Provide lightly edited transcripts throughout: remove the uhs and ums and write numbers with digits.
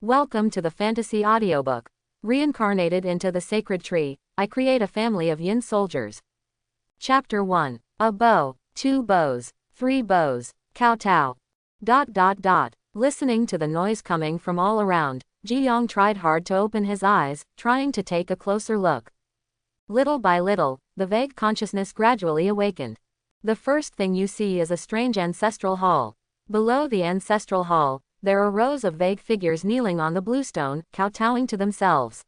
Welcome to the fantasy audiobook. Reincarnated into the sacred tree, I create a family of yin soldiers. Chapter 1. A bow, 2 bows, 3 bows, kowtow. ... Listening to the noise coming from all around, Jiyong tried hard to open his eyes, trying to take a closer look. Little by little, the vague consciousness gradually awakened. The first thing you see is a strange ancestral hall. Below the ancestral hall, there are rows of vague figures kneeling on the bluestone, kowtowing to themselves.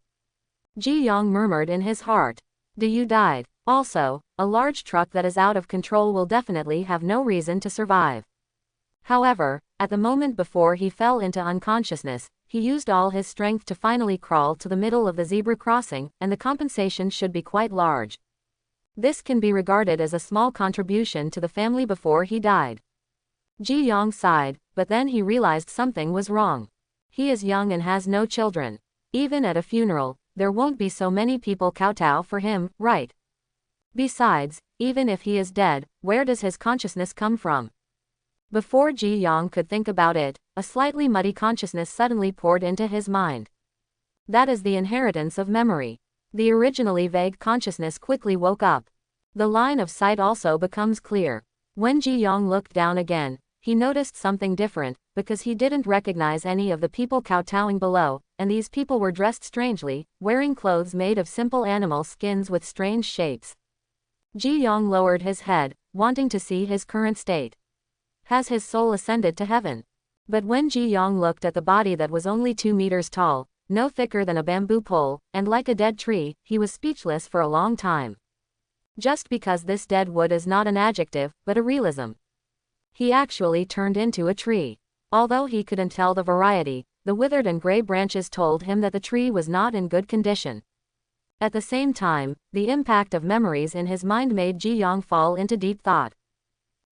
Jiyong murmured in his heart. "Do you died? Also, a large truck that is out of control will definitely have no reason to survive." However, at the moment before he fell into unconsciousness, he used all his strength to finally crawl to the middle of the zebra crossing, and the compensation should be quite large. This can be regarded as a small contribution to the family before he died. Jiyong sighed, but then he realized something was wrong. He is young and has no children. Even at a funeral, there won't be so many people kowtow for him, right? Besides, even if he is dead, where does his consciousness come from? Before Jiyong could think about it, a slightly muddy consciousness suddenly poured into his mind. That is the inheritance of memory. The originally vague consciousness quickly woke up. The line of sight also becomes clear. When Jiyong looked down again, he noticed something different, because he didn't recognize any of the people kowtowing below, and these people were dressed strangely, wearing clothes made of simple animal skins with strange shapes. Jiyong lowered his head, wanting to see his current state. Has his soul ascended to heaven? But when Jiyong looked at the body that was only 2 meters tall, no thicker than a bamboo pole, and like a dead tree, he was speechless for a long time. Just because this dead wood is not an adjective, but a realism. He actually turned into a tree. Although he couldn't tell the variety, the withered and gray branches told him that the tree was not in good condition. At the same time, the impact of memories in his mind made Jiyong fall into deep thought.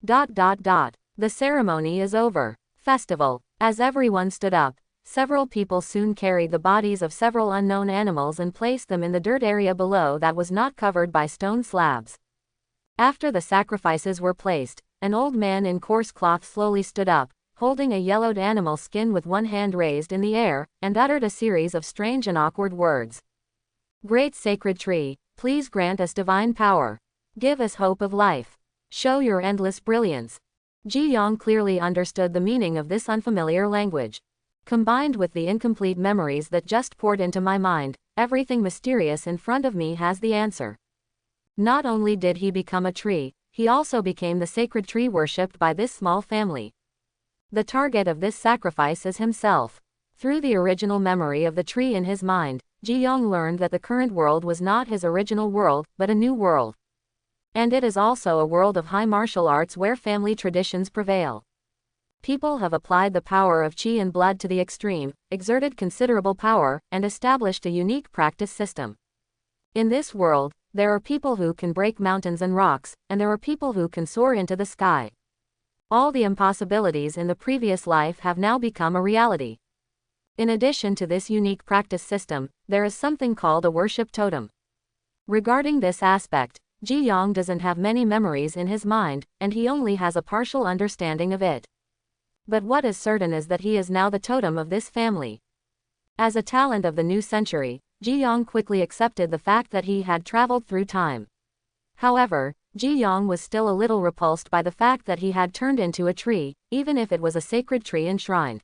The ceremony is over. Festival. As everyone stood up, several people soon carried the bodies of several unknown animals and placed them in the dirt area below that was not covered by stone slabs. After the sacrifices were placed, an old man in coarse cloth slowly stood up, holding a yellowed animal skin with one hand raised in the air, and uttered a series of strange and awkward words. "Great sacred tree, please grant us divine power. Give us hope of life. Show your endless brilliance." Jiyong clearly understood the meaning of this unfamiliar language. Combined with the incomplete memories that just poured into my mind, everything mysterious in front of me has the answer. Not only did he become a tree, he also became the sacred tree worshipped by this small family. The target of this sacrifice is himself. Through the original memory of the tree in his mind, Jiyong learned that the current world was not his original world, but a new world. And it is also a world of high martial arts where family traditions prevail. People have applied the power of qi and blood to the extreme, exerted considerable power, and established a unique practice system. In this world, there are people who can break mountains and rocks, and there are people who can soar into the sky. All the impossibilities in the previous life have now become a reality. In addition to this unique practice system, there is something called a worship totem. Regarding this aspect, Jiyong doesn't have many memories in his mind, and he only has a partial understanding of it. But what is certain is that he is now the totem of this family. As a talent of the new century, Jiyong quickly accepted the fact that he had traveled through time. However, Jiyong was still a little repulsed by the fact that he had turned into a tree, even if it was a sacred tree enshrined.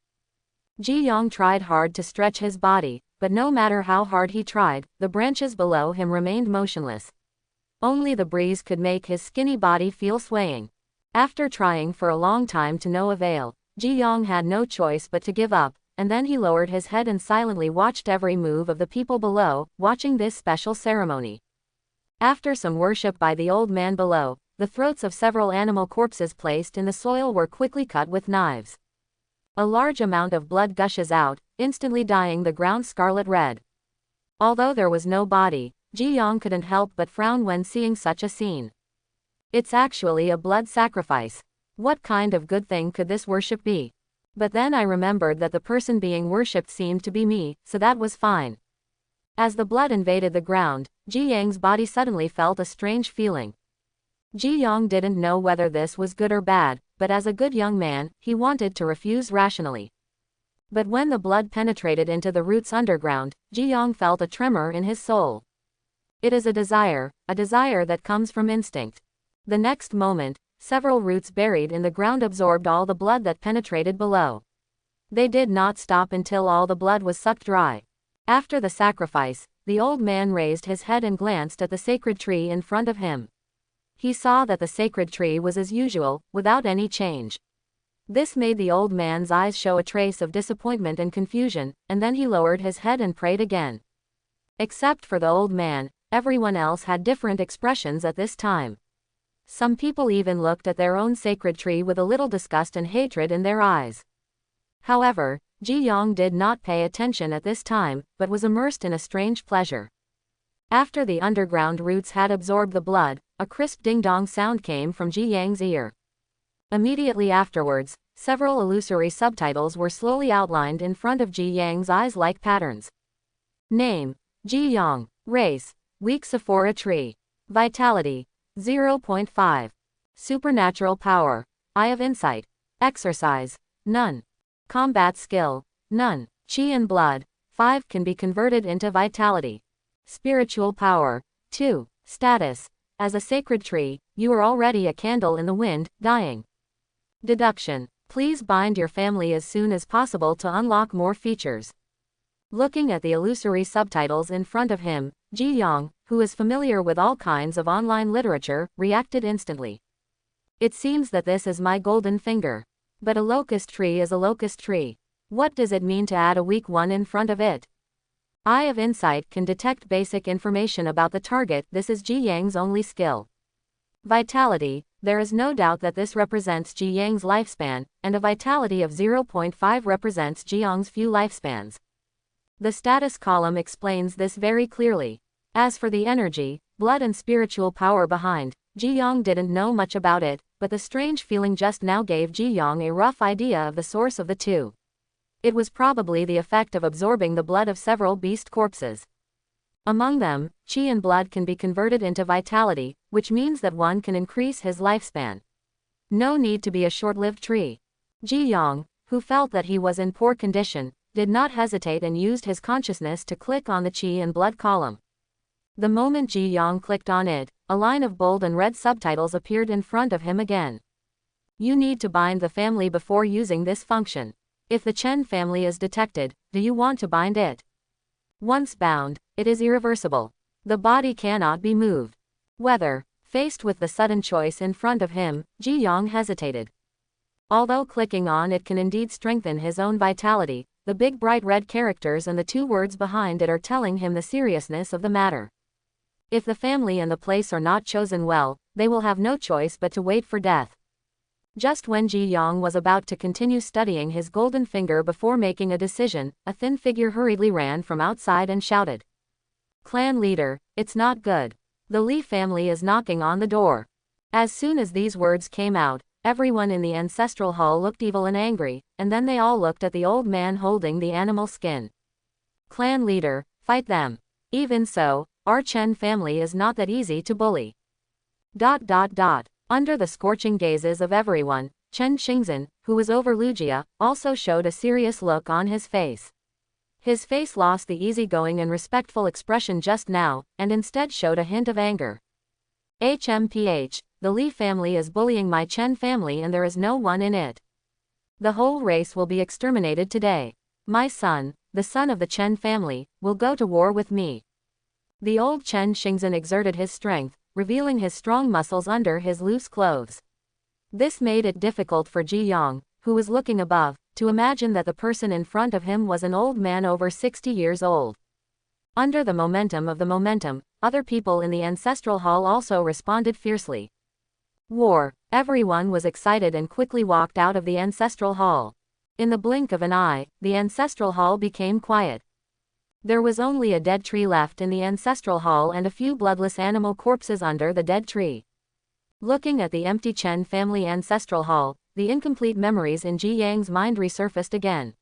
Jiyong tried hard to stretch his body, but no matter how hard he tried, the branches below him remained motionless. Only the breeze could make his skinny body feel swaying. After trying for a long time to no avail, Jiyong had no choice but to give up, and then he lowered his head and silently watched every move of the people below, watching this special ceremony. After some worship by the old man below, the throats of several animal corpses placed in the soil were quickly cut with knives. A large amount of blood gushes out, instantly dyeing the ground scarlet red. Although there was no body, Jiyong couldn't help but frown when seeing such a scene. It's actually a blood sacrifice. What kind of good thing could this worship be? But then I remembered that the person being worshipped seemed to be me, so that was fine. As the blood invaded the ground, Jiyong's body suddenly felt a strange feeling. Jiyong didn't know whether this was good or bad, but as a good young man, he wanted to refuse rationally. But when the blood penetrated into the roots underground, Jiyong felt a tremor in his soul. It is a desire that comes from instinct. The next moment, several roots buried in the ground absorbed all the blood that penetrated below. They did not stop until all the blood was sucked dry. After the sacrifice, the old man raised his head and glanced at the sacred tree in front of him. He saw that the sacred tree was as usual, without any change. This made the old man's eyes show a trace of disappointment and confusion, and then he lowered his head and prayed again. Except for the old man, everyone else had different expressions at this time. Some people even looked at their own sacred tree with a little disgust and hatred in their eyes. However, Jiyong did not pay attention at this time, but was immersed in a strange pleasure. After the underground roots had absorbed the blood, a crisp ding-dong sound came from Jiyang's ear. Immediately afterwards, several illusory subtitles were slowly outlined in front of Jiyang's eyes like patterns. Name: Jiyong. Race: weak Sephora tree. Vitality: 0.5. Supernatural power: Eye of Insight. Exercise: none. Combat skill: none. Chi and blood: 5 can be converted into vitality. Spiritual power: 2. Status: as a sacred tree, you are already a candle in the wind, dying. Deduction: please bind your family as soon as possible to unlock more features. Looking at the illusory subtitles in front of him, Jiyong, who is familiar with all kinds of online literature, reacted instantly. It seems that this is my golden finger. But a locust tree is a locust tree. What does it mean to add a weak one in front of it? Eye of Insight can detect basic information about the target. This is Jiyang's only skill. Vitality: there is no doubt that this represents Jiyang's lifespan, and a vitality of 0.5 represents Jiyong's few lifespans. The status column explains this very clearly. As for the energy, blood and spiritual power behind, Jiyong didn't know much about it, but the strange feeling just now gave Jiyong a rough idea of the source of the two. It was probably the effect of absorbing the blood of several beast corpses. Among them, chi and blood can be converted into vitality, which means that one can increase his lifespan. No need to be a short-lived tree. Jiyong, who felt that he was in poor condition, did not hesitate and used his consciousness to click on the chi and blood column. The moment Jiyong clicked on it, a line of bold and red subtitles appeared in front of him again. You need to bind the family before using this function. If the Chen family is detected, do you want to bind it? Once bound, it is irreversible. The body cannot be moved. Faced with the sudden choice in front of him, Jiyong hesitated. Although clicking on it can indeed strengthen his own vitality, the big bright red characters and the 2 words behind it are telling him the seriousness of the matter. If the family and the place are not chosen well, they will have no choice but to wait for death. Just when Jiyong was about to continue studying his golden finger before making a decision, a thin figure hurriedly ran from outside and shouted. Clan leader, it's not good. The Li family is knocking on the door. As soon as these words came out, everyone in the ancestral hall looked evil and angry, and then they all looked at the old man holding the animal skin. Clan leader, fight them. Even so, our Chen family is not that easy to bully. Under the scorching gazes of everyone, Chen Xingzhen, who was over Lugia, also showed a serious look on his face. His face lost the easygoing and respectful expression just now, and instead showed a hint of anger. HMPH, the Li family is bullying my Chen family and there is no one in it. The whole race will be exterminated today. My son, the son of the Chen family, will go to war with me. The old Chen Xingzhen exerted his strength, revealing his strong muscles under his loose clothes. This made it difficult for Jiyong, who was looking above, to imagine that the person in front of him was an old man over 60 years old. Under the momentum of the momentum, other people in the ancestral hall also responded fiercely. War. Everyone was excited and quickly walked out of the ancestral hall. In the blink of an eye, the ancestral hall became quiet. There was only a dead tree left in the ancestral hall and a few bloodless animal corpses under the dead tree. Looking at the empty Chen family ancestral hall, the incomplete memories in Jiyang's mind resurfaced again.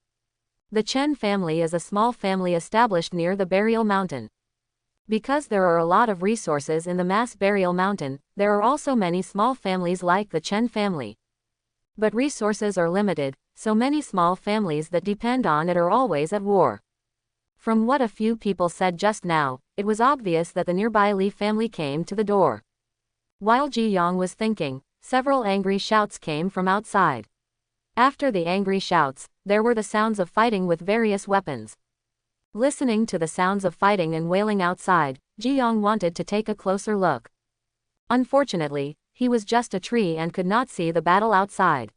The Chen family is a small family established near the burial mountain. Because there are a lot of resources in the mass burial mountain, there are also many small families like the Chen family. But resources are limited, so many small families that depend on it are always at war. From what a few people said just now, it was obvious that the nearby Li family came to the door. While Jiyong was thinking, several angry shouts came from outside. After the angry shouts, there were the sounds of fighting with various weapons. Listening to the sounds of fighting and wailing outside, Jiyong wanted to take a closer look. Unfortunately, he was just a tree and could not see the battle outside.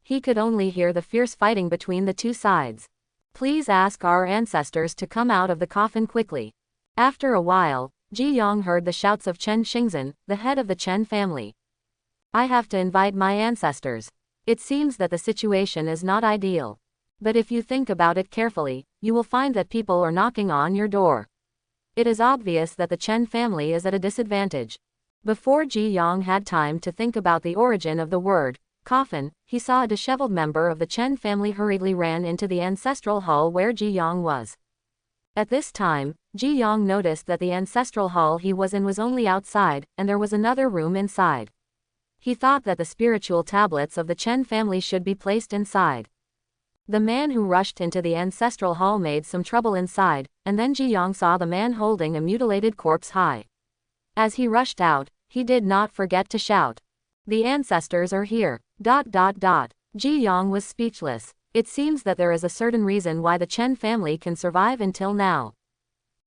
He could only hear the fierce fighting between the two sides. Please ask our ancestors to come out of the coffin quickly. After a while, Jiyong heard the shouts of Chen Xingzhen, the head of the Chen family. I have to invite my ancestors. It seems that the situation is not ideal. But if you think about it carefully, you will find that people are knocking on your door. It is obvious that the Chen family is at a disadvantage. Before Jiyong had time to think about the origin of the word coffin, he saw a disheveled member of the Chen family hurriedly ran into the ancestral hall where Jiyong was. At this time, Jiyong noticed that the ancestral hall he was in was only outside, and there was another room inside. He thought that the spiritual tablets of the Chen family should be placed inside. The man who rushed into the ancestral hall made some trouble inside, and then Jiyong saw the man holding a mutilated corpse high. As he rushed out, he did not forget to shout, "The ancestors are here." Jiyong was speechless. It seems that there is a certain reason why the Chen family can survive until now.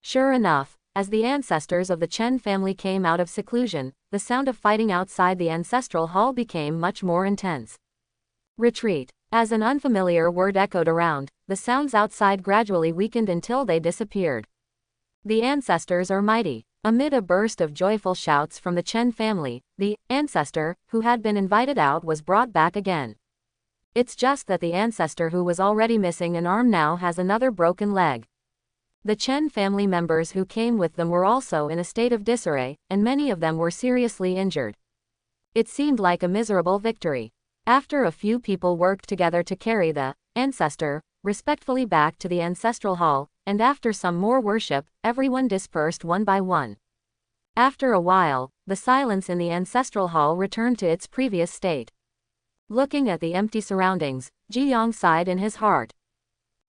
Sure enough, as the ancestors of the Chen family came out of seclusion, the sound of fighting outside the ancestral hall became much more intense. Retreat. As an unfamiliar word echoed around, the sounds outside gradually weakened until they disappeared. The ancestors are mighty. Amid a burst of joyful shouts from the Chen family, the ancestor, who had been invited out, was brought back again. It's just that the ancestor who was already missing an arm now has another broken leg. The Chen family members who came with them were also in a state of disarray, and many of them were seriously injured. It seemed like a miserable victory. After a few people worked together to carry the ancestor respectfully back to the ancestral hall, and after some more worship, everyone dispersed one by one. After a while, the silence in the ancestral hall returned to its previous state. Looking at the empty surroundings, Jiyong sighed in his heart.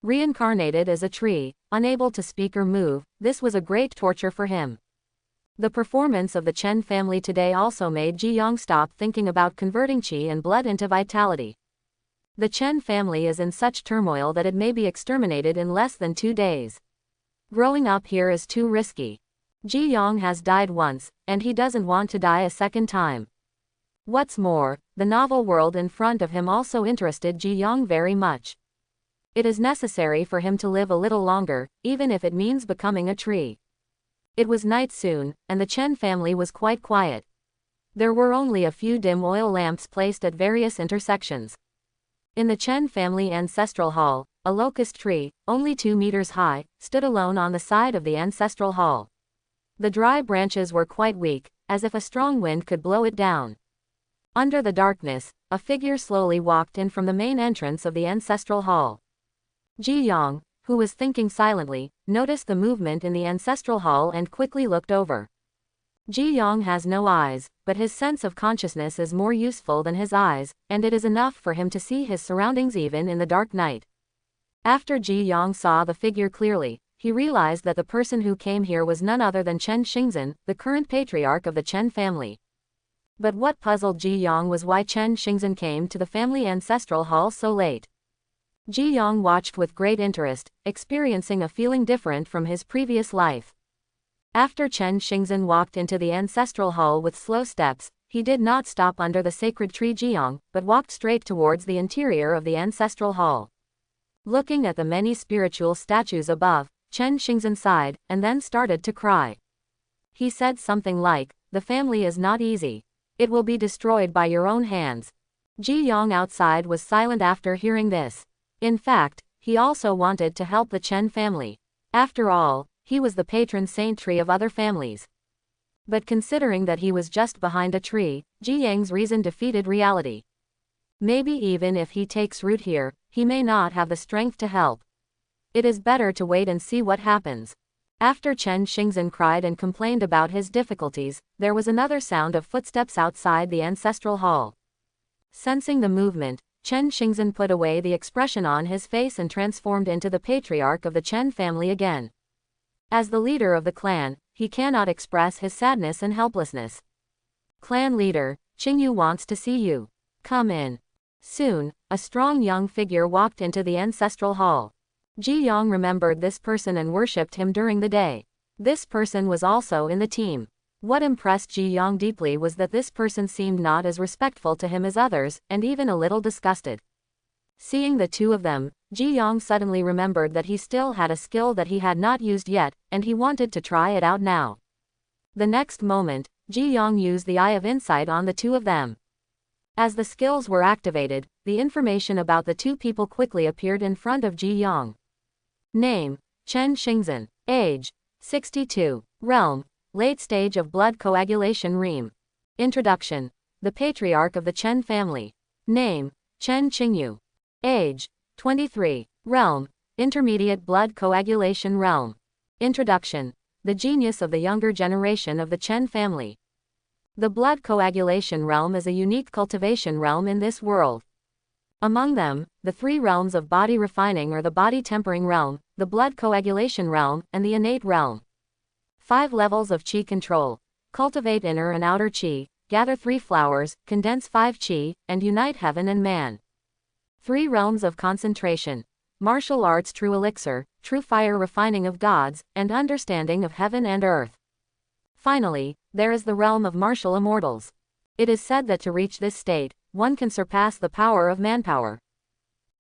Reincarnated as a tree, unable to speak or move, this was a great torture for him. The performance of the Chen family today also made Jiyong stop thinking about converting qi and blood into vitality. The Chen family is in such turmoil that it may be exterminated in less than 2 days. Growing up here is too risky. Jiyong has died once, and he doesn't want to die a second time. What's more, the novel world in front of him also interested Jiyong very much. It is necessary for him to live a little longer, even if it means becoming a tree. It was night soon, and the Chen family was quite quiet. There were only a few dim oil lamps placed at various intersections. In the Chen family ancestral hall, a locust tree, only 2 meters high, stood alone on the side of the ancestral hall. The dry branches were quite weak, as if a strong wind could blow it down. Under the darkness, a figure slowly walked in from the main entrance of the ancestral hall. Jiyong, who was thinking silently, noticed the movement in the ancestral hall and quickly looked over. Jiyong has no eyes, but his sense of consciousness is more useful than his eyes, and it is enough for him to see his surroundings even in the dark night. After Jiyong saw the figure clearly, he realized that the person who came here was none other than Chen Xingzhen, the current patriarch of the Chen family. But what puzzled Jiyong was why Chen Xingzhen came to the family ancestral hall so late. Jiyong watched with great interest, experiencing a feeling different from his previous life. After Chen Xingzhen walked into the ancestral hall with slow steps, he did not stop under the sacred tree Jiyong, but walked straight towards the interior of the ancestral hall. Looking at the many spiritual statues above, Chen Xingzhen sighed, and then started to cry. He said something like, "The family is not easy. It will be destroyed by your own hands." Jiyong outside was silent after hearing this. In fact, he also wanted to help the Chen family. After all, he was the patron saintry of other families. But considering that he was just behind a tree, Jiyong's reason defeated reality. Maybe even if he takes root here, he may not have the strength to help. It is better to wait and see what happens. After Chen Xingzhen cried and complained about his difficulties, there was another sound of footsteps outside the ancestral hall. Sensing the movement, Chen Xingzhen put away the expression on his face and transformed into the patriarch of the Chen family again. As the leader of the clan, he cannot express his sadness and helplessness. Clan leader, Qingyu wants to see you. Come in. Soon, a strong young figure walked into the ancestral hall. Jiyong remembered this person and worshipped him during the day. This person was also in the team. What impressed Jiyong deeply was that this person seemed not as respectful to him as others, and even a little disgusted. Seeing the two of them, Jiyong suddenly remembered that he still had a skill that he had not used yet, and he wanted to try it out now. The next moment, Jiyong used the Eye of Insight on the two of them. As the skills were activated, the information about the two people quickly appeared in front of Jiyong. Name: Chen Xingzhen. Age: 62. Realm: late stage of blood coagulation Reem. Introduction: the patriarch of the Chen family. Name: Chen Qingyu. Age: 23. Realm: intermediate blood coagulation realm. Introduction: the genius of the younger generation of the Chen family. The blood coagulation realm is a unique cultivation realm in this world. Among them, the three realms of body refining are the body tempering realm, the blood coagulation realm, and the innate realm. 5 levels of qi control. Cultivate inner and outer qi, gather 3 flowers, condense 5 qi, and unite heaven and man. 3 realms of concentration. Martial arts true elixir, true fire refining of gods, and understanding of heaven and earth. Finally, there is the realm of martial immortals. It is said that to reach this state, one can surpass the power of manpower.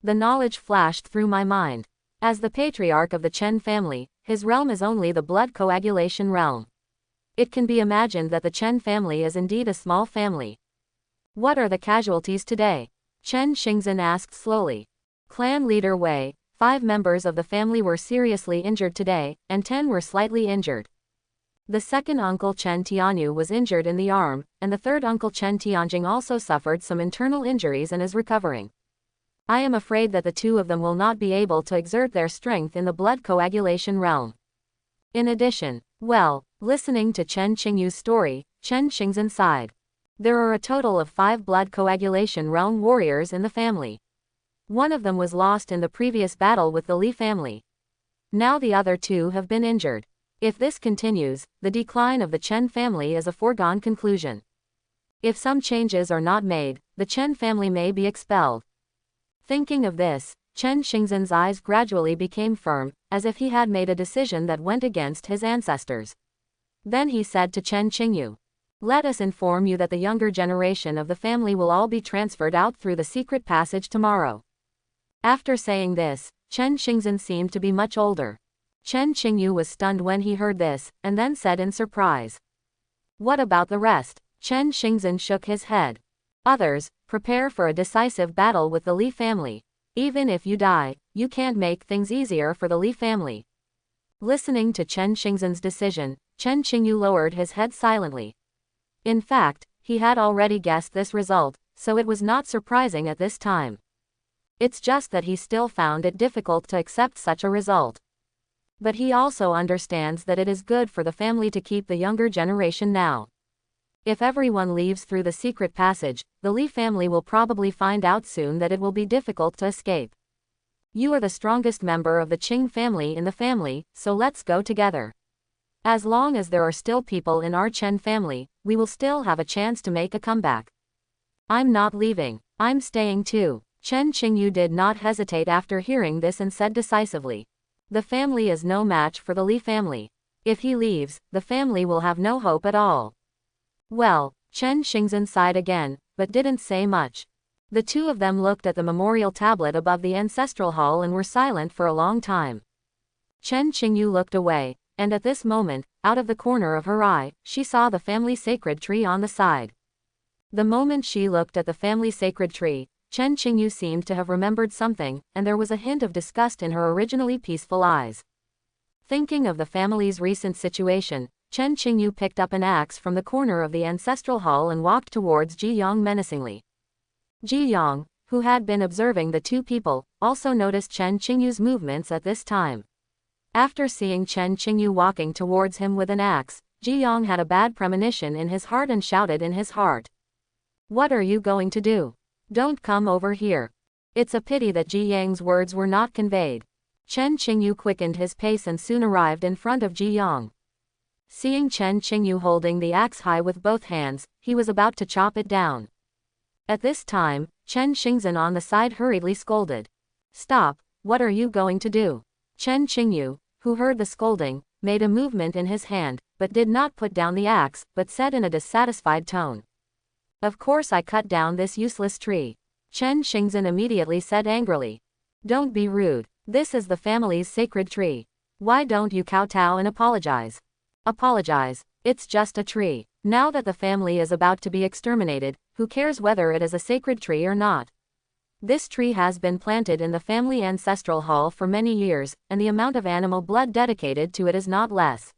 The knowledge flashed through my mind. As the patriarch of the Chen family, his realm is only the blood coagulation realm. It can be imagined that the Chen family is indeed a small family. What are the casualties today? Chen Xingzhen asked slowly. Clan leader Wei, 5 members of the family were seriously injured today, and 10 were slightly injured. The second uncle Chen Tianyu was injured in the arm, and the third uncle Chen Tianjing also suffered some internal injuries and is recovering. I am afraid that the 2 of them will not be able to exert their strength in the blood coagulation realm. In addition, listening to Chen Qingyu's story, Chen Xingzhen sighed. There are a total of 5 blood coagulation realm warriors in the family. One of them was lost in the previous battle with the Li family. Now the other 2 have been injured. If this continues, the decline of the Chen family is a foregone conclusion. If some changes are not made, the Chen family may be expelled. Thinking of this, Chen Xingzhen's eyes gradually became firm, as if he had made a decision that went against his ancestors. Then he said to Chen Qingyu, "Let us inform you that the younger generation of the family will all be transferred out through the secret passage tomorrow." After saying this, Chen Xingzhen seemed to be much older. Chen Qingyu was stunned when he heard this, and then said in surprise, "What about the rest?" Chen Xingzhen shook his head. "Others, prepare for a decisive battle with the Li family. Even if you die, you can't make things easier for the Li family." Listening to Chen Xingzhen's decision, Chen Qingyu lowered his head silently. In fact, he had already guessed this result, so it was not surprising at this time. It's just that he still found it difficult to accept such a result. But he also understands that it is good for the family to keep the younger generation now. If everyone leaves through the secret passage, the Li family will probably find out soon that it will be difficult to escape. You are the strongest member of the Qing family in the family, so let's go together. As long as there are still people in our Chen family, we will still have a chance to make a comeback. I'm not leaving, I'm staying too. Chen Qingyu did not hesitate after hearing this and said decisively. The family is no match for the Li family. If he leaves, the family will have no hope at all. Chen Xingzhen sighed again, but didn't say much. The 2 of them looked at the memorial tablet above the ancestral hall and were silent for a long time. Chen Qingyu looked away, and at this moment, out of the corner of her eye, she saw the family sacred tree on the side. The moment she looked at the family sacred tree, Chen Qingyu seemed to have remembered something, and there was a hint of disgust in her originally peaceful eyes. Thinking of the family's recent situation, Chen Qingyu picked up an axe from the corner of the ancestral hall and walked towards Jiyong menacingly. Jiyong, who had been observing the 2 people, also noticed Chen Qingyu's movements at this time. After seeing Chen Qingyu walking towards him with an axe, Jiyong had a bad premonition in his heart and shouted in his heart. "What are you going to do? Don't come over here." It's a pity that Jiyang's words were not conveyed. Chen Qingyu quickened his pace and soon arrived in front of Jiyong. Seeing Chen Qingyu holding the axe high with both hands, he was about to chop it down. At this time, Chen Xingzhen on the side hurriedly scolded. "Stop, what are you going to do?" Chen Qingyu, who heard the scolding, made a movement in his hand, but did not put down the axe, but said in a dissatisfied tone. "Of course I cut down this useless tree." Chen Xingzhen immediately said angrily. "Don't be rude. This is the family's sacred tree. Why don't you kowtow and apologize?" "Apologize? It's just a tree. Now that the family is about to be exterminated, who cares whether it is a sacred tree or not? This tree has been planted in the family ancestral hall for many years, and the amount of animal blood dedicated to it is not less.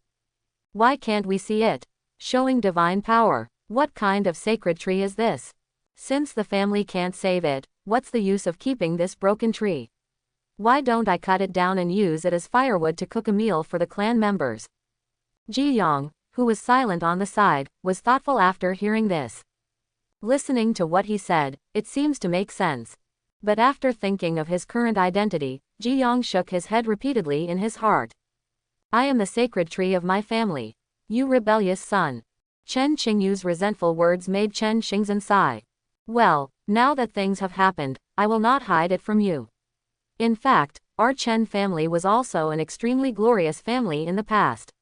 Why can't we see it? Showing divine power. What kind of sacred tree is this? Since the family can't save it, what's the use of keeping this broken tree? Why don't I cut it down and use it as firewood to cook a meal for the clan members?" Jiyong, who was silent on the side, was thoughtful after hearing this. Listening to what he said, it seems to make sense. But after thinking of his current identity, Jiyong shook his head repeatedly in his heart. "I am the sacred tree of my family. You rebellious son." Chen Qingyu's resentful words made Chen Xingzhen sigh. "Well, now that things have happened, I will not hide it from you. In fact, our Chen family was also an extremely glorious family in the past.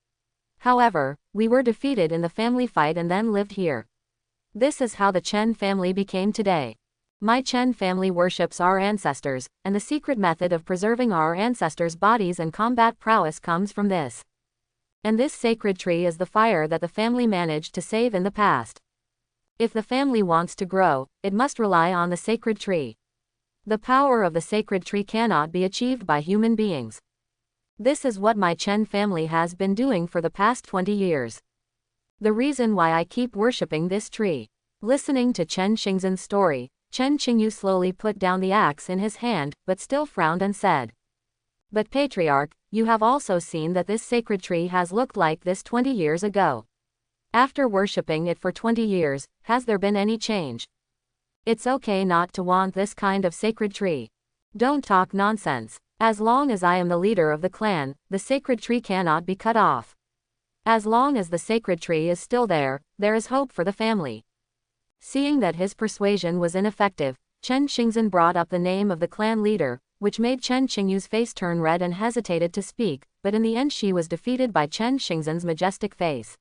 However, we were defeated in the family fight and then lived here. This is how the Chen family became today. My Chen family worships our ancestors, and the secret method of preserving our ancestors' bodies and combat prowess comes from this. And this sacred tree is the fire that the family managed to save in the past. If the family wants to grow, it must rely on the sacred tree. The power of the sacred tree cannot be achieved by human beings. This is what my Chen family has been doing for the past 20 years. The reason why I keep worshipping this tree." Listening to Chen Xingzhen's story, Chen Qingyu slowly put down the axe in his hand, but still frowned and said, "But Patriarch, you have also seen that this sacred tree has looked like this 20 years ago. After worshipping it for 20 years, has there been any change? It's okay not to want this kind of sacred tree. Don't talk nonsense. As long as I am the leader of the clan, the sacred tree cannot be cut off. As long as the sacred tree is still there, there is hope for the family." Seeing that his persuasion was ineffective, Chen Xingzhen brought up the name of the clan leader, which made Chen Qingyu's face turn red and hesitated to speak, but in the end she was defeated by Chen Xingzhen's majestic face.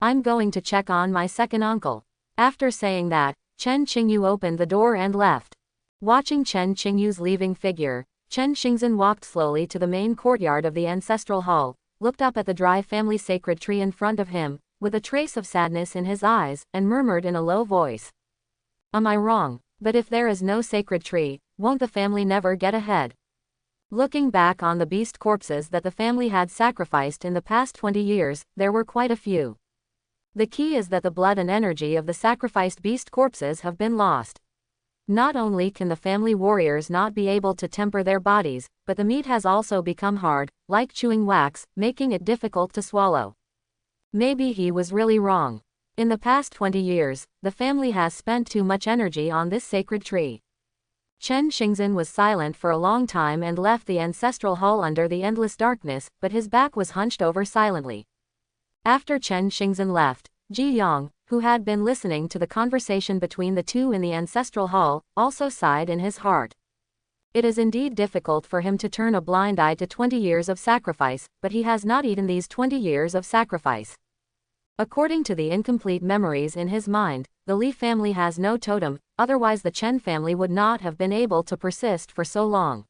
"I'm going to check on my second uncle." After saying that, Chen Qingyu opened the door and left. Watching Chen Qingyu's leaving figure, Chen Xingzhen walked slowly to the main courtyard of the ancestral hall, looked up at the dry family sacred tree in front of him, with a trace of sadness in his eyes, and murmured in a low voice. "Am I wrong? But if there is no sacred tree, won't the family never get ahead?" Looking back on the beast corpses that the family had sacrificed in the past 20 years, there were quite a few. The key is that the blood and energy of the sacrificed beast corpses have been lost. Not only can the family warriors not be able to temper their bodies, but the meat has also become hard, like chewing wax, making it difficult to swallow. Maybe he was really wrong. In the past 20 years, the family has spent too much energy on this sacred tree. Chen Xingzhen was silent for a long time and left the ancestral hall under the endless darkness, but his back was hunched over silently. After Chen Xingzhen left, Jiyong, who had been listening to the conversation between the two in the ancestral hall, also sighed in his heart. It is indeed difficult for him to turn a blind eye to 20 years of sacrifice, but he has not eaten these 20 years of sacrifice. According to the incomplete memories in his mind, the Li family has no totem, otherwise the Chen family would not have been able to persist for so long.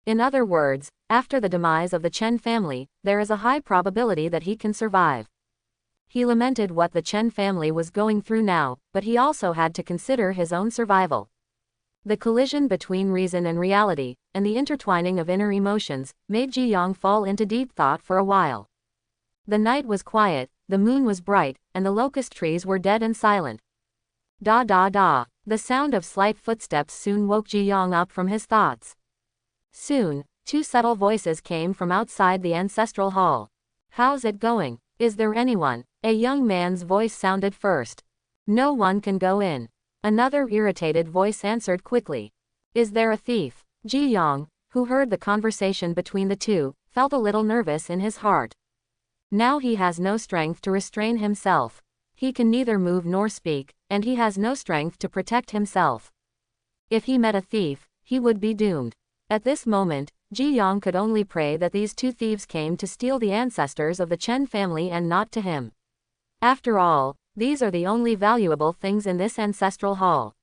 In other words, after the demise of the Chen family, there is a high probability that he can survive. He lamented what the Chen family was going through now, but he also had to consider his own survival. The collision between reason and reality, and the intertwining of inner emotions, made Jiyong fall into deep thought for a while. The night was quiet, the moon was bright, and the locust trees were dead and silent. Da da da. The sound of slight footsteps soon woke Jiyong up from his thoughts. Soon, two subtle voices came from outside the ancestral hall. "How's it going? Is there anyone?" A young man's voice sounded first. "No one can go in." Another irritated voice answered quickly. Is there a thief? Jiyong, who heard the conversation between the two, felt a little nervous in his heart. Now he has no strength to restrain himself. He can neither move nor speak, and he has no strength to protect himself. If he met a thief, he would be doomed. At this moment, Jiyong could only pray that these two thieves came to steal the ancestors of the Chen family and not to him. After all, these are the only valuable things in this ancestral hall.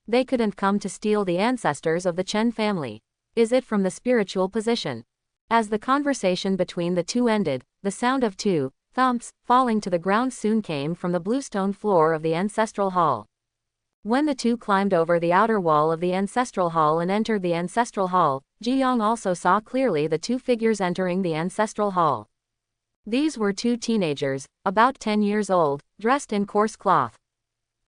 They couldn't come to steal the ancestors of the Chen family. Is it from the spiritual position? As the conversation between the two ended, the sound of two thumps falling to the ground soon came from the bluestone floor of the ancestral hall. When the two climbed over the outer wall of the ancestral hall and entered the ancestral hall, Jiyong also saw clearly the two figures entering the ancestral hall. These were two teenagers, about 10 years old, dressed in coarse cloth.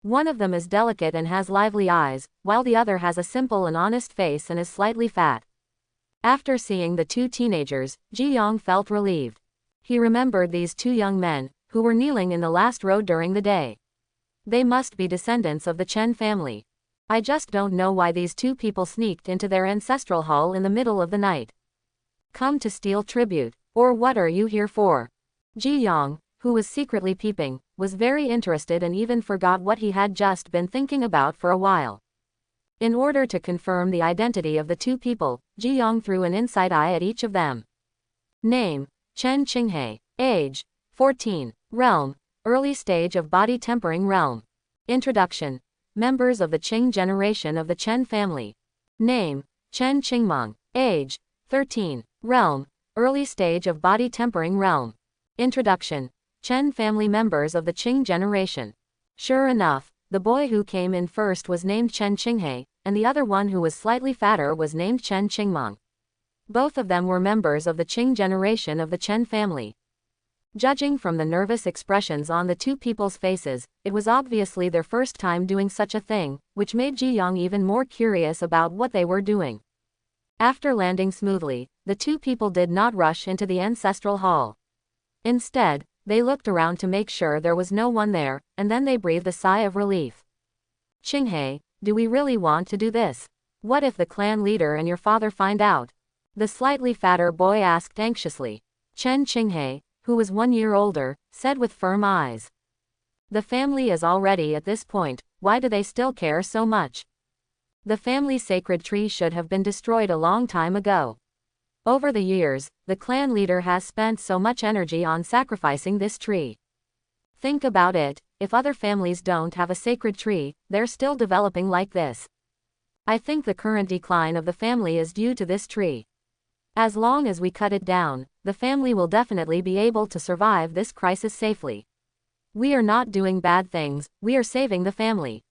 One of them is delicate and has lively eyes, while the other has a simple and honest face and is slightly fat. After seeing the two teenagers, Jiyong felt relieved. He remembered these two young men, who were kneeling in the last row during the day. They must be descendants of the Chen family. I just don't know why these two people sneaked into their ancestral hall in the middle of the night. Come to steal tribute, or what are you here for? Jiyong, who was secretly peeping, was very interested and even forgot what he had just been thinking about for a while. In order to confirm the identity of the two people, Jiyong threw an inside eye at each of them. Name: Chen Qinghe. Age: 14. Realm: early stage of body tempering realm. Introduction: members of the Qing generation of the Chen family. Name: Chen Qingmeng. Age: 13. Realm: early stage of body tempering realm. Introduction: Chen family members of the Qing generation. Sure enough, the boy who came in first was named Chen Qinghe, and the other one who was slightly fatter was named Chen Qingmeng. Both of them were members of the Qing generation of the Chen family. Judging from the nervous expressions on the two people's faces, it was obviously their first time doing such a thing, which made Jiyong even more curious about what they were doing. After landing smoothly, the two people did not rush into the ancestral hall. Instead, they looked around to make sure there was no one there, and then they breathed a sigh of relief. Qinghe, do we really want to do this? What if the clan leader and your father find out? The slightly fatter boy asked anxiously. Chen Qinghe, who was 1 year older, said with firm eyes. The family is already at this point, why do they still care so much? The family sacred tree should have been destroyed a long time ago. Over the years, the clan leader has spent so much energy on sacrificing this tree. Think about it, if other families don't have a sacred tree, they're still developing like this. I think the current decline of the family is due to this tree. As long as we cut it down, the family will definitely be able to survive this crisis safely. We are not doing bad things, we are saving the family.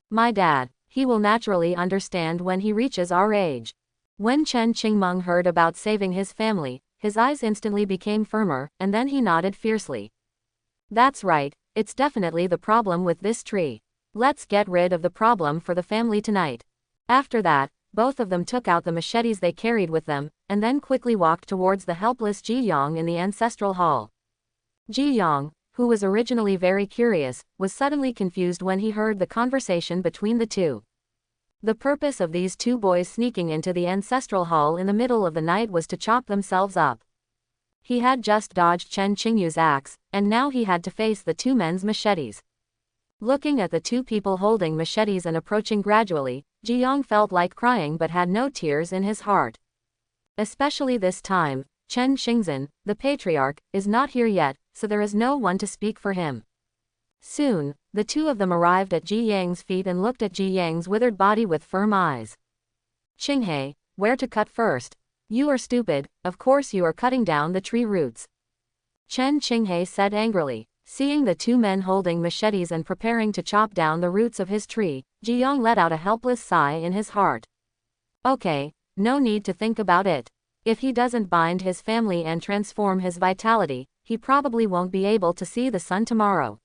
My dad, he will naturally understand when he reaches our age. When Chen Qingmeng heard about saving his family, his eyes instantly became firmer, and then he nodded fiercely. That's right, it's definitely the problem with this tree. Let's get rid of the problem for the family tonight. After that, both of them took out the machetes they carried with them, and then quickly walked towards the helpless Jiyong in the ancestral hall. Jiyong, who was originally very curious, was suddenly confused when he heard the conversation between the two. The purpose of these two boys sneaking into the ancestral hall in the middle of the night was to chop themselves up. He had just dodged Chen Qingyu's axe, and now he had to face the two men's machetes. Looking at the two people holding machetes and approaching gradually, Jiyong felt like crying but had no tears in his heart. Especially this time, Chen Xingzhen, the patriarch, is not here yet, so there is no one to speak for him. Soon, the two of them arrived at Jiyang's feet and looked at Jiyang's withered body with firm eyes. Qinghe, where to cut first? You are stupid, of course you are cutting down the tree roots. Chen Qinghe said angrily. Seeing the two men holding machetes and preparing to chop down the roots of his tree, Jiyong let out a helpless sigh in his heart. Okay, no need to think about it. If he doesn't bind his family and transform his vitality, he probably won't be able to see the sun tomorrow.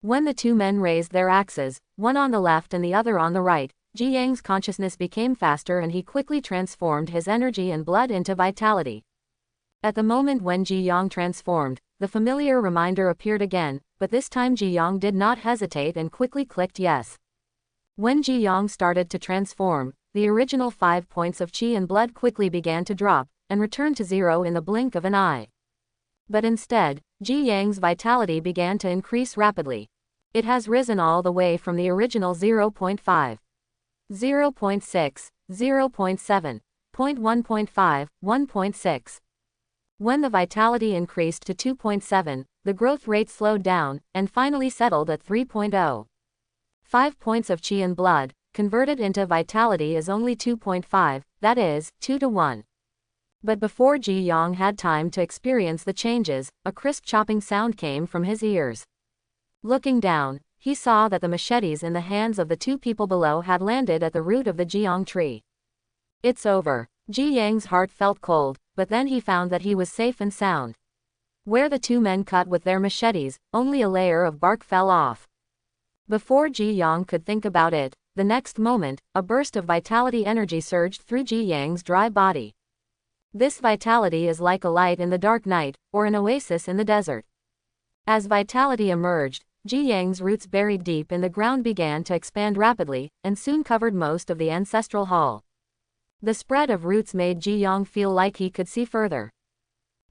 When the two men raised their axes, one on the left and the other on the right, Jiyang's consciousness became faster and he quickly transformed his energy and blood into vitality. At the moment when Jiyong transformed, the familiar reminder appeared again, but this time Jiyong did not hesitate and quickly clicked yes. When Jiyong started to transform, the original 5 points of chi and blood quickly began to drop, and returned to 0 in the blink of an eye. But instead, Jiyong's vitality began to increase rapidly. It has risen all the way from the original 0.5, 0.6, 0.7, 0.1.5, 1.6. When the vitality increased to 2.7, the growth rate slowed down, and finally settled at 3.0. 5 points of chi and blood, converted into vitality is only 2.5, that is, 2 to 1. But before Jiyong had time to experience the changes, a crisp chopping sound came from his ears. Looking down, he saw that the machetes in the hands of the two people below had landed at the root of the Jiyong tree. It's over. Jiyang's heart felt cold, but then he found that he was safe and sound. Where the two men cut with their machetes, only a layer of bark fell off. Before Jiyong could think about it, the next moment, a burst of vitality energy surged through Jiyang's dry body. This vitality is like a light in the dark night, or an oasis in the desert. As vitality emerged, Jiyang's roots buried deep in the ground began to expand rapidly, and soon covered most of the ancestral hall. The spread of roots made Jiyong feel like he could see further.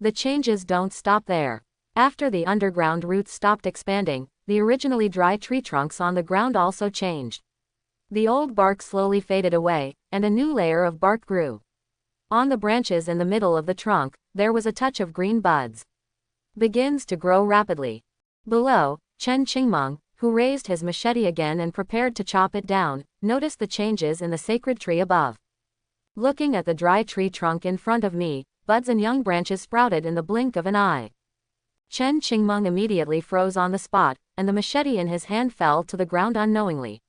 The changes don't stop there. After the underground roots stopped expanding, the originally dry tree trunks on the ground also changed. The old bark slowly faded away, and a new layer of bark grew. On the branches in the middle of the trunk, there was a touch of green buds. Begins to grow rapidly. Below, Chen Qingmeng, who raised his machete again and prepared to chop it down, noticed the changes in the sacred tree above. Looking at the dry tree trunk in front of me, buds and young branches sprouted in the blink of an eye. Chen Qingmeng immediately froze on the spot, and the machete in his hand fell to the ground unknowingly.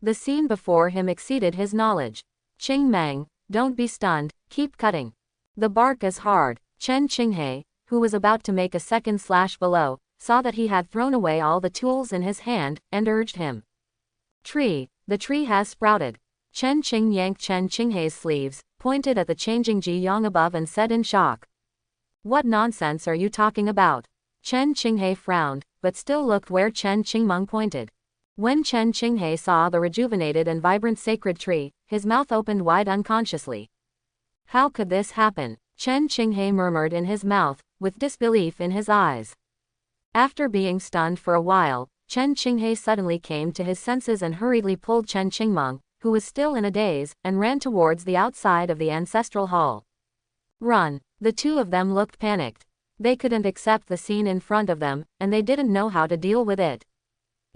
The scene before him exceeded his knowledge. Qingmeng, don't be stunned, keep cutting. The bark is hard. Chen Qinghe, who was about to make a second slash below, saw that he had thrown away all the tools in his hand, and urged him. Tree, the tree has sprouted. Chen Qing yanked Chen Qinghe's sleeves, pointed at the changing Jiyong above and said in shock. What nonsense are you talking about? Chen Qinghe frowned, but still looked where Chen Qingmeng pointed. When Chen Qinghe saw the rejuvenated and vibrant sacred tree, his mouth opened wide unconsciously. How could this happen? Chen Qinghe murmured in his mouth, with disbelief in his eyes. After being stunned for a while, Chen Qinghe suddenly came to his senses and hurriedly pulled Chen Qingmeng, who was still in a daze, and ran towards the outside of the ancestral hall. Run! The two of them looked panicked. They couldn't accept the scene in front of them, and they didn't know how to deal with it.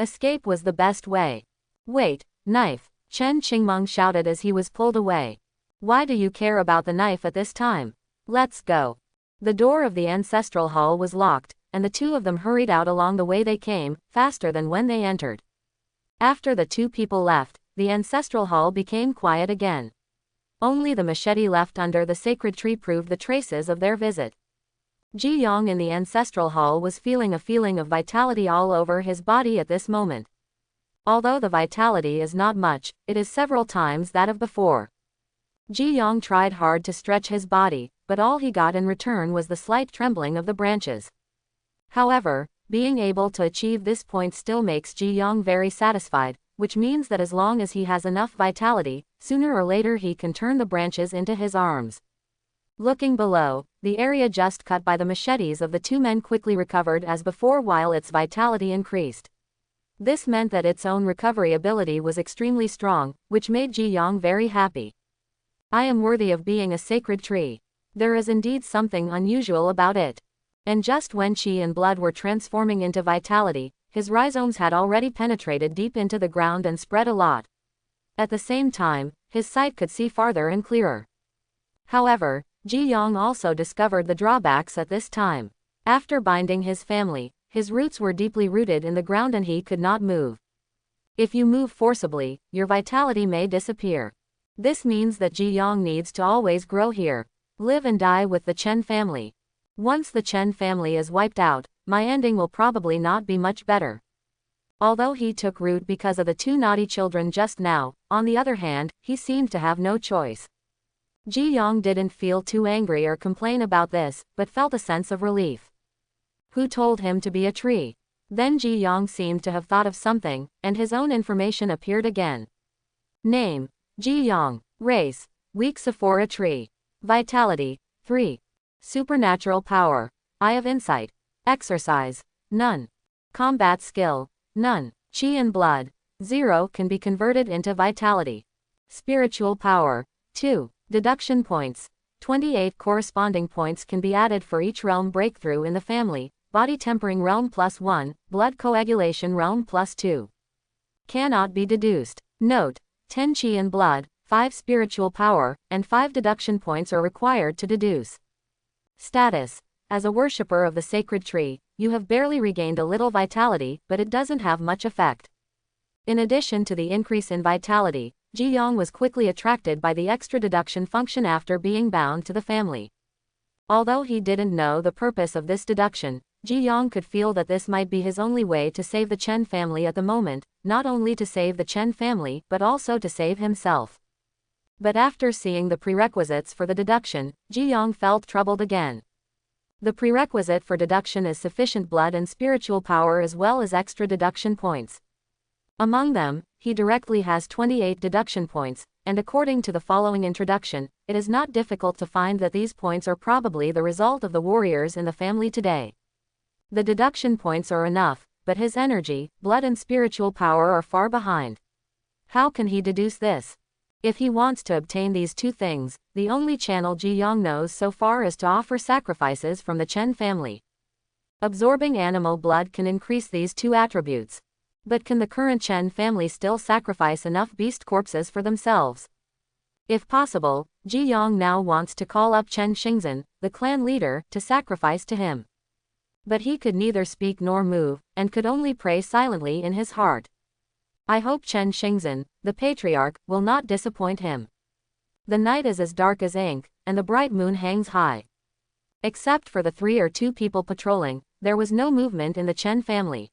Escape was the best way. Wait, knife! Chen Qingmeng shouted as he was pulled away. Why do you care about the knife at this time? Let's go. The door of the ancestral hall was locked, and the two of them hurried out along the way they came, faster than when they entered. After the two people left, the ancestral hall became quiet again. Only the machete left under the sacred tree proved the traces of their visit. Jiyong in the ancestral hall was feeling a feeling of vitality all over his body at this moment. Although the vitality is not much, it is several times that of before. Jiyong tried hard to stretch his body, but all he got in return was the slight trembling of the branches. However, being able to achieve this point still makes Jiyong very satisfied, which means that as long as he has enough vitality, sooner or later he can turn the branches into his arms. Looking below, the area just cut by the machetes of the two men quickly recovered as before while its vitality increased. This meant that its own recovery ability was extremely strong, which made Jiyong very happy. I am worthy of being a sacred tree. There is indeed something unusual about it. And just when chi and blood were transforming into vitality, his rhizomes had already penetrated deep into the ground and spread a lot. At the same time, his sight could see farther and clearer. However, Jiyong also discovered the drawbacks at this time. After binding his family, his roots were deeply rooted in the ground and he could not move. If you move forcibly, your vitality may disappear. This means that Jiyong needs to always grow here, live and die with the Chen family. Once the Chen family is wiped out, my ending will probably not be much better. Although he took root because of the two naughty children just now, on the other hand, he seemed to have no choice. Jiyong didn't feel too angry or complain about this, but felt a sense of relief. Who told him to be a tree? Then Jiyong seemed to have thought of something, and his own information appeared again. Name: Jiyong. Race, weak Sephora tree. Vitality, 3. Supernatural power, Eye of Insight. Exercise, none. Combat skill, none. Chi and blood, 0 can be converted into vitality. Spiritual power, 2. Deduction points, 28 corresponding points can be added for each realm breakthrough in the family. Body tempering realm +1, blood coagulation realm +2. Cannot be deduced. Note, 10 chi and blood, 5 spiritual power, and 5 deduction points are required to deduce. Status. As a worshipper of the sacred tree, you have barely regained a little vitality, but it doesn't have much effect. In addition to the increase in vitality, Jiyong was quickly attracted by the extra deduction function after being bound to the family. Although he didn't know the purpose of this deduction, Jiyong could feel that this might be his only way to save the Chen family at the moment, not only to save the Chen family but also to save himself. But after seeing the prerequisites for the deduction, Jiyong felt troubled again. The prerequisite for deduction is sufficient blood and spiritual power as well as extra deduction points. Among them, he directly has 28 deduction points, and according to the following introduction, it is not difficult to find that these points are probably the result of the warriors in the family today. The deduction points are enough, but his energy, blood and spiritual power are far behind. How can he deduce this? If he wants to obtain these two things, the only channel Jiyong knows so far is to offer sacrifices from the Chen family. Absorbing animal blood can increase these two attributes. But can the current Chen family still sacrifice enough beast corpses for themselves? If possible, Jiyong now wants to call up Chen Xingzhen, the clan leader, to sacrifice to him. But he could neither speak nor move, and could only pray silently in his heart. I hope Chen Xingzhen, the patriarch, will not disappoint him. The night is as dark as ink, and the bright moon hangs high. Except for the 3 or 2 people patrolling, there was no movement in the Chen family.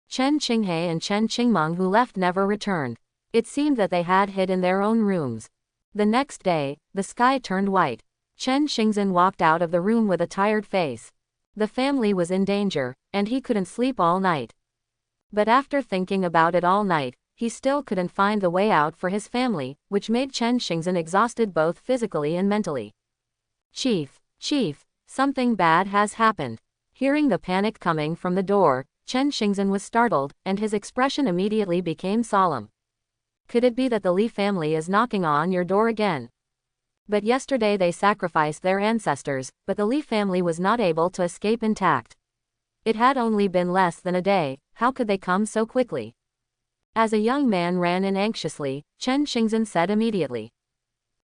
Chen Qinghe and Chen Qingmeng who left never returned. It seemed that they had hid in their own rooms. The next day, the sky turned white. Chen Xingzhen walked out of the room with a tired face. The family was in danger, and he couldn't sleep all night. But after thinking about it all night, he still couldn't find the way out for his family, which made Chen Xingzhen exhausted both physically and mentally. Chief, something bad has happened. Hearing the panic coming from the door, Chen Xingzhen was startled, and his expression immediately became solemn. Could it be that the Li family is knocking on your door again? But yesterday they sacrificed their ancestors, but the Li family was not able to escape intact. It had only been less than a day, how could they come so quickly? As a young man ran in anxiously, Chen Xingzhen said immediately,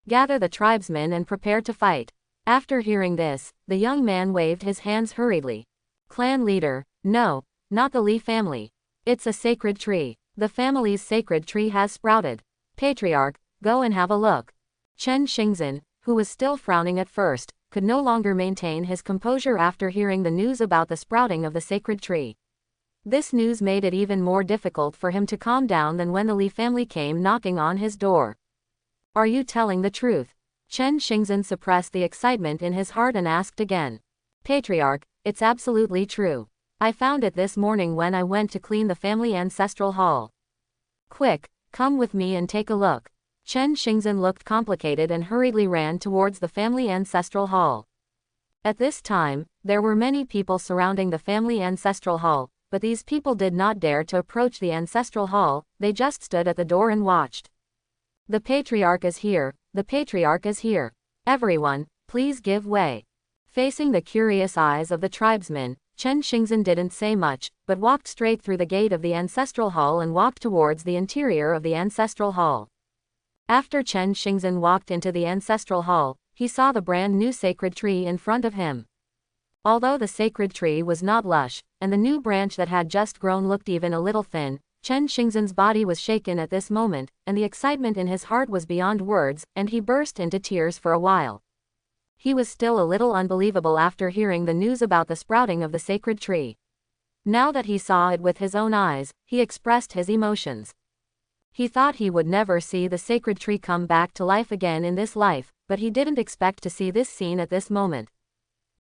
"Gather the tribesmen and prepare to fight." After hearing this, the young man waved his hands hurriedly. Clan leader, no. Not the Li family. It's a sacred tree. The family's sacred tree has sprouted. Patriarch, go and have a look. Chen Xingzhen, who was still frowning at first, could no longer maintain his composure after hearing the news about the sprouting of the sacred tree. This news made it even more difficult for him to calm down than when the Li family came knocking on his door. Are you telling the truth? Chen Xingzhen suppressed the excitement in his heart and asked again. Patriarch, it's absolutely true. I found it this morning when I went to clean the family ancestral hall. Quick, come with me and take a look. Chen Xingzhen looked complicated and hurriedly ran towards the family ancestral hall. At this time, there were many people surrounding the family ancestral hall, but these people did not dare to approach the ancestral hall, they just stood at the door and watched. The patriarch is here, the patriarch is here. Everyone, please give way. Facing the curious eyes of the tribesmen, Chen Xingzhen didn't say much, but walked straight through the gate of the ancestral hall and walked towards the interior of the ancestral hall. After Chen Xingzhen walked into the ancestral hall, he saw the brand new sacred tree in front of him. Although the sacred tree was not lush, and the new branch that had just grown looked even a little thin, Chen Xingzhen's body was shaken at this moment, and the excitement in his heart was beyond words, and he burst into tears for a while. He was still a little unbelievable after hearing the news about the sprouting of the sacred tree. Now that he saw it with his own eyes, he expressed his emotions. He thought he would never see the sacred tree come back to life again in this life, but he didn't expect to see this scene at this moment.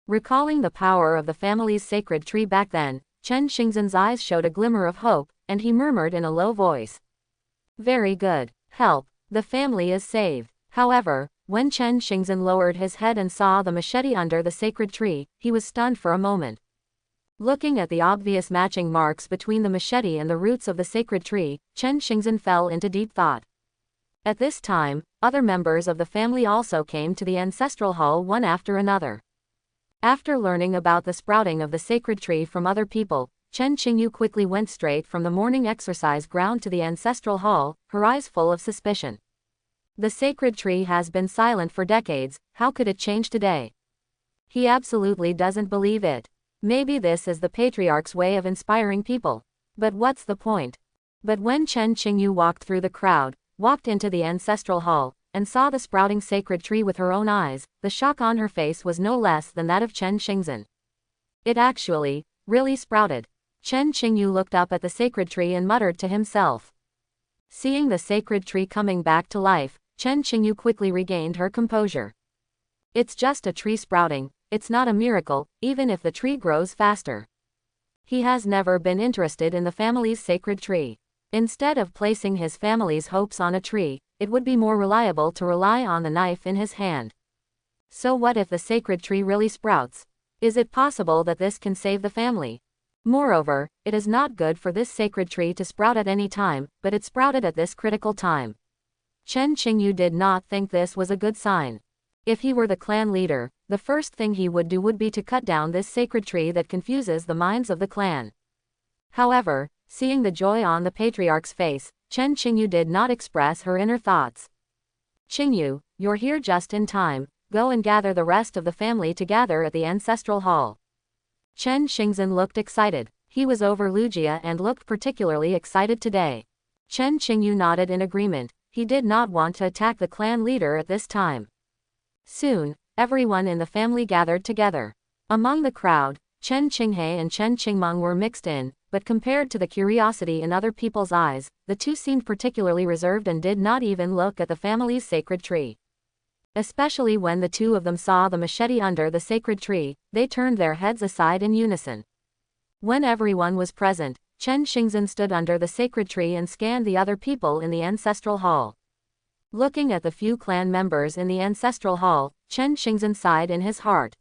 Recalling the power of the family's sacred tree back then, Chen Xingzhen's eyes showed a glimmer of hope, and he murmured in a low voice. Very good. Help. The family is saved. However, when Chen Xingzhen lowered his head and saw the machete under the sacred tree, he was stunned for a moment. Looking at the obvious matching marks between the machete and the roots of the sacred tree, Chen Xingzhen fell into deep thought. At this time, other members of the family also came to the ancestral hall one after another. After learning about the sprouting of the sacred tree from other people, Chen Qingyu quickly went straight from the morning exercise ground to the ancestral hall, her eyes full of suspicion. The sacred tree has been silent for decades, how could it change today? He absolutely doesn't believe it. Maybe this is the patriarch's way of inspiring people. But what's the point? But when Chen Qingyu walked through the crowd, walked into the ancestral hall, and saw the sprouting sacred tree with her own eyes, the shock on her face was no less than that of Chen Xingzhen. It actually, really sprouted. Chen Qingyu looked up at the sacred tree and muttered to himself. Seeing the sacred tree coming back to life, Chen Qingyu quickly regained her composure. It's just a tree sprouting, it's not a miracle, even if the tree grows faster. He has never been interested in the family's sacred tree. Instead of placing his family's hopes on a tree, it would be more reliable to rely on the knife in his hand. So what if the sacred tree really sprouts? Is it possible that this can save the family? Moreover, it is not good for this sacred tree to sprout at any time, but it sprouted at this critical time. Chen Qingyu did not think this was a good sign. If he were the clan leader, the first thing he would do would be to cut down this sacred tree that confuses the minds of the clan. However, seeing the joy on the patriarch's face, Chen Qingyu did not express her inner thoughts. Qingyu, you're here just in time, go and gather the rest of the family to gather at the ancestral hall. Chen Xingzhen looked excited. He was over Lugia and looked particularly excited today. Chen Qingyu nodded in agreement. He did not want to attack the clan leader at this time. Soon, everyone in the family gathered together. Among the crowd, Chen Qinghe and Chen Qingmeng were mixed in, but compared to the curiosity in other people's eyes, the two seemed particularly reserved and did not even look at the family's sacred tree. Especially when the two of them saw the machete under the sacred tree, they turned their heads aside in unison. When everyone was present, Chen Xingzhen stood under the sacred tree and scanned the other people in the ancestral hall. Looking at the few clan members in the ancestral hall, Chen Xingzhen sighed in his heart.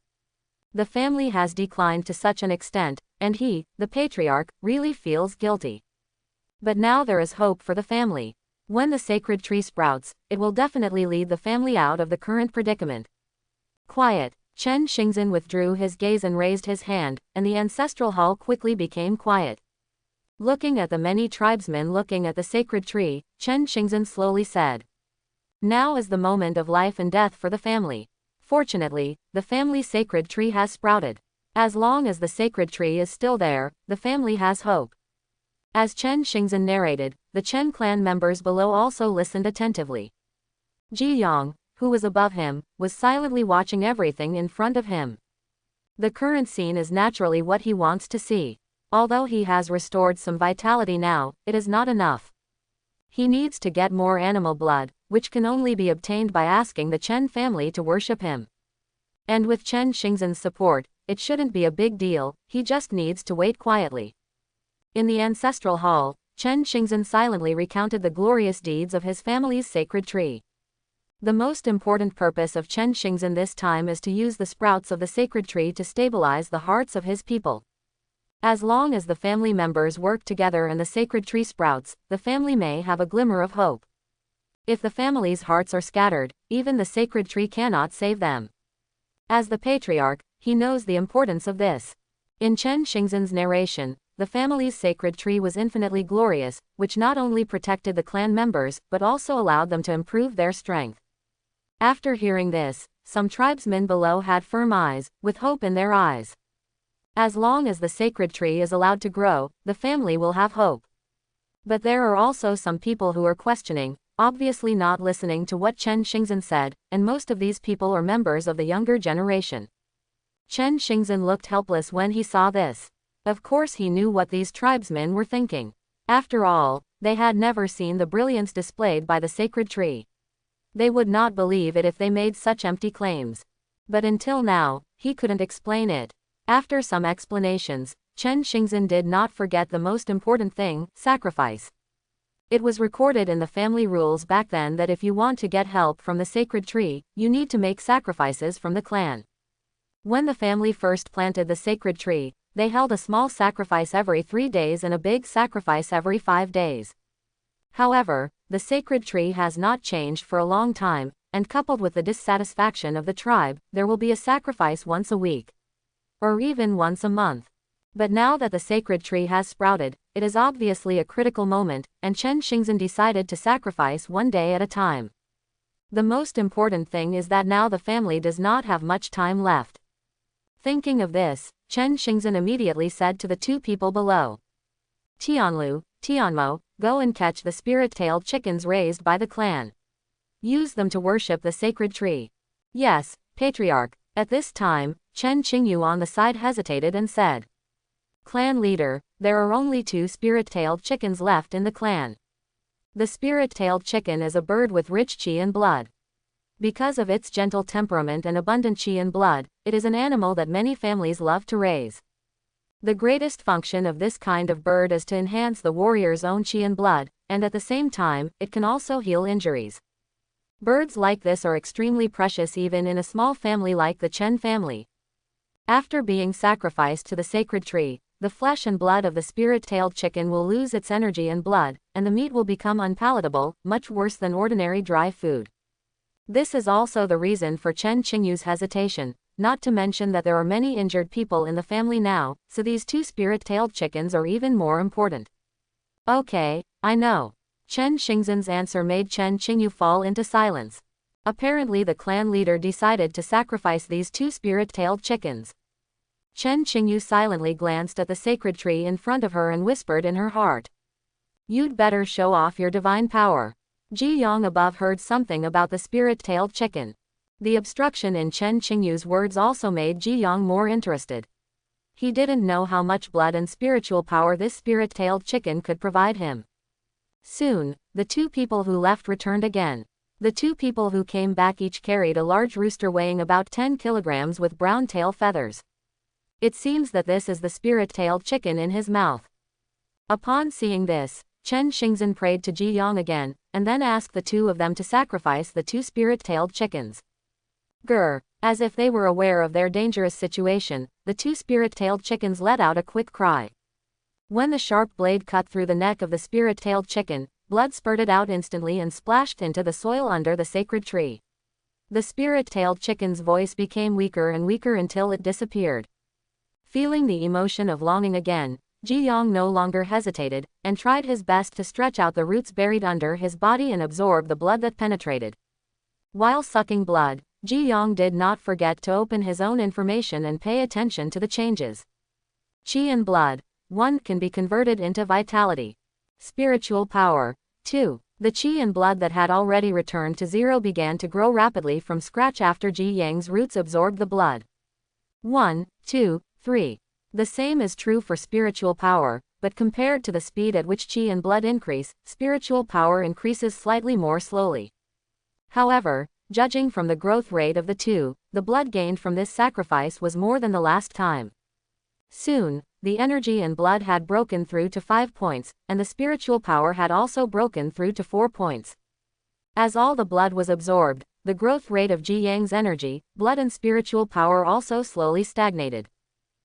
The family has declined to such an extent, and he, the patriarch, really feels guilty. But now there is hope for the family. When the sacred tree sprouts, it will definitely lead the family out of the current predicament. Quiet. Chen Xingzhen withdrew his gaze and raised his hand, and the ancestral hall quickly became quiet. Looking at the many tribesmen looking at the sacred tree, Chen Xingzhen slowly said, now is the moment of life and death for the family. Fortunately, the family's sacred tree has sprouted. As long as the sacred tree is still there, the family has hope. As Chen Xingzhen narrated, the Chen clan members below also listened attentively. Jiyong, who was above him, was silently watching everything in front of him. The current scene is naturally what he wants to see. Although he has restored some vitality now, it is not enough. He needs to get more animal blood, which can only be obtained by asking the Chen family to worship him. And with Chen Xingzhen's support, it shouldn't be a big deal, he just needs to wait quietly. In the ancestral hall, Chen Xingzhen silently recounted the glorious deeds of his family's sacred tree. The most important purpose of Chen Xingzhen this time is to use the sprouts of the sacred tree to stabilize the hearts of his people. As long as the family members work together and the sacred tree sprouts, the family may have a glimmer of hope. If the family's hearts are scattered, even the sacred tree cannot save them. As the patriarch, he knows the importance of this. In Chen Xingzhen's narration, the family's sacred tree was infinitely glorious, which not only protected the clan members, but also allowed them to improve their strength. After hearing this, some tribesmen below had firm eyes, with hope in their eyes. As long as the sacred tree is allowed to grow, the family will have hope. But there are also some people who are questioning, obviously not listening to what Chen Xingzhen said, and most of these people are members of the younger generation. Chen Xingzhen looked helpless when he saw this. Of course he knew what these tribesmen were thinking. After all, they had never seen the brilliance displayed by the sacred tree. They would not believe it if they made such empty claims. But until now, he couldn't explain it. After some explanations, Chen Xingzhen did not forget the most important thing, sacrifice. It was recorded in the family rules back then that if you want to get help from the sacred tree, you need to make sacrifices from the clan. When the family first planted the sacred tree, they held a small sacrifice every 3 days and a big sacrifice every 5 days. However, the sacred tree has not changed for a long time, and coupled with the dissatisfaction of the tribe, there will be a sacrifice once a week. Or even once a month. But now that the sacred tree has sprouted, it is obviously a critical moment, and Chen Xingzhen decided to sacrifice one day at a time. The most important thing is that now the family does not have much time left. Thinking of this, Chen Xingzhen immediately said to the 2 people below. Tianlu, Tianmo, go and catch the spirit-tailed chickens raised by the clan. Use them to worship the sacred tree. Yes, Patriarch. At this time, Chen Qingyu on the side hesitated and said. Clan leader, there are only 2 spirit-tailed chickens left in the clan. The spirit-tailed chicken is a bird with rich qi and blood. Because of its gentle temperament and abundant qi and blood, it is an animal that many families love to raise. The greatest function of this kind of bird is to enhance the warrior's own qi and blood, and at the same time, it can also heal injuries. Birds like this are extremely precious even in a small family like the Chen family. After being sacrificed to the sacred tree, the flesh and blood of the spirit-tailed chicken will lose its energy and blood, and the meat will become unpalatable, much worse than ordinary dry food. This is also the reason for Chen Qingyu's hesitation, not to mention that there are many injured people in the family now, so these 2 spirit-tailed chickens are even more important. Okay, I know. Chen Xingzhen's answer made Chen Qingyu fall into silence. Apparently the clan leader decided to sacrifice these 2 spirit-tailed chickens. Chen Qingyu silently glanced at the sacred tree in front of her and whispered in her heart. You'd better show off your divine power. Jiyong above heard something about the spirit-tailed chicken. The obstruction in Chen Qingyu's words also made Jiyong more interested. He didn't know how much blood and spiritual power this spirit-tailed chicken could provide him. Soon, the 2 people who left returned again. The 2 people who came back each carried a large rooster weighing about 10 kilograms with brown tail feathers. It seems that this is the spirit-tailed chicken in his mouth. Upon seeing this, Chen Xingzhen prayed to Jiyong again, and then asked the 2 of them to sacrifice the 2 spirit-tailed chickens. Grr! As if they were aware of their dangerous situation, the 2 spirit-tailed chickens let out a quick cry. When the sharp blade cut through the neck of the spirit-tailed chicken, blood spurted out instantly and splashed into the soil under the sacred tree. The spirit-tailed chicken's voice became weaker and weaker until it disappeared. Feeling the emotion of longing again, Jiyong no longer hesitated, and tried his best to stretch out the roots buried under his body and absorb the blood that penetrated. While sucking blood, Jiyong did not forget to open his own information and pay attention to the changes. Qi and blood. 1 can be converted into vitality. Spiritual power. 2. The qi and blood that had already returned to 0 began to grow rapidly from scratch after Jiyang's roots absorbed the blood. 1, 2, 3. The same is true for spiritual power, but compared to the speed at which qi and blood increase, spiritual power increases slightly more slowly. However, judging from the growth rate of the 2, the blood gained from this sacrifice was more than the last time. Soon, the energy and blood had broken through to 5 points, and the spiritual power had also broken through to 4 points. As all the blood was absorbed, the growth rate of Jiyang's energy, blood and spiritual power also slowly stagnated.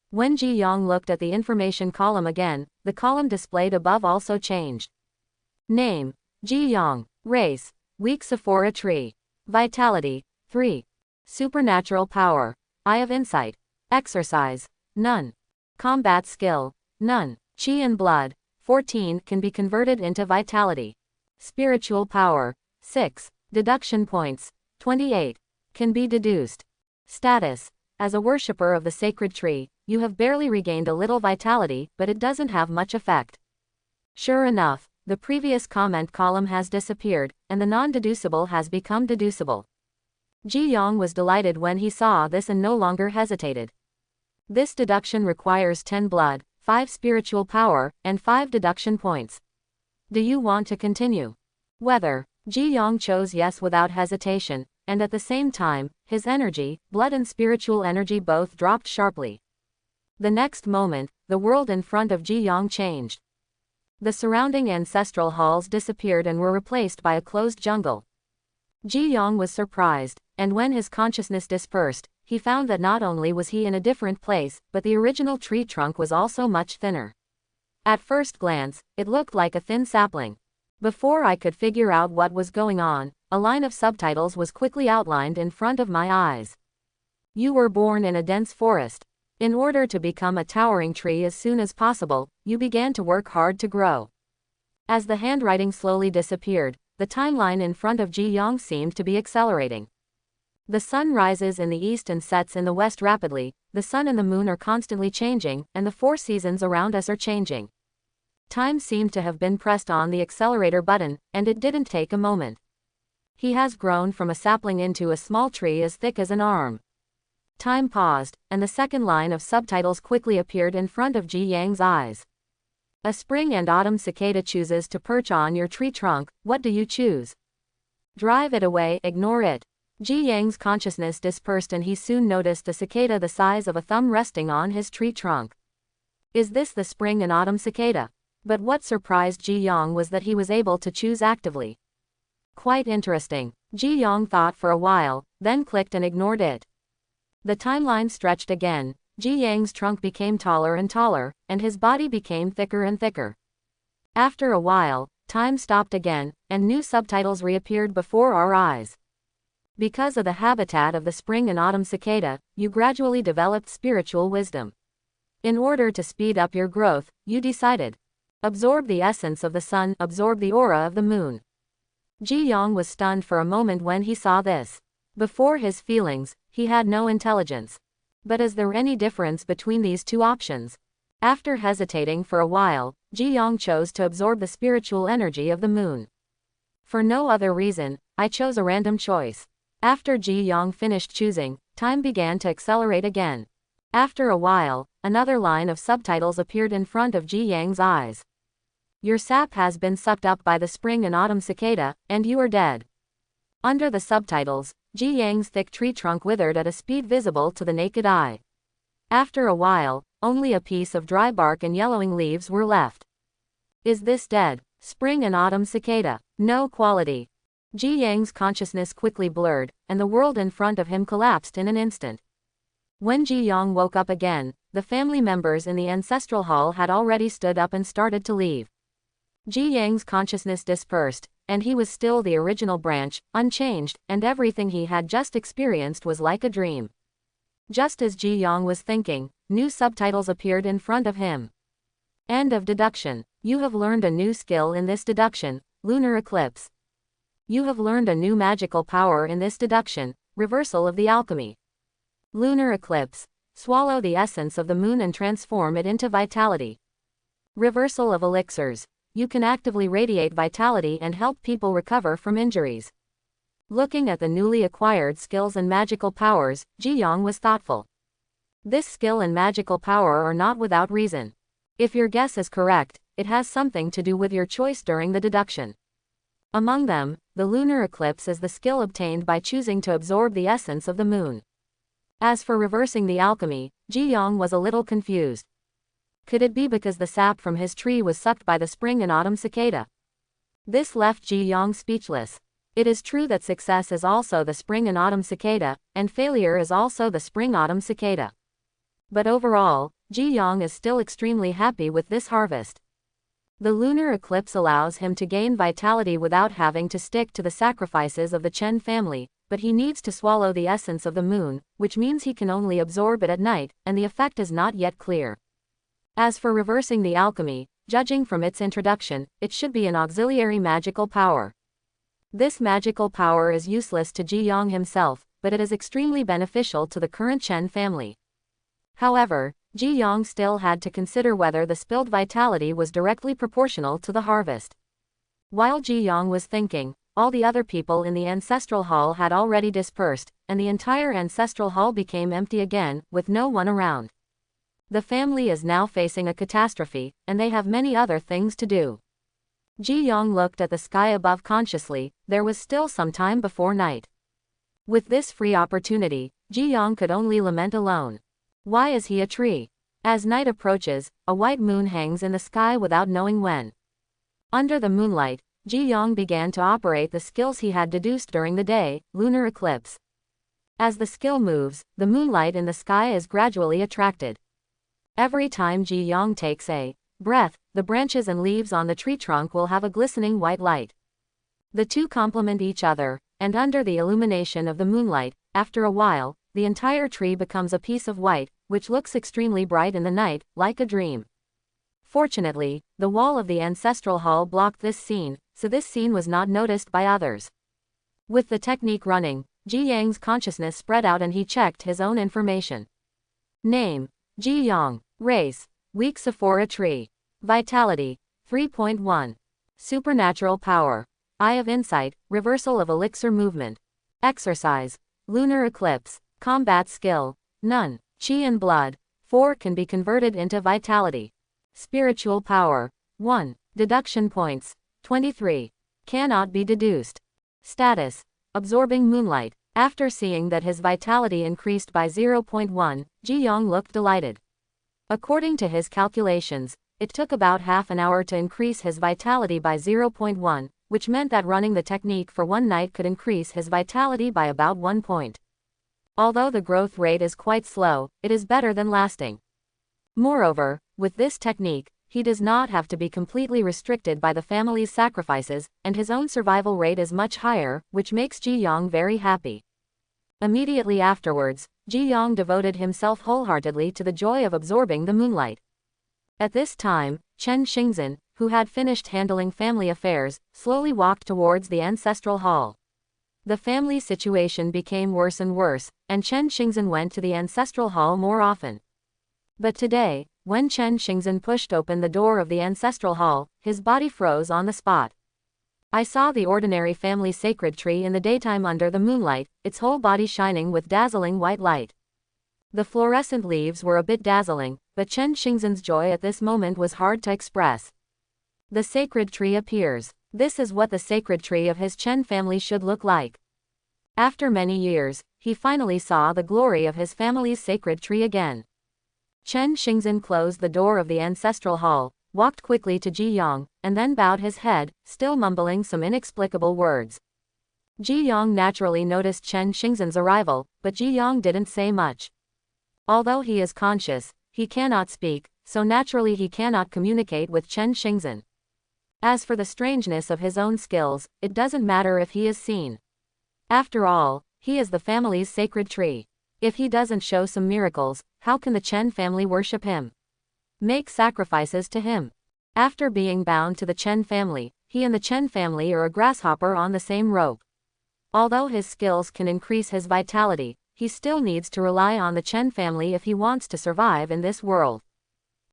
When Jiyong looked at the information column again, the column displayed above also changed. Name: Jiyong. Race: weak Sephora tree. Vitality: 3. Supernatural power: Eye of Insight. Exercise: none. Combat skill: none. Qi and blood: 14 can be converted into vitality. Spiritual power: 6. Deduction points: 28. Can be deduced. Status: as a worshipper of the sacred tree, you have barely regained a little vitality, but it doesn't have much effect. Sure enough, the previous comment column has disappeared, and the non-deducible has become deducible. Jiyong was delighted when he saw this and no longer hesitated. This deduction requires 10 blood, 5 spiritual power, and 5 deduction points. Do you want to continue? Whether. Jiyong chose yes without hesitation, and at the same time, his energy, blood and spiritual energy both dropped sharply. The next moment, the world in front of Jiyong changed. The surrounding ancestral halls disappeared and were replaced by a closed jungle. Jiyong was surprised, and when his consciousness dispersed, he found that not only was he in a different place, but the original tree trunk was also much thinner. At first glance, it looked like a thin sapling. Before I could figure out what was going on, a line of subtitles was quickly outlined in front of my eyes. You were born in a dense forest. In order to become a towering tree as soon as possible, you began to work hard to grow. As the handwriting slowly disappeared, the timeline in front of Jiyong seemed to be accelerating. The sun rises in the east and sets in the west rapidly, the sun and the moon are constantly changing, and the 4 seasons around us are changing. Time seemed to have been pressed on the accelerator button, and it didn't take a moment. He has grown from a sapling into a small tree as thick as an arm. Time paused, and the second line of subtitles quickly appeared in front of Jiyong's eyes. A spring and autumn cicada chooses to perch on your tree trunk. What do you choose? Drive it away, ignore it. Jiyong's consciousness dispersed and he soon noticed a cicada the size of a thumb resting on his tree trunk. Is this the spring and autumn cicada? But what surprised Jiyong was that he was able to choose actively. Quite interesting. Jiyong thought for a while, then clicked and ignored it. The timeline stretched again. Jiyong's trunk became taller and taller, and his body became thicker and thicker. After a while, time stopped again, and new subtitles reappeared before our eyes. Because of the habitat of the spring and autumn cicada, you gradually developed spiritual wisdom. In order to speed up your growth, you decided. Absorb the essence of the sun, absorb the aura of the moon. Jiyong was stunned for a moment when he saw this. Before his feelings, he had no intelligence. But is there any difference between these two options? After hesitating for a while, Jiyong chose to absorb the spiritual energy of the moon. For no other reason, I chose a random choice. After Jiyong finished choosing, time began to accelerate again. After a while, another line of subtitles appeared in front of Jiyong's eyes. Your sap has been sucked up by the spring and autumn cicada, and you are dead. Under the subtitles, Jiyong's thick tree trunk withered at a speed visible to the naked eye. After a while, only a piece of dry bark and yellowing leaves were left. Is this dead? Spring and autumn cicada. No quality. Jiyong's consciousness quickly blurred, and the world in front of him collapsed in an instant. When Jiyong woke up again, the family members in the ancestral hall had already stood up and started to leave. Jiyong's consciousness dispersed, and he was still the original branch, unchanged, and everything he had just experienced was like a dream. Just as Jiyong was thinking, new subtitles appeared in front of him. End of deduction. You have learned a new skill in this deduction, lunar eclipse. You have learned a new magical power in this deduction, reversal of the alchemy. Lunar eclipse. Swallow the essence of the moon and transform it into vitality. Reversal of elixirs. You can actively radiate vitality and help people recover from injuries. Looking at the newly acquired skills and magical powers, Jiyong was thoughtful. This skill and magical power are not without reason. If your guess is correct, it has something to do with your choice during the deduction. Among them, the lunar eclipse is the skill obtained by choosing to absorb the essence of the moon. As for reversing the alchemy, Jiyong was a little confused. Could it be because the sap from his tree was sucked by the spring and autumn cicada? This left Jiyong speechless. It is true that success is also the spring and autumn cicada, and failure is also the spring-autumn cicada. But overall, Jiyong is still extremely happy with this harvest. The lunar eclipse allows him to gain vitality without having to stick to the sacrifices of the Chen family, but he needs to swallow the essence of the moon, which means he can only absorb it at night, and the effect is not yet clear. As for reversing the alchemy, judging from its introduction, it should be an auxiliary magical power. This magical power is useless to Jiyong himself, but it is extremely beneficial to the current Chen family. However, Jiyong still had to consider whether the spilled vitality was directly proportional to the harvest. While Jiyong was thinking, all the other people in the ancestral hall had already dispersed, and the entire ancestral hall became empty again, with no one around. The family is now facing a catastrophe, and they have many other things to do. Jiyong looked at the sky above consciously. There was still some time before night. With this free opportunity, Jiyong could only lament alone. Why is he a tree? As night approaches, a white moon hangs in the sky without knowing when. Under the moonlight, Jiyong began to operate the skills he had deduced during the day, lunar eclipse. As the skill moves, the moonlight in the sky is gradually attracted. Every time Jiyong takes a breath, the branches and leaves on the tree trunk will have a glistening white light. The two complement each other, and under the illumination of the moonlight, after a while, the entire tree becomes a piece of white, which looks extremely bright in the night, like a dream. Fortunately, the wall of the ancestral hall blocked this scene, so this scene was not noticed by others. With the technique running, Jiyang's consciousness spread out and he checked his own information. Name: Jiyong. Race: weak Sephora tree. Vitality: 3.1. Supernatural power: Eye of Insight, reversal of elixir movement. Exercise: lunar eclipse. Combat skill: none. Chi and blood: 4 can be converted into vitality. Spiritual power: 1. Deduction points: 23. Cannot be deduced. Status: absorbing moonlight. After seeing that his vitality increased by 0.1, Jiyong looked delighted. According to his calculations, it took about half an hour to increase his vitality by 0.1, which meant that running the technique for one night could increase his vitality by about 1 point. Although the growth rate is quite slow, it is better than lasting. Moreover, with this technique, he does not have to be completely restricted by the family's sacrifices, and his own survival rate is much higher, which makes Jiyong very happy. Immediately afterwards, Jiyong devoted himself wholeheartedly to the joy of absorbing the moonlight. At this time, Chen Xingzhen, who had finished handling family affairs, slowly walked towards the ancestral hall. The family situation became worse and worse, and Chen Xingzhen went to the ancestral hall more often. But today, when Chen Xingzhen pushed open the door of the ancestral hall, his body froze on the spot. I saw the ordinary family sacred tree in the daytime under the moonlight, its whole body shining with dazzling white light. The fluorescent leaves were a bit dazzling, but Chen Xingzhen's joy at this moment was hard to express. The sacred tree appears. This is what the sacred tree of his Chen family should look like. After many years, he finally saw the glory of his family's sacred tree again. Chen Xingzhen closed the door of the ancestral hall, walked quickly to Jiyong, and then bowed his head, still mumbling some inexplicable words. Jiyong naturally noticed Chen Xingzhen's arrival, but Jiyong didn't say much. Although he is conscious, he cannot speak, so naturally he cannot communicate with Chen Xingzhen. As for the strangeness of his own skills, it doesn't matter if he is seen. After all, he is the family's sacred tree. If he doesn't show some miracles, how can the Chen family worship him? Make sacrifices to him. After being bound to the Chen family, he and the Chen family are a grasshopper on the same rope. Although his skills can increase his vitality, he still needs to rely on the Chen family if he wants to survive in this world.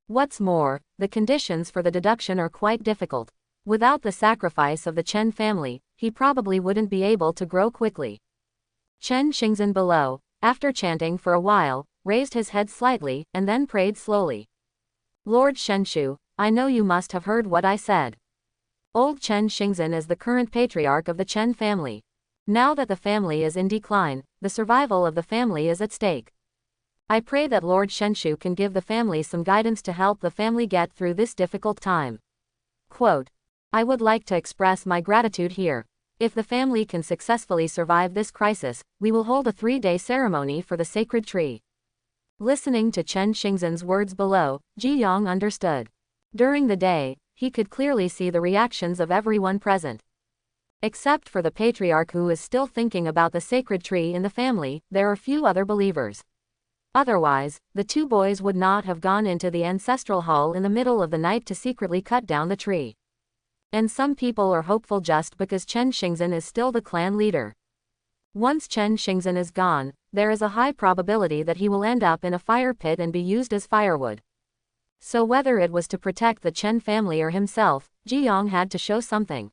What's more, the conditions for the deduction are quite difficult. Without the sacrifice of the Chen family, he probably wouldn't be able to grow quickly. Chen Xingzhen below, after chanting for a while, raised his head slightly, and then prayed slowly. Lord Shenshu, I know you must have heard what I said. Old Chen Xingzhen is the current patriarch of the Chen family. Now that the family is in decline, the survival of the family is at stake. I pray that Lord Shenshu can give the family some guidance to help the family get through this difficult time. Quote, I would like to express my gratitude here. If the family can successfully survive this crisis, we will hold a 3-day ceremony for the sacred tree. Listening to Chen Xingzhen's words below, Jiyong understood. During the day, he could clearly see the reactions of everyone present. Except for the patriarch who is still thinking about the sacred tree in the family, there are few other believers. Otherwise, the two boys would not have gone into the ancestral hall in the middle of the night to secretly cut down the tree. And some people are hopeful just because Chen Xingzhen is still the clan leader. Once Chen Xingzhen is gone, there is a high probability that he will end up in a fire pit and be used as firewood. So whether it was to protect the Chen family or himself, Jiyong had to show something.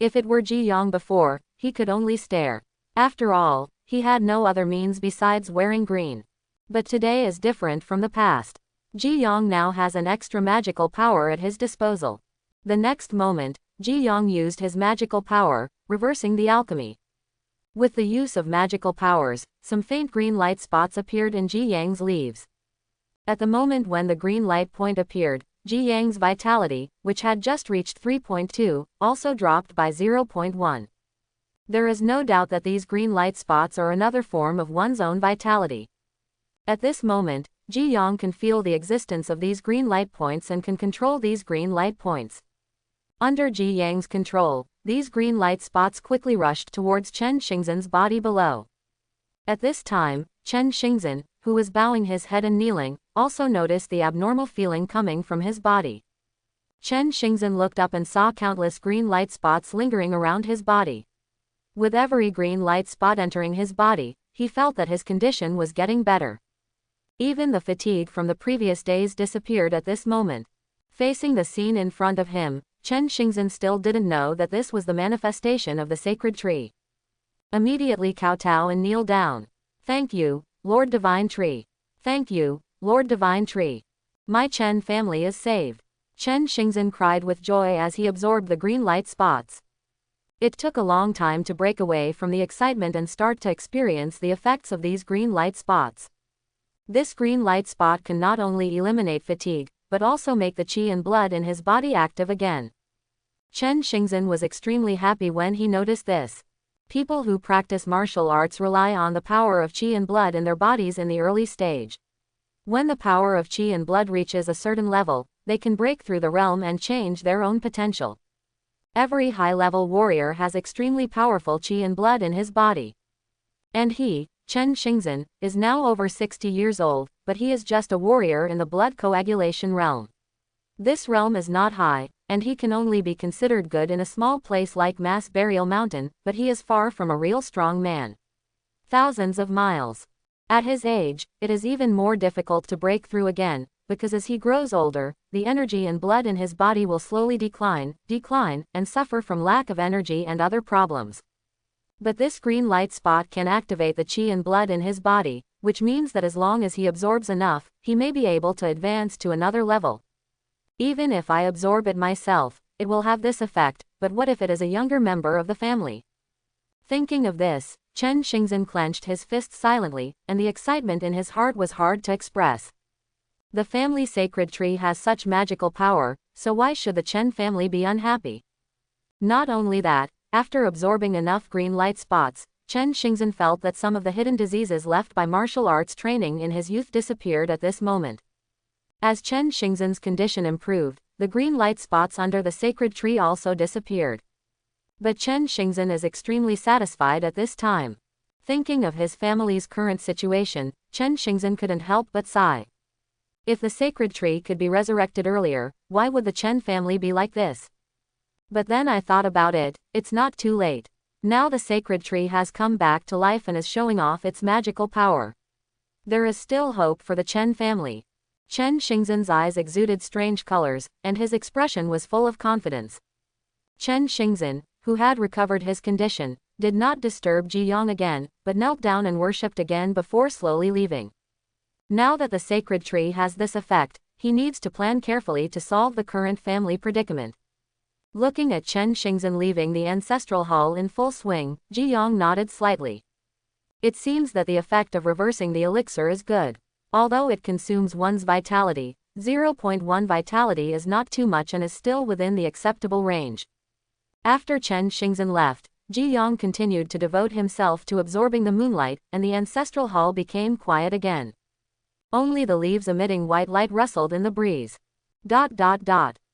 If it were Jiyong before, he could only stare. After all, he had no other means besides wearing green. But today is different from the past. Jiyong now has an extra magical power at his disposal. The next moment, Jiyong used his magical power, reversing the alchemy. With the use of magical powers, some faint green light spots appeared in Jiyang's leaves. At the moment when the green light point appeared, Jiyong's vitality, which had just reached 3.2, also dropped by 0.1. There is no doubt that these green light spots are another form of one's own vitality. At this moment, Jiyong can feel the existence of these green light points and can control these green light points. Under Jiyong's control, these green light spots quickly rushed towards Chen Xingzhen's body below. At this time, Chen Xingzhen, who was bowing his head and kneeling, also noticed the abnormal feeling coming from his body. Chen Xingzhen looked up and saw countless green light spots lingering around his body. With every green light spot entering his body, he felt that his condition was getting better. Even the fatigue from the previous days disappeared at this moment. Facing the scene in front of him, Chen Xingzhen still didn't know that this was the manifestation of the sacred tree. Immediately kowtow and kneel down. Thank you, Lord Divine Tree. Thank you, Lord Divine Tree. My Chen family is saved. Chen Xingzhen cried with joy as he absorbed the green light spots. It took a long time to break away from the excitement and start to experience the effects of these green light spots. This green light spot can not only eliminate fatigue, but also make the qi and blood in his body active again. Chen Xingzhen was extremely happy when he noticed this. People who practice martial arts rely on the power of qi and blood in their bodies in the early stage. When the power of qi and blood reaches a certain level, they can break through the realm and change their own potential. Every high-level warrior has extremely powerful qi and blood in his body. And he, Chen Xingzhen, is now over 60 years old, but he is just a warrior in the blood coagulation realm. This realm is not high, and he can only be considered good in a small place like Mass Burial Mountain, but he is far from a real strong man. Thousands of miles. At his age, it is even more difficult to break through again, because as he grows older, the energy and blood in his body will slowly decline, and suffer from lack of energy and other problems. But this green light spot can activate the qi and blood in his body, which means that as long as he absorbs enough, he may be able to advance to another level. Even if I absorb it myself, it will have this effect, but what if it is a younger member of the family? Thinking of this, Chen Xingzhen clenched his fists silently, and the excitement in his heart was hard to express. The family sacred tree has such magical power, so why should the Chen family be unhappy? Not only that, after absorbing enough green light spots, Chen Xingzhen felt that some of the hidden diseases left by martial arts training in his youth disappeared at this moment. As Chen Xingzhen's condition improved, the green light spots under the sacred tree also disappeared. But Chen Xingzhen is extremely satisfied at this time. Thinking of his family's current situation, Chen Xingzhen couldn't help but sigh. If the sacred tree could be resurrected earlier, why would the Chen family be like this? But then I thought about it, it's not too late. Now the sacred tree has come back to life and is showing off its magical power. There is still hope for the Chen family. Chen Xingzhen's eyes exuded strange colors, and his expression was full of confidence. Chen Xingzhen, who had recovered his condition, did not disturb Jiyong again, but knelt down and worshipped again before slowly leaving. Now that the sacred tree has this effect, he needs to plan carefully to solve the current family predicament. Looking at Chen Xingzhen leaving the ancestral hall in full swing, Jiyong nodded slightly. It seems that the effect of reversing the elixir is good. Although it consumes one's vitality, 0.1 vitality is not too much and is still within the acceptable range. After Chen Xingzhen left, Jiyong continued to devote himself to absorbing the moonlight, and the ancestral hall became quiet again. Only the leaves emitting white light rustled in the breeze.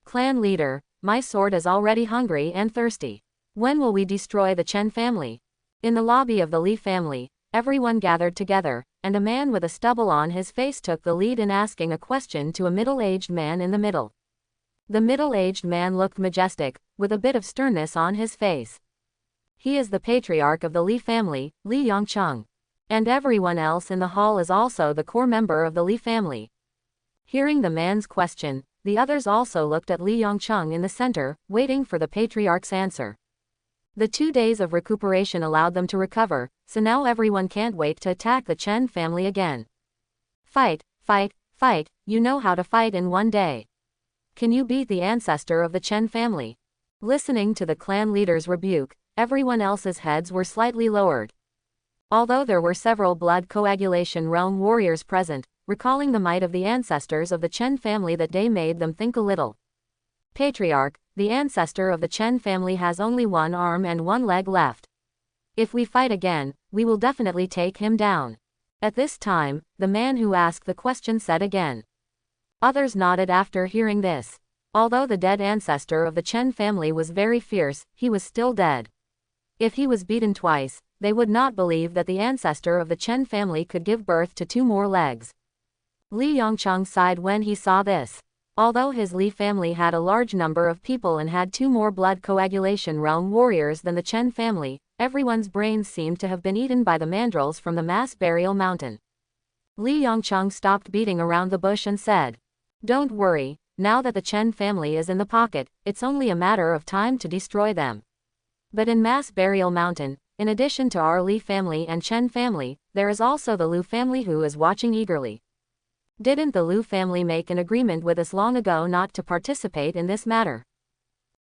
Clan leader, my sword is already hungry and thirsty. When will we destroy the Chen family? In the lobby of the Li family, everyone gathered together, and a man with a stubble on his face took the lead in asking a question to a middle-aged man in the middle. The middle-aged man looked majestic, with a bit of sternness on his face. He is the patriarch of the Li family, Li Yongcheng. And everyone else in the hall is also the core member of the Li family. Hearing the man's question, the others also looked at Li Yongcheng in the center, waiting for the patriarch's answer. The 2 days of recuperation allowed them to recover, so now everyone can't wait to attack the Chen family again. Fight, you know how to fight in 1 day. Can you beat the ancestor of the Chen family? Listening to the clan leader's rebuke, everyone else's heads were slightly lowered. Although there were several blood coagulation realm warriors present, recalling the might of the ancestors of the Chen family that day made them think a little. Patriarch, the ancestor of the Chen family has only one arm and one leg left. If we fight again, we will definitely take him down. At this time, the man who asked the question said again. Others nodded after hearing this. Although the dead ancestor of the Chen family was very fierce, he was still dead. If he was beaten twice, they would not believe that the ancestor of the Chen family could give birth to 2 more legs. Li Yongcheng sighed when he saw this. Although his Li family had a large number of people and had 2 more blood coagulation realm warriors than the Chen family, everyone's brains seemed to have been eaten by the mandrills from the mass burial mountain. Li Yongcheng stopped beating around the bush and said, "Don't worry, now that the Chen family is in the pocket, it's only a matter of time to destroy them." But in mass burial mountain, in addition to our Li family and Chen family, there is also the Lu family who is watching eagerly. Didn't the Lu family make an agreement with us long ago not to participate in this matter?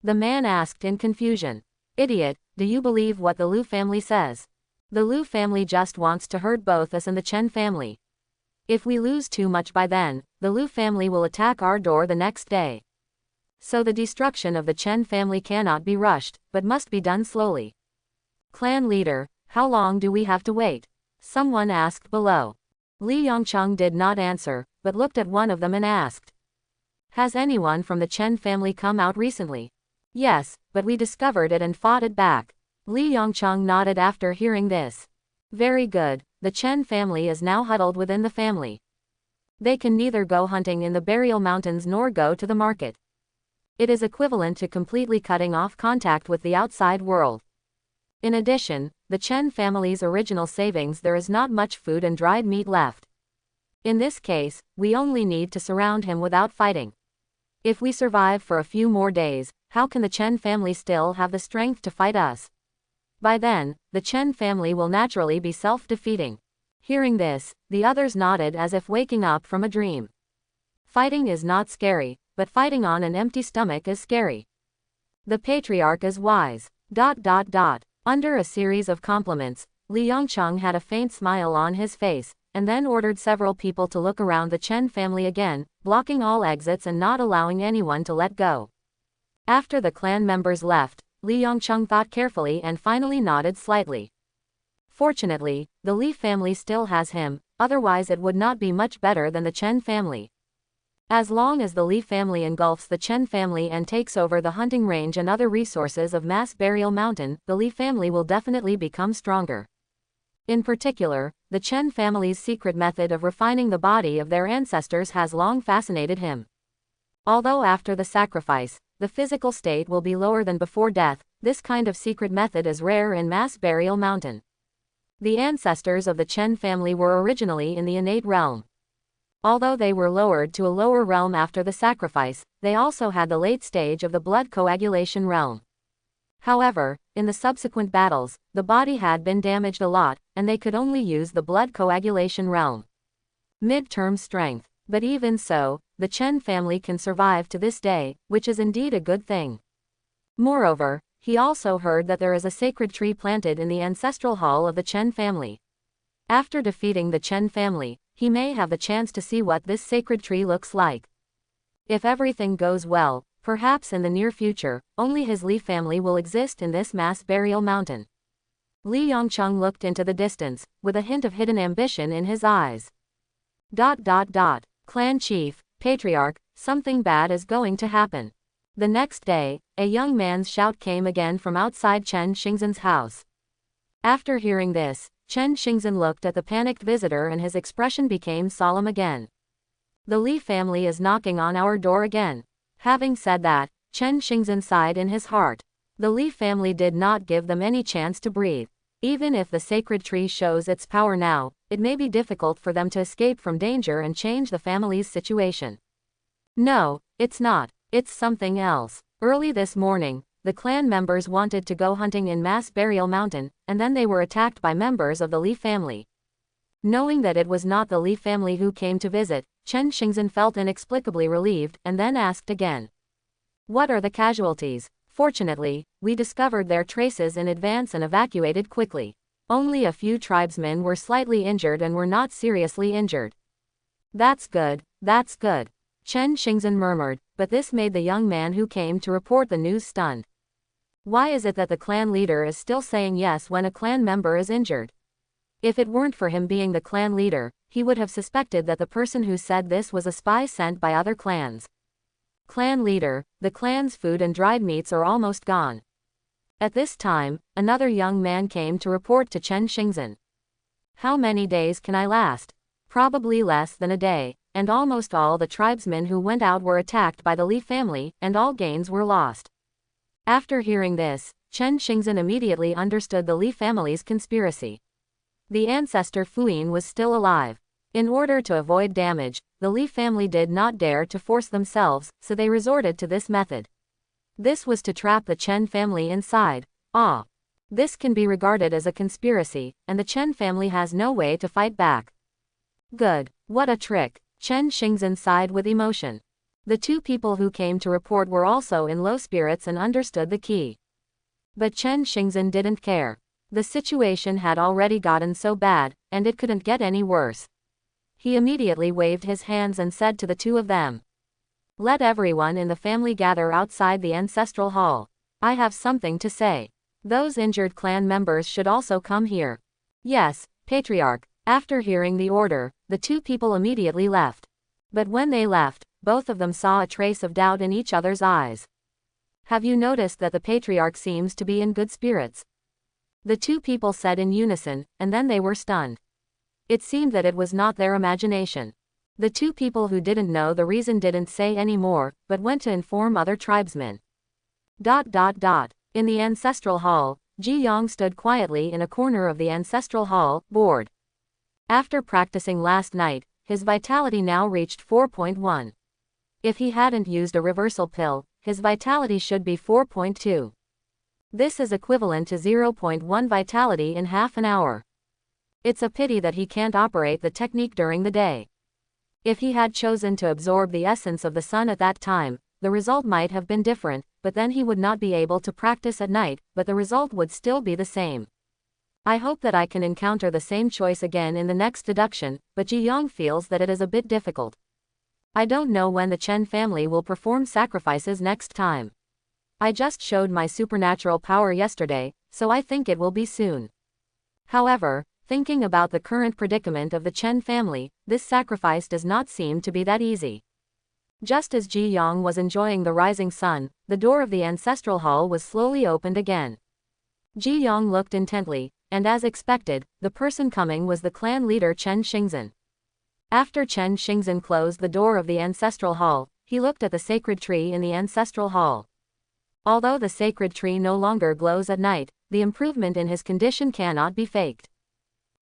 The man asked in confusion. Idiot, do you believe what the Lu family says? The Lu family just wants to hurt both us and the Chen family. If we lose too much by then, the Lu family will attack our door the next day. So the destruction of the Chen family cannot be rushed, but must be done slowly. Clan leader, how long do we have to wait? Someone asked below. Li Yongcheng did not answer, but looked at one of them and asked. Has anyone from the Chen family come out recently? Yes, but we discovered it and fought it back. Li Yongcheng nodded after hearing this. Very good, the Chen family is now huddled within the family. They can neither go hunting in the burial mountains nor go to the market. It is equivalent to completely cutting off contact with the outside world. In addition, the Chen family's original savings, there is not much food and dried meat left. In this case, we only need to surround him without fighting. If we survive for a few more days, how can the Chen family still have the strength to fight us? By then, the Chen family will naturally be self-defeating. Hearing this, the others nodded as if waking up from a dream. Fighting is not scary, but fighting on an empty stomach is scary. The patriarch is wise. Under a series of compliments, Li Yongcheng had a faint smile on his face, and then ordered several people to look around the Chen family again, blocking all exits and not allowing anyone to let go. After the clan members left, Li Yongcheng thought carefully and finally nodded slightly. Fortunately, the Li family still has him, otherwise it would not be much better than the Chen family. As long as the Li family engulfs the Chen family and takes over the hunting range and other resources of Mass Burial Mountain, the Li family will definitely become stronger. In particular, the Chen family's secret method of refining the body of their ancestors has long fascinated him. Although after the sacrifice, the physical state will be lower than before death, this kind of secret method is rare in Mass Burial Mountain. The ancestors of the Chen family were originally in the Innate realm. Although they were lowered to a lower realm after the sacrifice, they also had the late stage of the blood coagulation realm. However, in the subsequent battles, the body had been damaged a lot, and they could only use the blood coagulation realm. Mid-term strength. But even so, the Chen family can survive to this day, which is indeed a good thing. Moreover, he also heard that there is a sacred tree planted in the ancestral hall of the Chen family. After defeating the Chen family, he may have the chance to see what this sacred tree looks like. If everything goes well, perhaps in the near future, only his Li family will exist in this mass burial mountain. Li Yongcheng looked into the distance, with a hint of hidden ambition in his eyes. Clan chief, patriarch, something bad is going to happen. The next day, a young man's shout came again from outside Chen Xingzhen's house. After hearing this, Chen Xingzhen looked at the panicked visitor and his expression became solemn again. The Li family is knocking on our door again. Having said that, Chen Xingzhen sighed in his heart. The Li family did not give them any chance to breathe. Even if the sacred tree shows its power now, it may be difficult for them to escape from danger and change the family's situation. No, it's not. It's something else. Early this morning, the clan members wanted to go hunting in Mass Burial Mountain, and then they were attacked by members of the Li family. Knowing that it was not the Li family who came to visit, Chen Xingzhen felt inexplicably relieved and then asked again. What are the casualties? Fortunately, we discovered their traces in advance and evacuated quickly. Only a few tribesmen were slightly injured and were not seriously injured. That's good, that's good. Chen Xingzhen murmured, but this made the young man who came to report the news stunned. Why is it that the clan leader is still saying yes when a clan member is injured? If it weren't for him being the clan leader, he would have suspected that the person who said this was a spy sent by other clans. Clan leader, the clan's food and dried meats are almost gone. At this time, another young man came to report to Chen Xingzhen. How many days can I last? Probably less than a day, and almost all the tribesmen who went out were attacked by the Li family, and all gains were lost. After hearing this, Chen Xingzhen immediately understood the Li family's conspiracy. The ancestor Fuyin was still alive. In order to avoid damage, the Li family did not dare to force themselves, so they resorted to this method. This was to trap the Chen family inside. This can be regarded as a conspiracy, and the Chen family has no way to fight back. Good. What a trick. Chen Xingzhen sighed with emotion. The two people who came to report were also in low spirits and understood the key. But Chen Xingzhen didn't care. The situation had already gotten so bad, and it couldn't get any worse. He immediately waved his hands and said to the two of them, "Let everyone in the family gather outside the ancestral hall. I have something to say. Those injured clan members should also come here." "Yes, Patriarch." After hearing the order, the two people immediately left. But when they left, both of them saw a trace of doubt in each other's eyes. "Have you noticed that the Patriarch seems to be in good spirits?" The two people said in unison, and then they were stunned. It seemed that it was not their imagination. The two people who didn't know the reason didn't say any more, but went to inform other tribesmen. In the ancestral hall, Jiyong stood quietly in a corner of the ancestral hall, bored. After practicing last night, his vitality now reached 4.1. If he hadn't used a reversal pill, his vitality should be 4.2. This is equivalent to 0.1 vitality in half an hour. It's a pity that he can't operate the technique during the day. If he had chosen to absorb the essence of the sun at that time, the result might have been different, but then he would not be able to practice at night, but the result would still be the same. I hope that I can encounter the same choice again in the next deduction, but Jiyong feels that it is a bit difficult. I don't know when the Chen family will perform sacrifices next time. I just showed my supernatural power yesterday, so I think it will be soon. However, thinking about the current predicament of the Chen family, this sacrifice does not seem to be that easy. Just as Jiyong was enjoying the rising sun, the door of the ancestral hall was slowly opened again. Jiyong looked intently, and as expected, the person coming was the clan leader Chen Xingzhen. After Chen Xingzhen closed the door of the ancestral hall, he looked at the sacred tree in the ancestral hall. Although the sacred tree no longer glows at night, the improvement in his condition cannot be faked.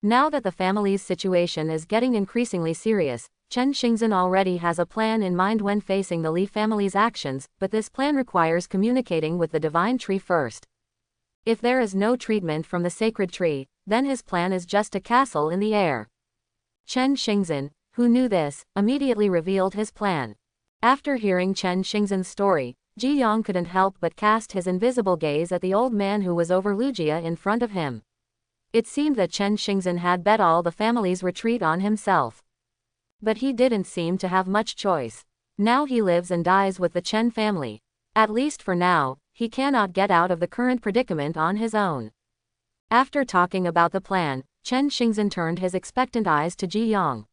Now that the family's situation is getting increasingly serious, Chen Xingzhen already has a plan in mind when facing the Li family's actions, but this plan requires communicating with the divine tree first. If there is no treatment from the sacred tree, then his plan is just a castle in the air. Chen Xingzhen, who knew this, immediately revealed his plan. After hearing Chen Xingzhen's story, Jiyong couldn't help but cast his invisible gaze at the old man who was over Lugia in front of him. It seemed that Chen Xingzhen had bet all the family's retreat on himself. But he didn't seem to have much choice. Now he lives and dies with the Chen family. At least for now, he cannot get out of the current predicament on his own. After talking about the plan, Chen Xingzhen turned his expectant eyes to Jiyong.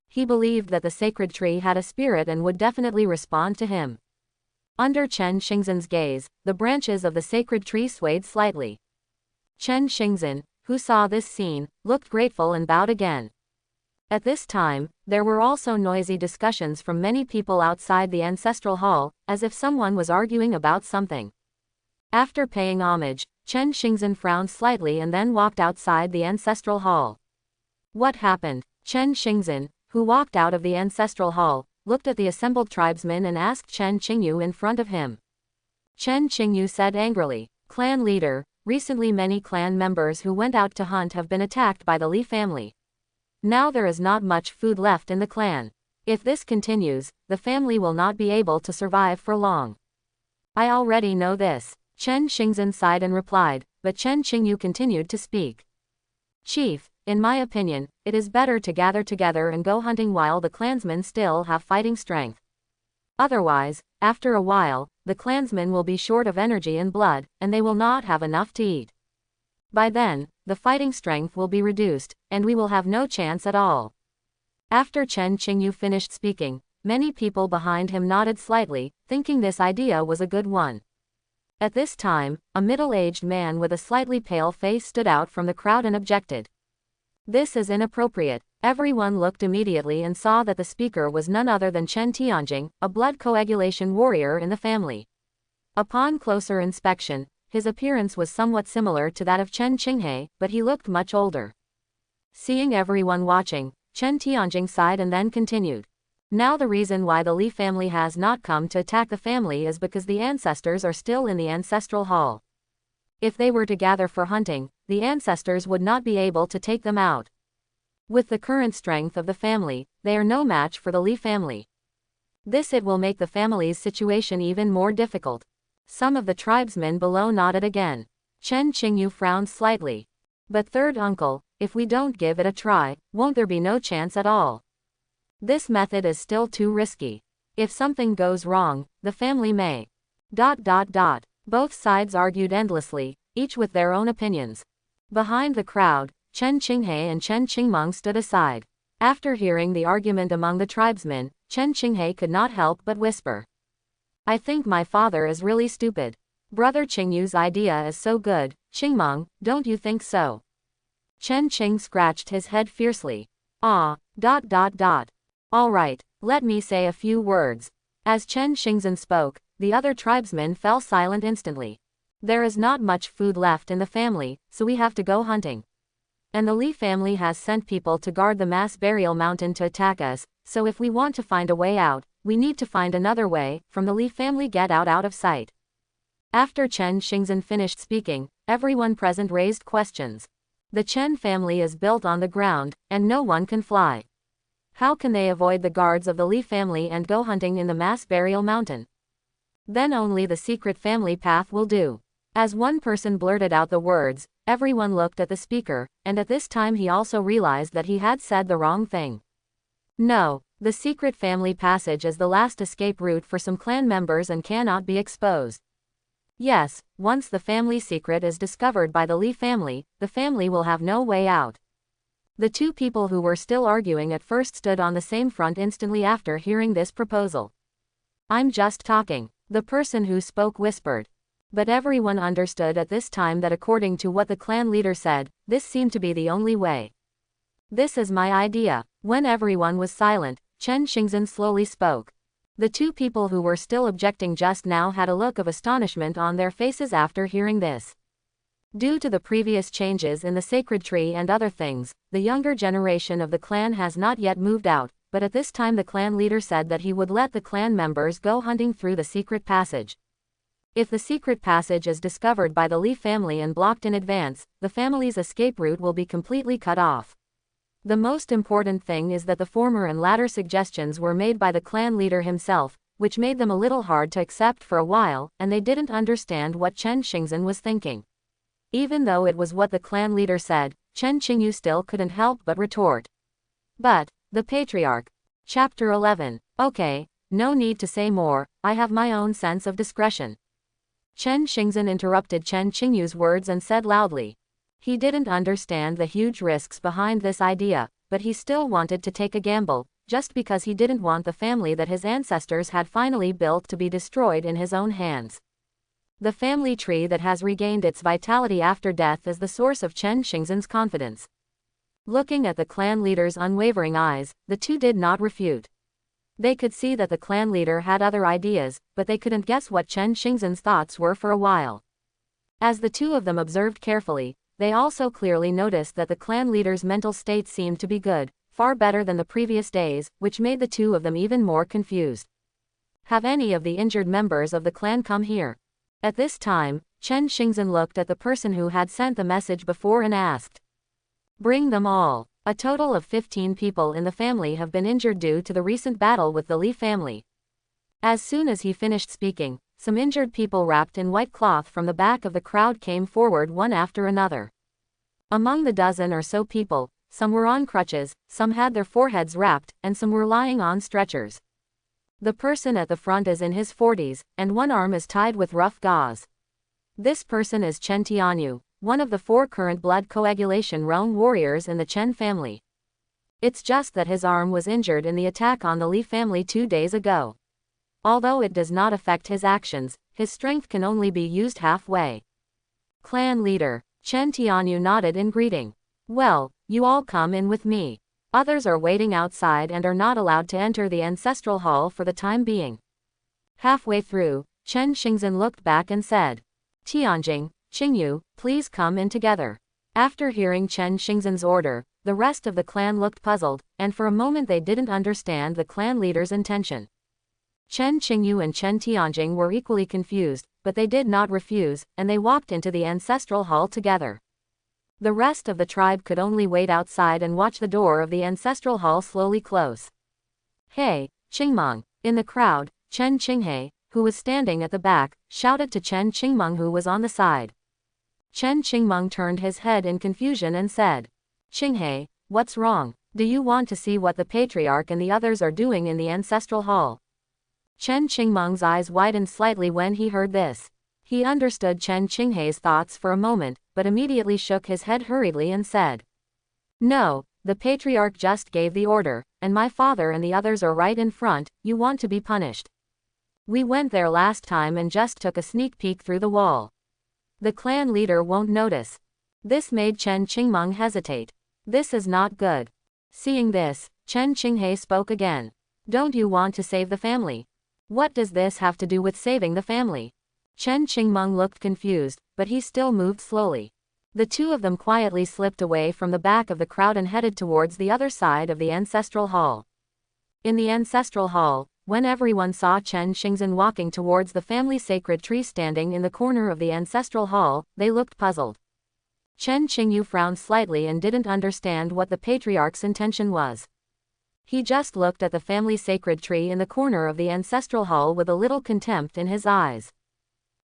He believed that the sacred tree had a spirit and would definitely respond to him. Under Chen Xingzhen's gaze, the branches of the sacred tree swayed slightly. Chen Xingzhen, who saw this scene, looked grateful and bowed again. At this time, there were also noisy discussions from many people outside the ancestral hall, as if someone was arguing about something. After paying homage, Chen Xingzhen frowned slightly and then walked outside the ancestral hall. What happened? Chen Xingzhen, who walked out of the ancestral hall, looked at the assembled tribesmen and asked Chen Qingyu in front of him. Chen Qingyu said angrily, "Clan leader, recently many clan members who went out to hunt have been attacked by the Li family. Now there is not much food left in the clan. If this continues, the family will not be able to survive for long." "I already know this," Chen Xingzhen sighed and replied, but Chen Qingyu continued to speak. "Chief, in my opinion, it is better to gather together and go hunting while the clansmen still have fighting strength. Otherwise, after a while, the clansmen will be short of energy and blood, and they will not have enough to eat. By then, the fighting strength will be reduced, and we will have no chance at all. After Chen Qingyu finished speaking, many people behind him nodded slightly, thinking this idea was a good one. At this time, a middle-aged man with a slightly pale face stood out from the crowd and objected. This is inappropriate. Everyone looked immediately and saw that the speaker was none other than Chen Tianjing, a blood coagulation warrior in the family. Upon closer inspection, his appearance was somewhat similar to that of Chen Qinghe, but he looked much older. Seeing everyone watching, Chen Tianjing sighed and then continued. Now the reason why the Li family has not come to attack the family is because the ancestors are still in the ancestral hall. If they were to gather for hunting, the ancestors would not be able to take them out. With the current strength of the family, they are no match for the Li family. It will make the family's situation even more difficult. Some of the tribesmen below nodded again. Chen Qingyu frowned slightly. But third uncle, if we don't give it a try, won't there be no chance at all? This method is still too risky. If something goes wrong, the family may. Both sides argued endlessly, each with their own opinions. Behind the crowd, Chen Qinghe and Chen Qingmeng stood aside. After hearing the argument among the tribesmen, Chen Qinghe could not help but whisper. I think my father is really stupid. Brother Qingyu's idea is so good, Qingmeng, don't you think so? Chen Qing scratched his head fiercely. All right, let me say a few words. As Chen Xingzhen spoke, the other tribesmen fell silent instantly. There is not much food left in the family, so we have to go hunting. And the Li family has sent people to guard the mass burial mountain to attack us, so if we want to find a way out, we need to find another way, from the Li family get out of sight. After Chen Xingzhen finished speaking, everyone present raised questions. The Chen family is built on the ground, and no one can fly. How can they avoid the guards of the Li family and go hunting in the mass burial mountain? Then only the secret family path will do. As one person blurted out the words, everyone looked at the speaker, and at this time he also realized that he had said the wrong thing. No, the secret family passage is the last escape route for some clan members and cannot be exposed. Yes, once the family secret is discovered by the Li family, the family will have no way out. The two people who were still arguing at first stood on the same front instantly after hearing this proposal. I'm just talking, the person who spoke whispered. But everyone understood at this time that according to what the clan leader said, this seemed to be the only way. This is my idea. When everyone was silent, Chen Xingzhen slowly spoke. The two people who were still objecting just now had a look of astonishment on their faces after hearing this. Due to the previous changes in the sacred tree and other things, the younger generation of the clan has not yet moved out, but at this time the clan leader said that he would let the clan members go hunting through the secret passage. If the secret passage is discovered by the Li family and blocked in advance, the family's escape route will be completely cut off. The most important thing is that the former and latter suggestions were made by the clan leader himself, which made them a little hard to accept for a while, and they didn't understand what Chen Xingzhen was thinking. Even though it was what the clan leader said, Chen Qingyu still couldn't help but retort. But, the patriarch. Chapter 11. Okay, no need to say more, I have my own sense of discretion. Chen Xingzhen interrupted Chen Qingyu's words and said loudly. He didn't understand the huge risks behind this idea, but he still wanted to take a gamble, just because he didn't want the family that his ancestors had finally built to be destroyed in his own hands. The family tree that has regained its vitality after death is the source of Chen Xingzhen's confidence. Looking at the clan leader's unwavering eyes, the two did not refute. They could see that the clan leader had other ideas, but they couldn't guess what Chen Xingzhen's thoughts were for a while. As the two of them observed carefully, they also clearly noticed that the clan leader's mental state seemed to be good, far better than the previous days, which made the two of them even more confused. Have any of the injured members of the clan come here? At this time, Chen Xingzhen looked at the person who had sent the message before and asked. Bring them all. A total of 15 people in the family have been injured due to the recent battle with the Li family. As soon as he finished speaking, some injured people wrapped in white cloth from the back of the crowd came forward one after another. Among the dozen or so people, some were on crutches, some had their foreheads wrapped, and some were lying on stretchers. The person at the front is in his 40s, and one arm is tied with rough gauze. This person is Chen Tianyu, one of the 4 current blood coagulation realm warriors in the Chen family. It's just that his arm was injured in the attack on the Li family 2 days ago. Although it does not affect his actions, his strength can only be used halfway. Clan leader, Chen Tianyu nodded in greeting. Well, you all come in with me. Others are waiting outside and are not allowed to enter the ancestral hall for the time being. Halfway through, Chen Xingzhen looked back and said, Tianjing, Qingyu, please come in together. After hearing Chen Xingzhen's order, the rest of the clan looked puzzled, and for a moment they didn't understand the clan leader's intention. Chen Qingyu and Chen Tianjing were equally confused, but they did not refuse, and they walked into the ancestral hall together. The rest of the tribe could only wait outside and watch the door of the ancestral hall slowly close. Hey, Qingmeng! In the crowd, Chen Qinghe, who was standing at the back, shouted to Chen Qingmeng who was on the side. Chen Qingmeng turned his head in confusion and said, Qinghe, what's wrong? Do you want to see what the patriarch and the others are doing in the ancestral hall? Chen Qingmeng's eyes widened slightly when he heard this. He understood Chen Qinghe's thoughts for a moment, but immediately shook his head hurriedly and said, No, the patriarch just gave the order, and my father and the others are right in front. You want to be punished. We went there last time and just took a sneak peek through the wall. The clan leader won't notice. This made Chen Qingmeng hesitate. This is not good. Seeing this, Chen Qinghe spoke again. Don't you want to save the family? What does this have to do with saving the family? Chen Qingmeng looked confused, but he still moved slowly. The two of them quietly slipped away from the back of the crowd and headed towards the other side of the ancestral hall. In the ancestral hall, when everyone saw Chen Xingzhen walking towards the family sacred tree standing in the corner of the ancestral hall, they looked puzzled. Chen Qingyu frowned slightly and didn't understand what the patriarch's intention was. He just looked at the family sacred tree in the corner of the ancestral hall with a little contempt in his eyes.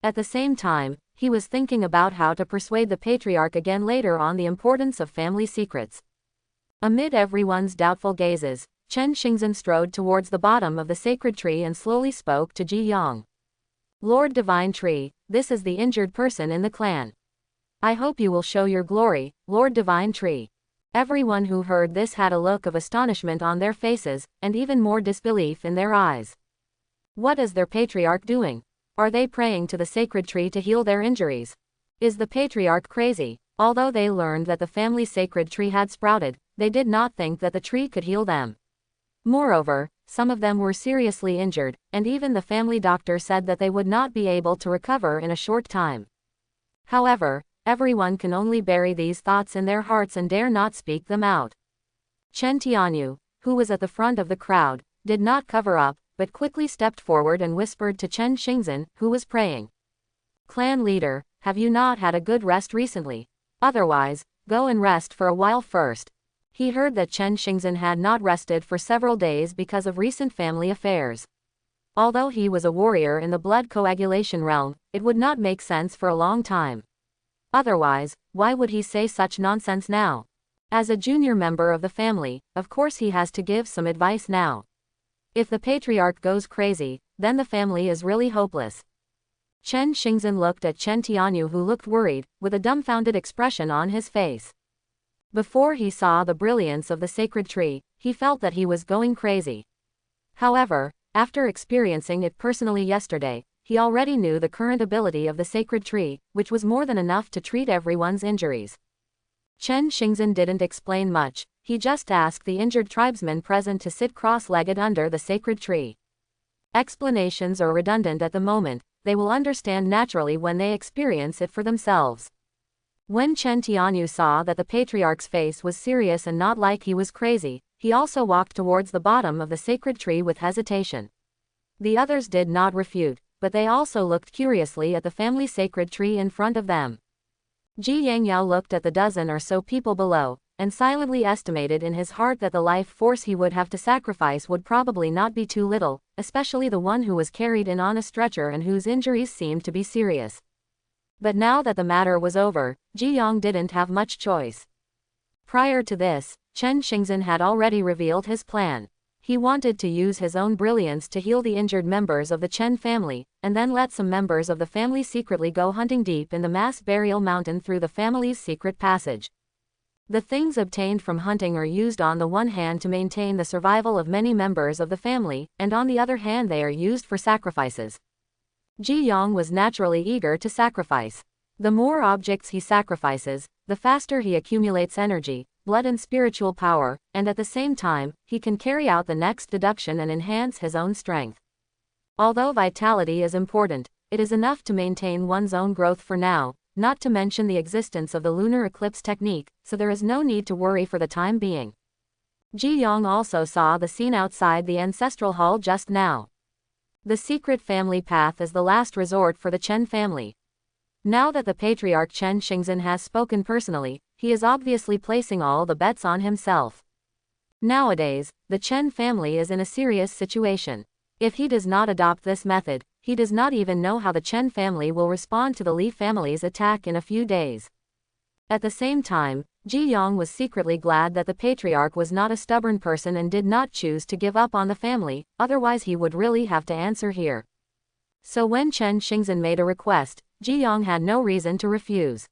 At the same time, he was thinking about how to persuade the patriarch again later on the importance of family secrets. Amid everyone's doubtful gazes, Chen Xingzhen strode towards the bottom of the sacred tree and slowly spoke to Jiyong. Lord Divine Tree, this is the injured person in the clan. I hope you will show your glory, Lord Divine Tree. Everyone who heard this had a look of astonishment on their faces, and even more disbelief in their eyes. What is their patriarch doing? Are they praying to the sacred tree to heal their injuries? Is the patriarch crazy? Although they learned that the family sacred tree had sprouted, they did not think that the tree could heal them. Moreover, some of them were seriously injured, and even the family doctor said that they would not be able to recover in a short time. However, everyone can only bury these thoughts in their hearts and dare not speak them out. Chen Tianyu, who was at the front of the crowd, did not cover up, but quickly stepped forward and whispered to Chen Xingzhen, who was praying. Clan leader, have you not had a good rest recently? Otherwise, go and rest for a while first. He heard that Chen Xingzhen had not rested for several days because of recent family affairs. Although he was a warrior in the blood coagulation realm, it would not make sense for a long time. Otherwise, why would he say such nonsense now? As a junior member of the family, of course he has to give some advice now. If the patriarch goes crazy, then the family is really hopeless. Chen Xingzhen looked at Chen Tianyu, who looked worried, with a dumbfounded expression on his face. Before he saw the brilliance of the sacred tree, he felt that he was going crazy. However, after experiencing it personally yesterday, he already knew the current ability of the sacred tree, which was more than enough to treat everyone's injuries. Chen Xingzhen didn't explain much. He just asked the injured tribesmen present to sit cross-legged under the sacred tree. Explanations are redundant at the moment, they will understand naturally when they experience it for themselves. When Chen Tianyu saw that the patriarch's face was serious and not like he was crazy, he also walked towards the bottom of the sacred tree with hesitation. The others did not refute, but they also looked curiously at the family sacred tree in front of them. Jiyong looked at the dozen or so people below, and silently estimated in his heart that the life force he would have to sacrifice would probably not be too little, especially the one who was carried in on a stretcher and whose injuries seemed to be serious. But now that the matter was over, Jiyong didn't have much choice. Prior to this, Chen Xingzhen had already revealed his plan. He wanted to use his own brilliance to heal the injured members of the Chen family, and then let some members of the family secretly go hunting deep in the mass burial mountain through the family's secret passage. The things obtained from hunting are used on the one hand to maintain the survival of many members of the family, and on the other hand they are used for sacrifices. Jiyong was naturally eager to sacrifice. The more objects he sacrifices, the faster he accumulates energy, blood and spiritual power, and at the same time, he can carry out the next deduction and enhance his own strength. Although vitality is important, it is enough to maintain one's own growth for now, not to mention the existence of the lunar eclipse technique, so there is no need to worry for the time being. Jiyong also saw the scene outside the ancestral hall just now. The secret family path is the last resort for the Chen family. Now that the patriarch Chen Xingzhen has spoken personally, he is obviously placing all the bets on himself. Nowadays, the Chen family is in a serious situation. If he does not adopt this method, he does not even know how the Chen family will respond to the Li family's attack in a few days. At the same time, Jiyong was secretly glad that the patriarch was not a stubborn person and did not choose to give up on the family, otherwise he would really have to answer here. So when Chen Xingzhen made a request, Jiyong had no reason to refuse.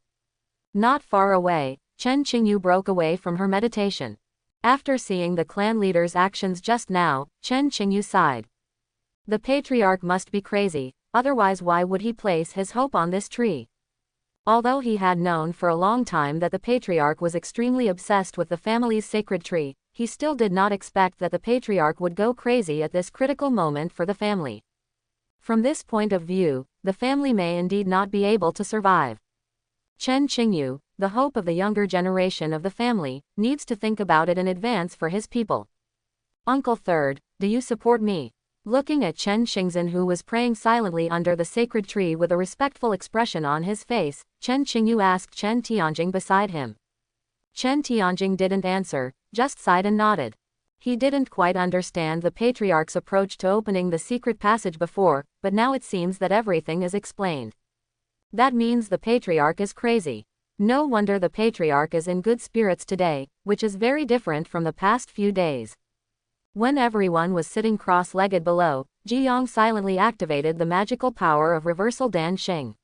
Not far away, Chen Qingyu broke away from her meditation. After seeing the clan leader's actions just now, Chen Qingyu sighed. The patriarch must be crazy, otherwise why would he place his hope on this tree? Although he had known for a long time that the patriarch was extremely obsessed with the family's sacred tree, he still did not expect that the patriarch would go crazy at this critical moment for the family. From this point of view, the family may indeed not be able to survive. Chen Qingyu, the hope of the younger generation of the family, needs to think about it in advance for his people. Uncle Third, do you support me? Looking at Chen Xingzhen, who was praying silently under the sacred tree with a respectful expression on his face, Chen Qingyu asked Chen Tianjing beside him. Chen Tianjing didn't answer, just sighed and nodded. He didn't quite understand the patriarch's approach to opening the secret passage before, but now it seems that everything is explained. That means the patriarch is crazy. No wonder the patriarch is in good spirits today, which is very different from the past few days. When everyone was sitting cross-legged below, Jiyong silently activated the magical power of reversal Dan Xing.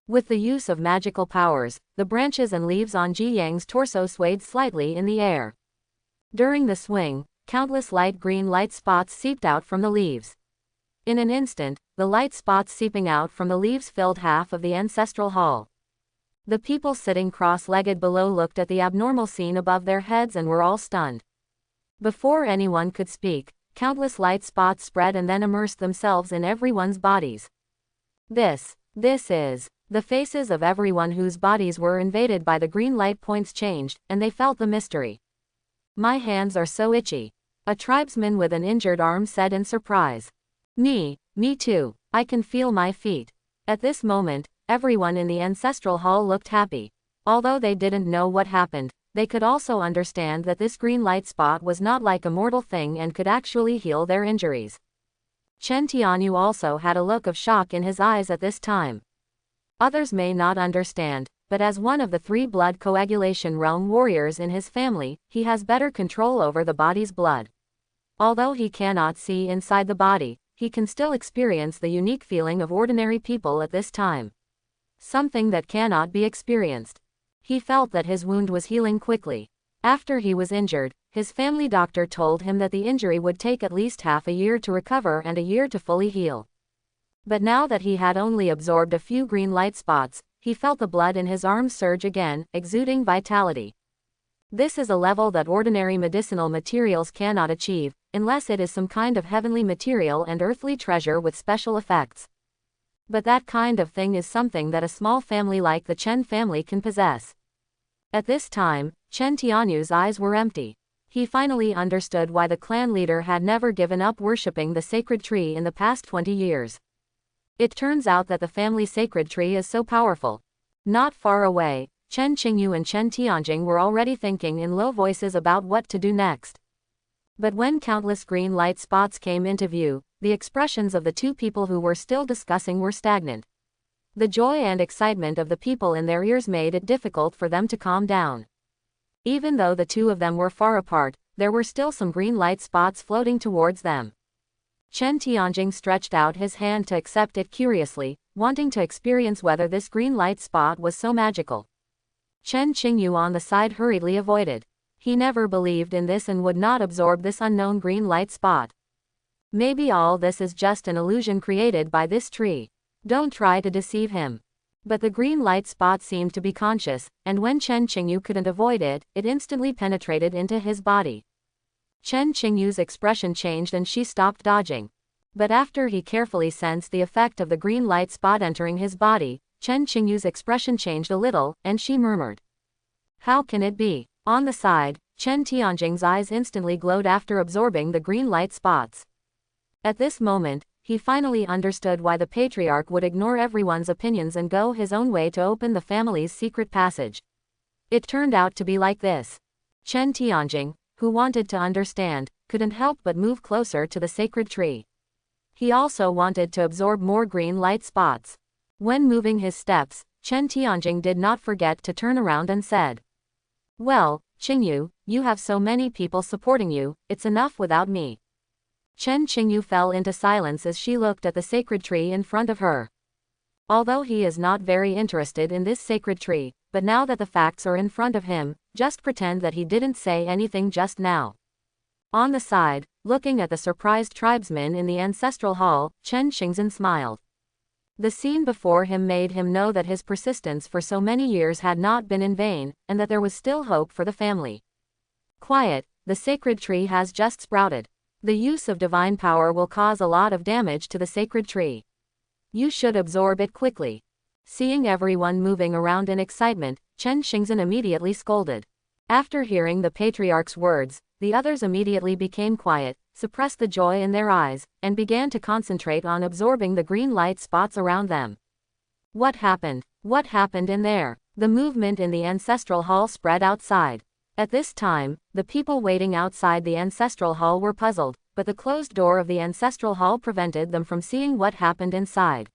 With the use of magical powers, the branches and leaves on Jiyang's torso swayed slightly in the air. During the swing, countless light green light spots seeped out from the leaves. In an instant, the light spots seeping out from the leaves filled half of the ancestral hall. The people sitting cross-legged below looked at the abnormal scene above their heads and were all stunned. Before anyone could speak, countless light spots spread and then immersed themselves in everyone's bodies. This is. The faces of everyone whose bodies were invaded by the green light points changed, and they felt the mystery. My hands are so itchy. A tribesman with an injured arm said in surprise. Me too. I can feel my feet. At this moment, everyone in the ancestral hall looked happy. Although they didn't know what happened, they could also understand that this green light spot was not like a mortal thing and could actually heal their injuries. Chen Tianyu also had a look of shock in his eyes at this time. Others may not understand, but as one of the 3 blood coagulation realm warriors in his family, he has better control over the body's blood. Although he cannot see inside the body, he can still experience the unique feeling of ordinary people at this time. Something that cannot be experienced. He felt that his wound was healing quickly. After he was injured, his family doctor told him that the injury would take at least half a year to recover and a year to fully heal. But now that he had only absorbed a few green light spots, he felt the blood in his arms surge again, exuding vitality. This is a level that ordinary medicinal materials cannot achieve, unless it is some kind of heavenly material and earthly treasure with special effects. But that kind of thing is something that a small family like the Chen family can possess. At this time, Chen Tianyu's eyes were empty. He finally understood why the clan leader had never given up worshipping the sacred tree in the past 20 years. It turns out that the family sacred tree is so powerful. Not far away, Chen Qingyu and Chen Tianjing were already thinking in low voices about what to do next. But when countless green light spots came into view, the expressions of the 2 people who were still discussing were stagnant. The joy and excitement of the people in their ears made it difficult for them to calm down. Even though the two of them were far apart, there were still some green light spots floating towards them. Chen Tianjing stretched out his hand to accept it curiously, wanting to experience whether this green light spot was so magical. Chen Qingyu on the side hurriedly avoided. He never believed in this and would not absorb this unknown green light spot. Maybe all this is just an illusion created by this tree. Don't try to deceive him. But the green light spot seemed to be conscious, and when Chen Qingyu couldn't avoid it, it instantly penetrated into his body. Chen Qingyu's expression changed and she stopped dodging. But after he carefully sensed the effect of the green light spot entering his body, Chen Qingyu's expression changed a little, and she murmured, "How can it be?" On the side, Chen Tianjing's eyes instantly glowed after absorbing the green light spots. At this moment, he finally understood why the patriarch would ignore everyone's opinions and go his own way to open the family's secret passage. It turned out to be like this. Chen Tianjing, who wanted to understand, couldn't help but move closer to the sacred tree. He also wanted to absorb more green light spots. When moving his steps, Chen Tianjing did not forget to turn around and said, "Well, Qingyu, you have so many people supporting you, it's enough without me." Chen Qingyu fell into silence as she looked at the sacred tree in front of her. Although he is not very interested in this sacred tree, but now that the facts are in front of him, just pretend that he didn't say anything just now. On the side, looking at the surprised tribesmen in the ancestral hall, Chen Xingzhen smiled. The scene before him made him know that his persistence for so many years had not been in vain, and that there was still hope for the family. Quiet, the sacred tree has just sprouted. The use of divine power will cause a lot of damage to the sacred tree. You should absorb it quickly. Seeing everyone moving around in excitement, Chen Xingzhen immediately scolded. After hearing the patriarch's words, the others immediately became quiet, suppressed the joy in their eyes, and began to concentrate on absorbing the green light spots around them. What happened? What happened in there? The movement in the ancestral hall spread outside. At this time, the people waiting outside the ancestral hall were puzzled, but the closed door of the ancestral hall prevented them from seeing what happened inside.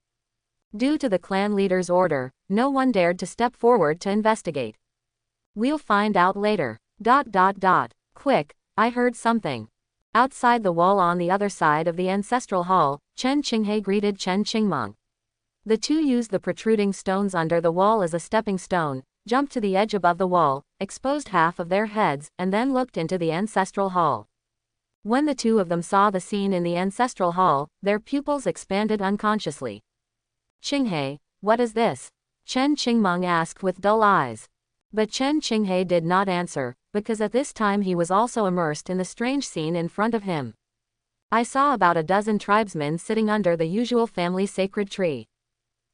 Due to the clan leader's order, no one dared to step forward to investigate. We'll find out later. Quick, I heard something. Outside the wall on the other side of the ancestral hall, Chen Qinghe greeted Chen Qingmeng. The two used the protruding stones under the wall as a stepping stone, jumped to the edge above the wall, exposed half of their heads, and then looked into the ancestral hall. When the two of them saw the scene in the ancestral hall, their pupils expanded unconsciously. "Qinghe, what is this?" Chen Qingmeng asked with dull eyes. But Chen Qinghe did not answer, because at this time he was also immersed in the strange scene in front of him. "I saw about a dozen tribesmen sitting under the usual family sacred tree.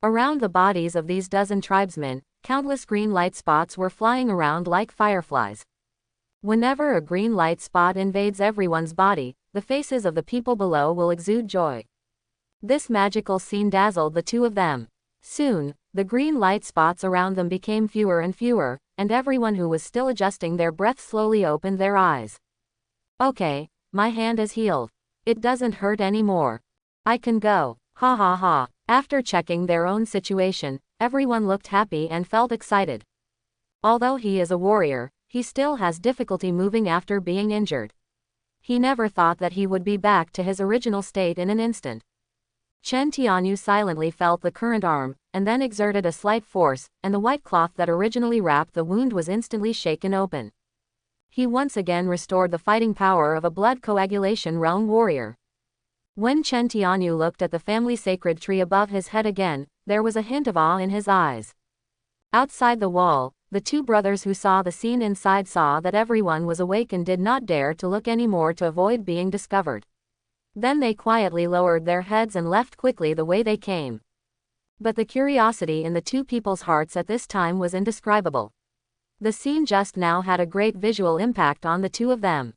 Around the bodies of these dozen tribesmen, countless green light spots were flying around like fireflies. Whenever a green light spot invades everyone's body, the faces of the people below will exude joy." This magical scene dazzled the two of them. Soon, the green light spots around them became fewer and fewer, and everyone who was still adjusting their breath slowly opened their eyes. "Okay, my hand is healed. It doesn't hurt anymore. I can go. Ha ha ha." After checking their own situation, everyone looked happy and felt excited. Although he is a warrior, he still has difficulty moving after being injured. He never thought that he would be back to his original state in an instant. Chen Tianyu silently felt the current arm, and then exerted a slight force, and the white cloth that originally wrapped the wound was instantly shaken open. He once again restored the fighting power of a blood coagulation realm warrior. When Chen Tianyu looked at the family sacred tree above his head again, there was a hint of awe in his eyes. Outside the wall, the two brothers who saw the scene inside saw that everyone was awake and did not dare to look anymore to avoid being discovered. Then they quietly lowered their heads and left quickly the way they came. But the curiosity in the two people's hearts at this time was indescribable. The scene just now had a great visual impact on the two of them.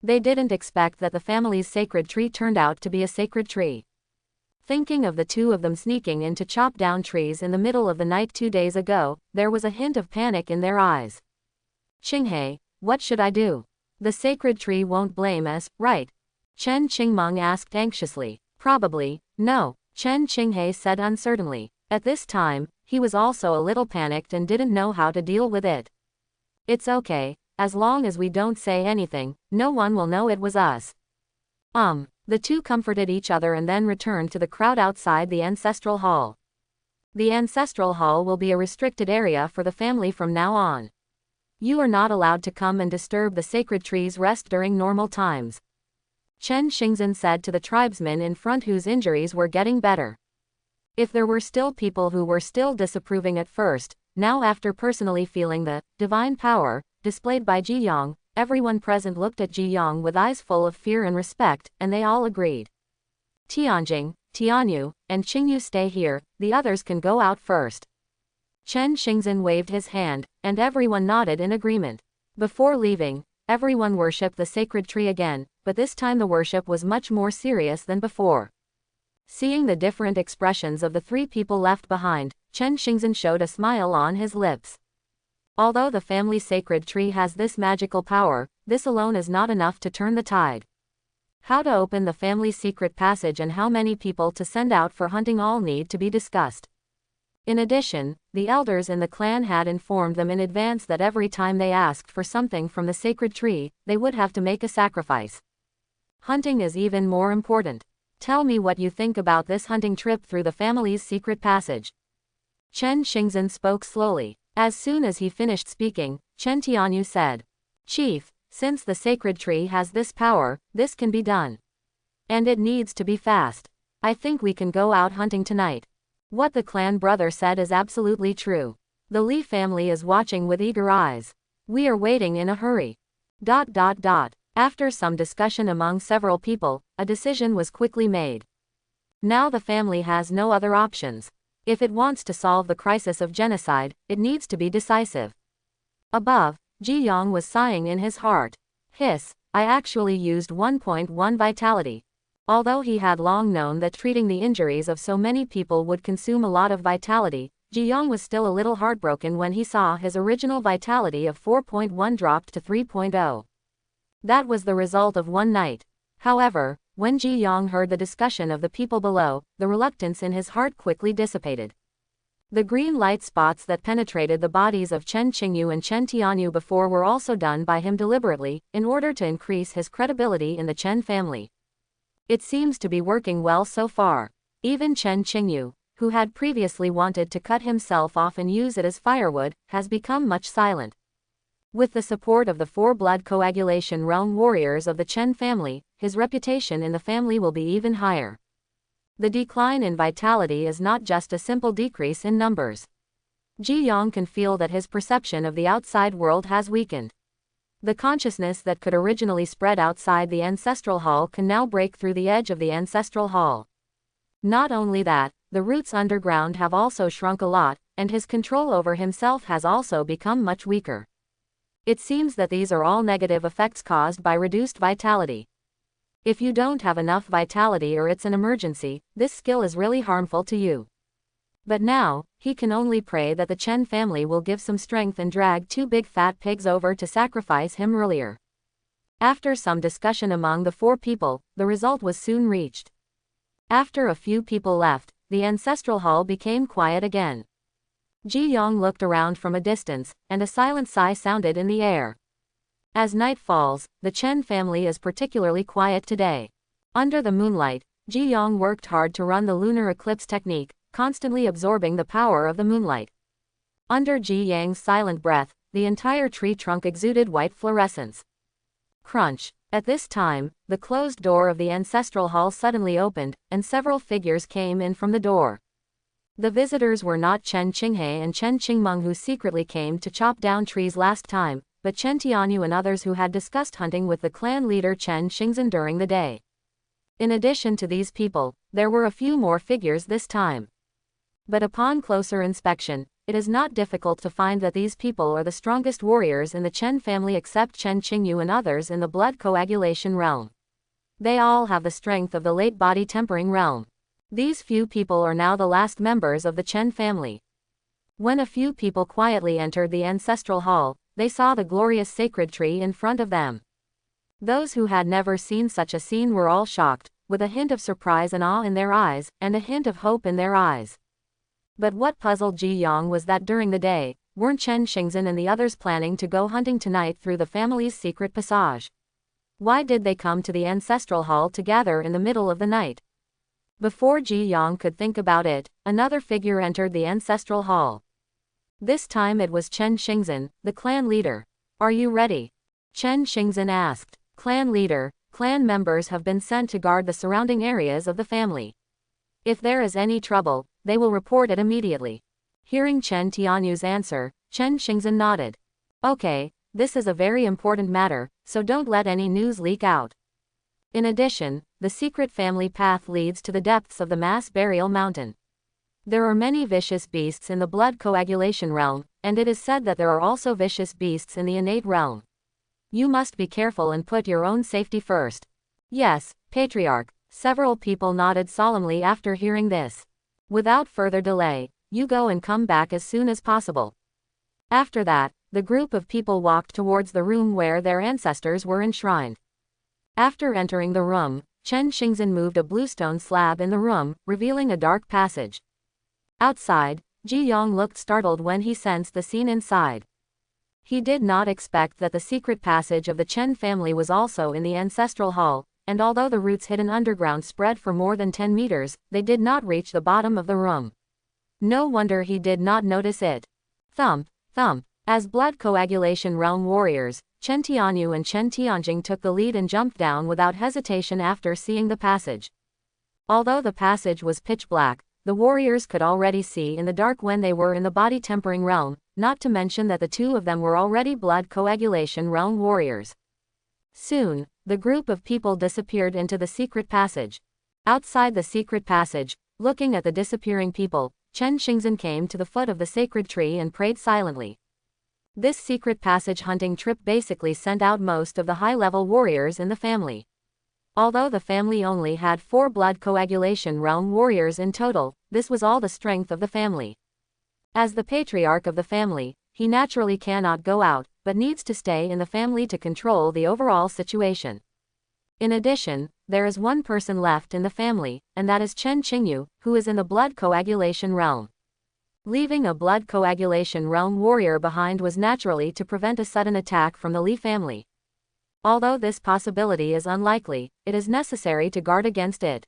They didn't expect that the family's sacred tree turned out to be a sacred tree. Thinking of the two of them sneaking in to chop down trees in the middle of the night 2 days ago, there was a hint of panic in their eyes. "Qinghe, what should I do? The sacred tree won't blame us, right?" Chen Qingmeng asked anxiously. "Probably, no," Chen Qinghe said uncertainly. At this time, he was also a little panicked and didn't know how to deal with it. It's okay, as long as we don't say anything, no one will know it was us. The two comforted each other and then returned to the crowd outside the ancestral hall. The ancestral hall will be a restricted area for the family from now on. You are not allowed to come and disturb the sacred tree's rest during normal times, Chen Xingzhen said to the tribesmen in front whose injuries were getting better. If there were still people who were still disapproving at first, now after personally feeling the divine power displayed by Jiyong, everyone present looked at Jiyong with eyes full of fear and respect, and they all agreed. Tianjing, Tianyu, and Qingyu stay here, the others can go out first. Chen Xingzhen waved his hand, and everyone nodded in agreement. Before leaving, everyone worshipped the sacred tree again, but this time the worship was much more serious than before. Seeing the different expressions of the three people left behind, Chen Xingzhen showed a smile on his lips. Although the family sacred tree has this magical power, this alone is not enough to turn the tide. How to open the family secret passage and how many people to send out for hunting all need to be discussed. In addition, the elders in the clan had informed them in advance that every time they asked for something from the sacred tree, they would have to make a sacrifice. Hunting is even more important. Tell me what you think about this hunting trip through the family's secret passage. Chen Xingzhen spoke slowly. As soon as he finished speaking, Chen Tianyu said, Chief, since the sacred tree has this power, this can be done. And it needs to be fast. I think we can go out hunting tonight. What the clan brother said is absolutely true. The Li family is watching with eager eyes. We are waiting in a hurry. After some discussion among several people, a decision was quickly made. Now the family has no other options. If it wants to solve the crisis of genocide, it needs to be decisive. Above, Jiyong was sighing in his heart. Hiss, I actually used 1.1 vitality. Although he had long known that treating the injuries of so many people would consume a lot of vitality, Jiyong was still a little heartbroken when he saw his original vitality of 4.1 dropped to 3.0. That was the result of one night. However, when Jiyong heard the discussion of the people below, the reluctance in his heart quickly dissipated. The green light spots that penetrated the bodies of Chen Qingyu and Chen Tianyu before were also done by him deliberately, in order to increase his credibility in the Chen family. It seems to be working well so far. Even Chen Qingyu, who had previously wanted to cut himself off and use it as firewood, has become much silent. With the support of the 4 blood coagulation realm warriors of the Chen family, his reputation in the family will be even higher. The decline in vitality is not just a simple decrease in numbers. Jiyong can feel that his perception of the outside world has weakened. The consciousness that could originally spread outside the ancestral hall can now break through the edge of the ancestral hall. Not only that, the roots underground have also shrunk a lot, and his control over himself has also become much weaker. It seems that these are all negative effects caused by reduced vitality. If you don't have enough vitality or it's an emergency, this skill is really harmful to you. But now, he can only pray that the Chen family will give some strength and drag 2 big fat pigs over to sacrifice him earlier. After some discussion among the 4 people, the result was soon reached. After a few people left, the ancestral hall became quiet again. Jiyong looked around from a distance, and a silent sigh sounded in the air. As night falls, the Chen family is particularly quiet today. Under the moonlight, Jiyong worked hard to run the lunar eclipse technique, constantly absorbing the power of the moonlight. Under Jiyang's silent breath, the entire tree trunk exuded white fluorescence. Crunch. At this time, the closed door of the ancestral hall suddenly opened, and several figures came in from the door. The visitors were not Chen Qinghe and Chen Qingmeng who secretly came to chop down trees last time, but Chen Tianyu and others who had discussed hunting with the clan leader Chen Xingzhen during the day. In addition to these people, there were a few more figures this time. But upon closer inspection, it is not difficult to find that these people are the strongest warriors in the Chen family except Chen Qingyu and others in the blood coagulation realm. They all have the strength of the late body tempering realm. These few people are now the last members of the Chen family. When a few people quietly entered the ancestral hall, they saw the glorious sacred tree in front of them. Those who had never seen such a scene were all shocked, with a hint of surprise and awe in their eyes, and a hint of hope in their eyes. But what puzzled Jiyong was that during the day, weren't Chen Xingzhen and the others planning to go hunting tonight through the family's secret passage? Why did they come to the ancestral hall to gather in the middle of the night? Before Jiyong could think about it, another figure entered the ancestral hall. This time it was Chen Xingzhen, the clan leader. Are you ready? Chen Xingzhen asked. Clan leader, clan members have been sent to guard the surrounding areas of the family. If there is any trouble, they will report it immediately. Hearing Chen Tianyu's answer, Chen Xingzhen nodded. Okay, this is a very important matter, so don't let any news leak out. In addition, the secret family path leads to the depths of the mass burial mountain. There are many vicious beasts in the blood coagulation realm, and it is said that there are also vicious beasts in the innate realm. You must be careful and put your own safety first. Yes, Patriarch. Several people nodded solemnly after hearing this. Without further delay, you go and come back as soon as possible. After that, the group of people walked towards the room where their ancestors were enshrined. After entering the room, Chen Xingzhen moved a bluestone slab in the room, revealing a dark passage. Outside, Jiyong looked startled when he sensed the scene inside. He did not expect that the secret passage of the Chen family was also in the ancestral hall, and although the roots hidden underground spread for more than 10 meters, they did not reach the bottom of the room. No wonder he did not notice it. Thump, thump. As blood coagulation realm warriors, Chen Tianyu and Chen Tianjing took the lead and jumped down without hesitation after seeing the passage. Although the passage was pitch black, the warriors could already see in the dark when they were in the body tempering realm, not to mention that the two of them were already blood coagulation realm warriors. Soon, the group of people disappeared into the secret passage. Outside the secret passage, looking at the disappearing people, Chen Xingzhen came to the foot of the sacred tree and prayed silently. This secret passage hunting trip basically sent out most of the high-level warriors in the family. Although the family only had 4 blood coagulation realm warriors in total, this was all the strength of the family. As the patriarch of the family, he naturally cannot go out, but needs to stay in the family to control the overall situation. In addition, there is one person left in the family, and that is Chen Qingyu, who is in the blood coagulation realm. Leaving a blood coagulation realm warrior behind was naturally to prevent a sudden attack from the Li family. Although this possibility is unlikely, it is necessary to guard against it.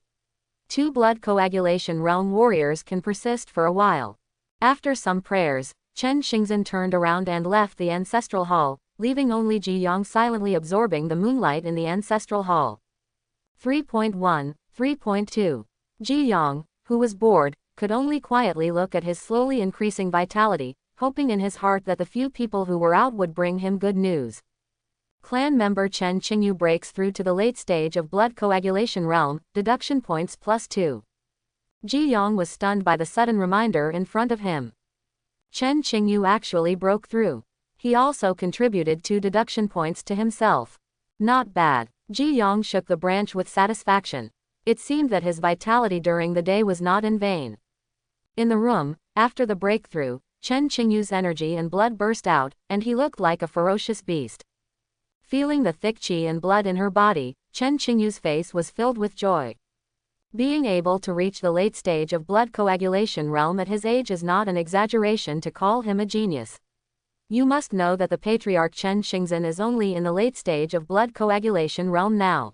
2 blood coagulation realm warriors can persist for a while. After some prayers, Chen Xingzhen turned around and left the ancestral hall, leaving only Jiyong silently absorbing the moonlight in the ancestral hall. 3.1, 3.2. Jiyong, who was bored, could only quietly look at his slowly increasing vitality, hoping in his heart that the few people who were out would bring him good news. Clan member Chen Qingyu breaks through to the late stage of blood coagulation realm, deduction points +2. Jiyong was stunned by the sudden reminder in front of him. Chen Qingyu actually broke through. He also contributed 2 deduction points to himself. Not bad. Jiyong shook the branch with satisfaction. It seemed that his vitality during the day was not in vain. In the room, after the breakthrough, Chen Qingyu's energy and blood burst out, and he looked like a ferocious beast. Feeling the thick qi and blood in her body, Chen Qingyu's face was filled with joy. Being able to reach the late stage of blood coagulation realm at his age is not an exaggeration to call him a genius. You must know that the patriarch Chen Xingzhen is only in the late stage of blood coagulation realm now.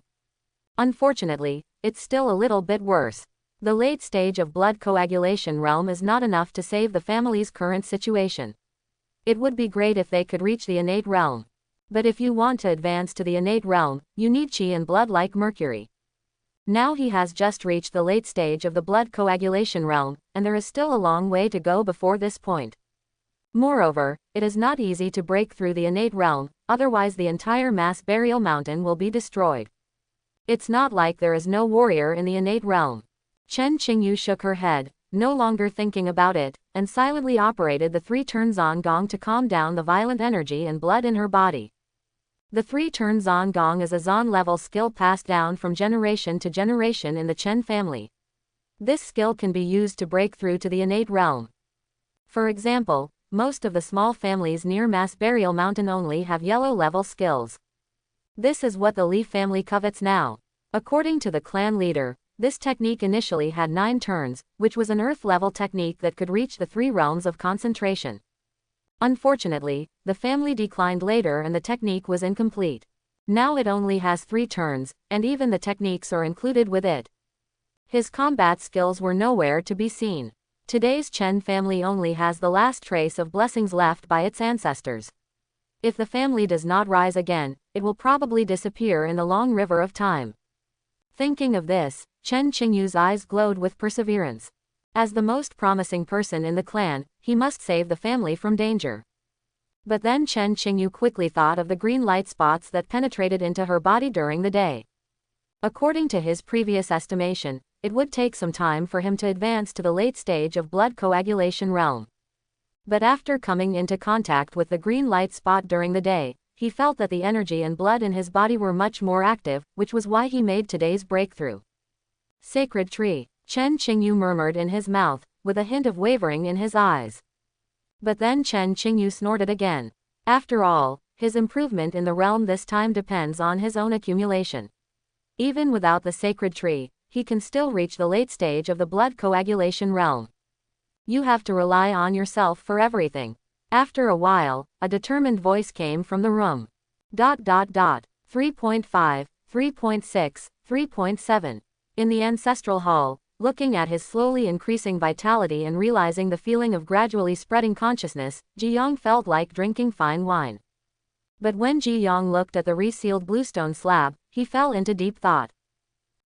Unfortunately, it's still a little bit worse. The late stage of blood coagulation realm is not enough to save the family's current situation. It would be great if they could reach the innate realm. But if you want to advance to the innate realm, you need qi and blood like mercury. Now he has just reached the late stage of the blood coagulation realm, and there is still a long way to go before this point. Moreover, it is not easy to break through the innate realm, otherwise the entire mass burial mountain will be destroyed. It's not like there is no warrior in the innate realm. Chen Qingyu shook her head, no longer thinking about it, and silently operated the 3-turn zan gong to calm down the violent energy and blood in her body. The 3-turn zan gong is a zan level skill passed down from generation to generation in the Chen family. This skill can be used to break through to the innate realm. For example, most of the small families near Mass Burial Mountain only have yellow level skills. This is what the Li family covets now. According to the clan leader, this technique initially had 9 turns, which was an earth level technique that could reach the 3 realms of concentration. Unfortunately, the family declined later and the technique was incomplete. Now it only has 3 turns, and even the techniques are included with it. His combat skills were nowhere to be seen. Today's Chen family only has the last trace of blessings left by its ancestors. If the family does not rise again, it will probably disappear in the long river of time. Thinking of this, Chen Qingyu's eyes glowed with perseverance. As the most promising person in the clan, he must save the family from danger. But then Chen Qingyu quickly thought of the green light spots that penetrated into her body during the day. According to his previous estimation, it would take some time for him to advance to the late stage of blood coagulation realm. But after coming into contact with the green light spot during the day, he felt that the energy and blood in his body were much more active, which was why he made today's breakthrough. Sacred tree, Chen Qingyu murmured in his mouth, with a hint of wavering in his eyes. But then Chen Qingyu snorted again. After all, his improvement in the realm this time depends on his own accumulation. Even without the sacred tree, he can still reach the late stage of the blood coagulation realm. You have to rely on yourself for everything. After a while, a determined voice came from the room. 3.5, 3.6, 3.7. In the ancestral hall, looking at his slowly increasing vitality and realizing the feeling of gradually spreading consciousness, Jiyong felt like drinking fine wine. But when Jiyong looked at the resealed bluestone slab, he fell into deep thought.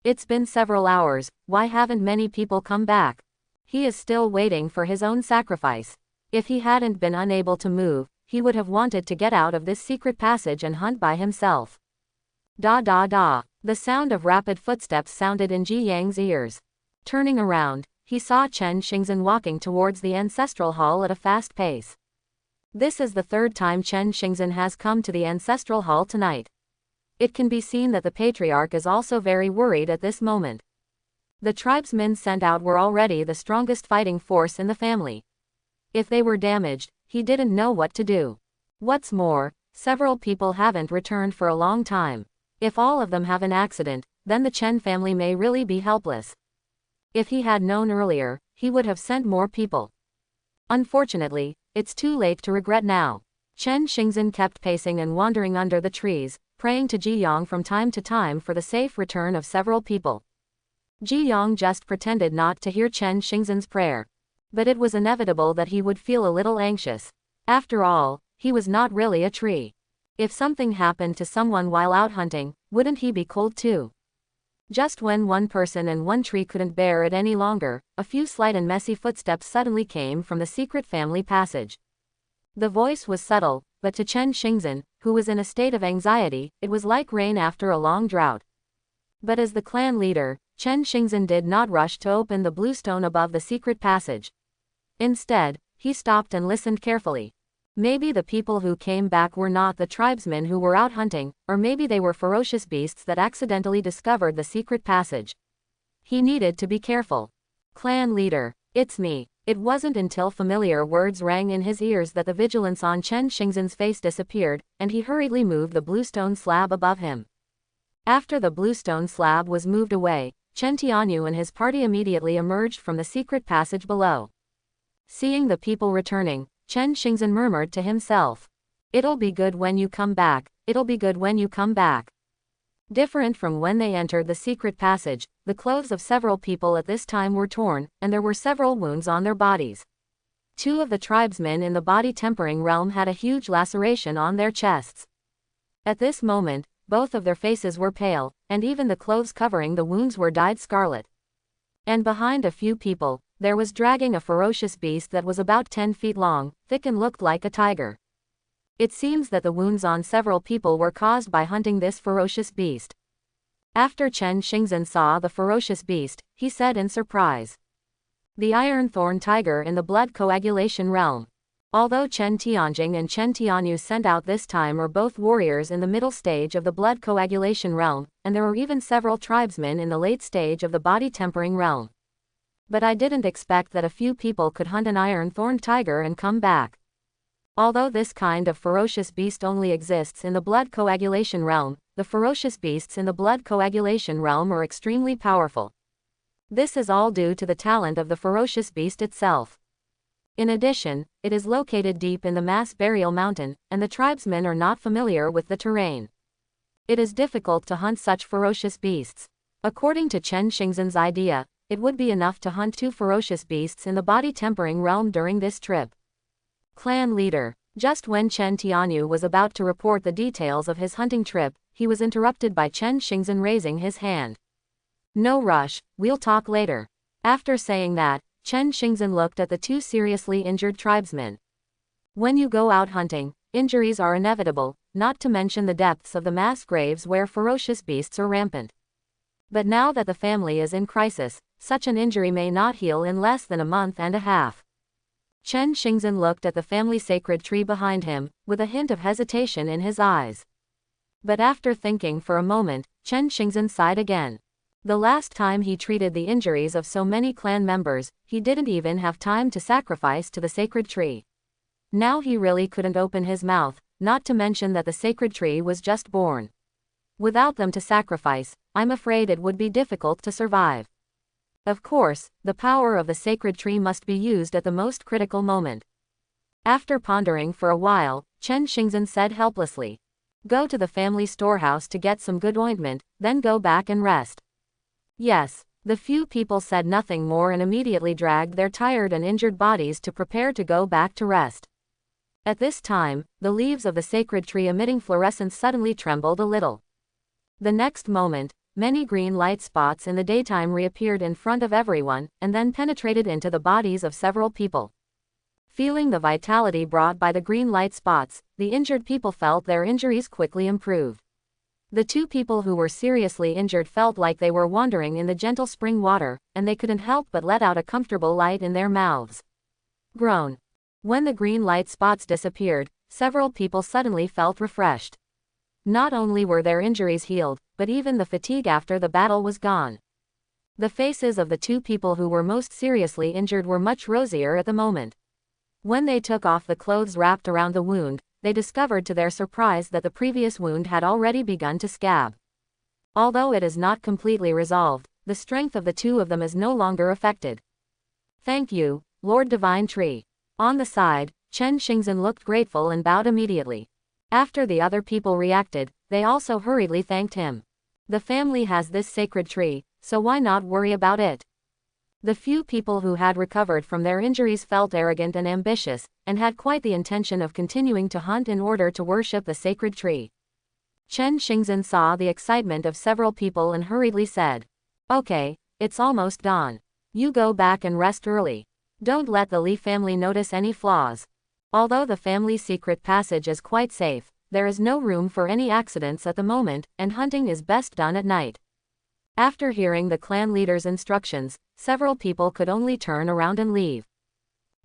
It's been several hours, why haven't many people come back? He is still waiting for his own sacrifice. If he hadn't been unable to move, he would have wanted to get out of this secret passage and hunt by himself. Da da da. The sound of rapid footsteps sounded in Jiyang's ears. Turning around, he saw Chen Xingzhen walking towards the ancestral hall at a fast pace. This is the 3rd time Chen Xingzhen has come to the ancestral hall tonight. It can be seen that the patriarch is also very worried at this moment. The tribesmen sent out were already the strongest fighting force in the family. If they were damaged, he didn't know what to do. What's more, several people haven't returned for a long time. If all of them have an accident, then the Chen family may really be helpless. If he had known earlier, he would have sent more people. Unfortunately, it's too late to regret now. Chen Xingzhen kept pacing and wandering under the trees, praying to Jiyong from time to time for the safe return of several people. Jiyong just pretended not to hear Chen Xingzhen's prayer. But it was inevitable that he would feel a little anxious. After all, he was not really a tree. If something happened to someone while out hunting, wouldn't he be cold too? Just when one person and one tree couldn't bear it any longer, a few slight and messy footsteps suddenly came from the secret family passage. The voice was subtle, but to Chen Xingzhen, who was in a state of anxiety, it was like rain after a long drought. But as the clan leader, Chen Xingzhen did not rush to open the bluestone above the secret passage. Instead, he stopped and listened carefully. Maybe the people who came back were not the tribesmen who were out hunting, or maybe they were ferocious beasts that accidentally discovered the secret passage. He needed to be careful. Clan leader, it's me. It wasn't until familiar words rang in his ears that the vigilance on Chen Xingzhen's face disappeared, and he hurriedly moved the bluestone slab above him. After the bluestone slab was moved away, Chen Tianyu and his party immediately emerged from the secret passage below. Seeing the people returning, Chen Xingzhen murmured to himself. It'll be good when you come back, it'll be good when you come back. Different from when they entered the secret passage, the clothes of several people at this time were torn, and there were several wounds on their bodies. 2 of the tribesmen in the body tempering realm had a huge laceration on their chests. At this moment, both of their faces were pale, and even the clothes covering the wounds were dyed scarlet. And behind a few people, there was dragging a ferocious beast that was about 10 feet long, thick and looked like a tiger. It seems that the wounds on several people were caused by hunting this ferocious beast. After Chen Xingzhen saw the ferocious beast, he said in surprise. The iron thorn tiger in the blood coagulation realm. Although Chen Tianjing and Chen Tianyu sent out this time are both warriors in the middle stage of the blood coagulation realm, and there are even several tribesmen in the late stage of the body tempering realm. But I didn't expect that a few people could hunt an iron-thorned tiger and come back. Although this kind of ferocious beast only exists in the blood coagulation realm, the ferocious beasts in the blood coagulation realm are extremely powerful. This is all due to the talent of the ferocious beast itself. In addition, it is located deep in the mass burial mountain, and the tribesmen are not familiar with the terrain. It is difficult to hunt such ferocious beasts. According to Chen Xingzhen's idea, it would be enough to hunt 2 ferocious beasts in the body-tempering realm during this trip. Clan leader. Just when Chen Tianyu was about to report the details of his hunting trip, he was interrupted by Chen Xingzhen raising his hand. No rush, we'll talk later. After saying that, Chen Xingzhen looked at the 2 seriously injured tribesmen. When you go out hunting, injuries are inevitable, not to mention the depths of the mass graves where ferocious beasts are rampant. But now that the family is in crisis, such an injury may not heal in less than a month and a half. Chen Xingzhen looked at the family sacred tree behind him, with a hint of hesitation in his eyes. But after thinking for a moment, Chen Xingzhen sighed again. The last time he treated the injuries of so many clan members, he didn't even have time to sacrifice to the sacred tree. Now he really couldn't open his mouth, not to mention that the sacred tree was just born. Without them to sacrifice, I'm afraid it would be difficult to survive. Of course, the power of the sacred tree must be used at the most critical moment. After pondering for a while, Chen Xingzhen said helplessly, "Go to the family storehouse to get some good ointment, then go back and rest." Yes. The few people said nothing more and immediately dragged their tired and injured bodies to prepare to go back to rest. At this time, the leaves of the sacred tree emitting fluorescence suddenly trembled a little. The next moment, many green light spots in the daytime reappeared in front of everyone, and then penetrated into the bodies of several people. Feeling the vitality brought by the green light spots, the injured people felt their injuries quickly improve. The 2 people who were seriously injured felt like they were wandering in the gentle spring water, and they couldn't help but let out a comfortable light in their mouths. Groan. When the green light spots disappeared, several people suddenly felt refreshed. Not only were their injuries healed, but even the fatigue after the battle was gone. The faces of the 2 people who were most seriously injured were much rosier at the moment. When they took off the clothes wrapped around the wound, they discovered to their surprise that the previous wound had already begun to scab. Although it is not completely resolved, the strength of the 2 of them is no longer affected. Thank you, Lord Divine Tree. On the side, Chen Xingzhen looked grateful and bowed immediately. After the other people reacted, they also hurriedly thanked him. The family has this sacred tree, so why not worry about it? The few people who had recovered from their injuries felt arrogant and ambitious, and had quite the intention of continuing to hunt in order to worship the sacred tree. Chen Xingzhen saw the excitement of several people and hurriedly said, "Okay, it's almost dawn. You go back and rest early. Don't let the Li family notice any flaws. Although the family secret passage is quite safe, there is no room for any accidents at the moment, and hunting is best done at night." After hearing the clan leader's instructions, several people could only turn around and leave.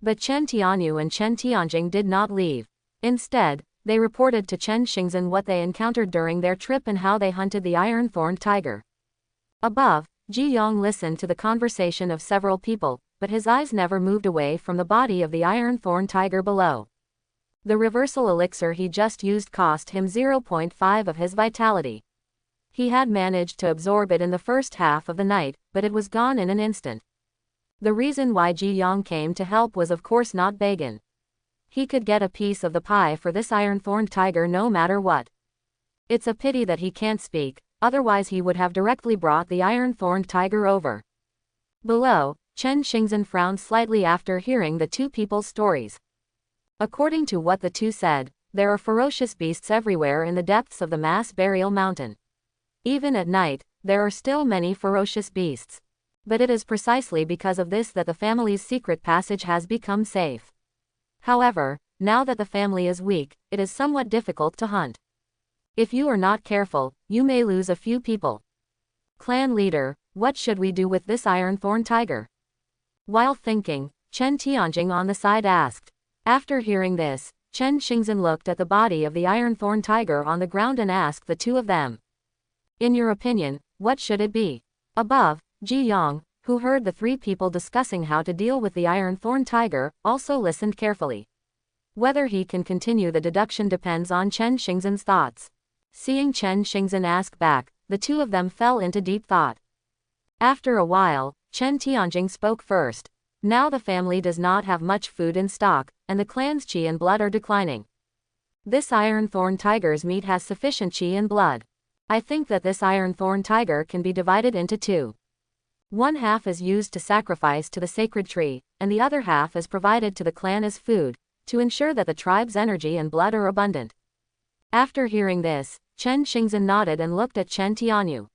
But Chen Tianyu and Chen Tianjing did not leave. Instead, they reported to Chen Xingzhen what they encountered during their trip and how they hunted the iron-thorned tiger. Above, Jiyong listened to the conversation of several people, but his eyes never moved away from the body of the iron-thorned tiger below. The reversal elixir he just used cost him 0.5 of his vitality. He had managed to absorb it in the first half of the night, but it was gone in an instant. The reason why Jiyong came to help was of course not begging. He could get a piece of the pie for this iron-thorned tiger no matter what. It's a pity that he can't speak, otherwise he would have directly brought the iron-thorned tiger over. Below, Chen Xingzhen frowned slightly after hearing the 2 people's stories. According to what the 2 said, there are ferocious beasts everywhere in the depths of the mass burial mountain. Even at night, there are still many ferocious beasts. But it is precisely because of this that the family's secret passage has become safe. However, now that the family is weak, it is somewhat difficult to hunt. If you are not careful, you may lose a few people. Clan leader, what should we do with this iron-thorn tiger? While thinking, Chen Tianjing on the side asked. After hearing this, Chen Xingzhen looked at the body of the iron-thorn tiger on the ground and asked the 2 of them. In your opinion, what should it be? Above, Jiyong, who heard the 3 people discussing how to deal with the iron-thorn tiger, also listened carefully. Whether he can continue the deduction depends on Chen Xingzhen's thoughts. Seeing Chen Xingzhen ask back, the 2 of them fell into deep thought. After a while, Chen Tianjing spoke first. Now the family does not have much food in stock, and the clan's qi and blood are declining. This iron thorn tiger's meat has sufficient qi and blood. I think that this iron thorn tiger can be divided into two. One half is used to sacrifice to the sacred tree, and the other half is provided to the clan as food, to ensure that the tribe's energy and blood are abundant. After hearing this, Chen Xingzhen nodded and looked at Chen Tianyu.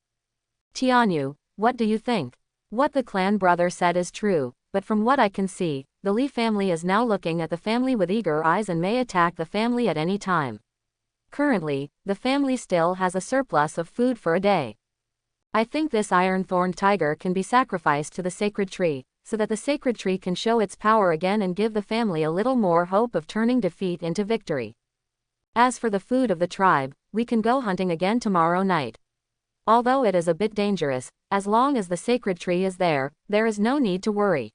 Tianyu, what do you think? What the clan brother said is true, but from what I can see, the Li family is now looking at the family with eager eyes and may attack the family at any time. Currently, the family still has a surplus of food for a day. I think this iron-thorned tiger can be sacrificed to the sacred tree, so that the sacred tree can show its power again and give the family a little more hope of turning defeat into victory. As for the food of the tribe, we can go hunting again tomorrow night. Although it is a bit dangerous, as long as the sacred tree is there is no need to worry.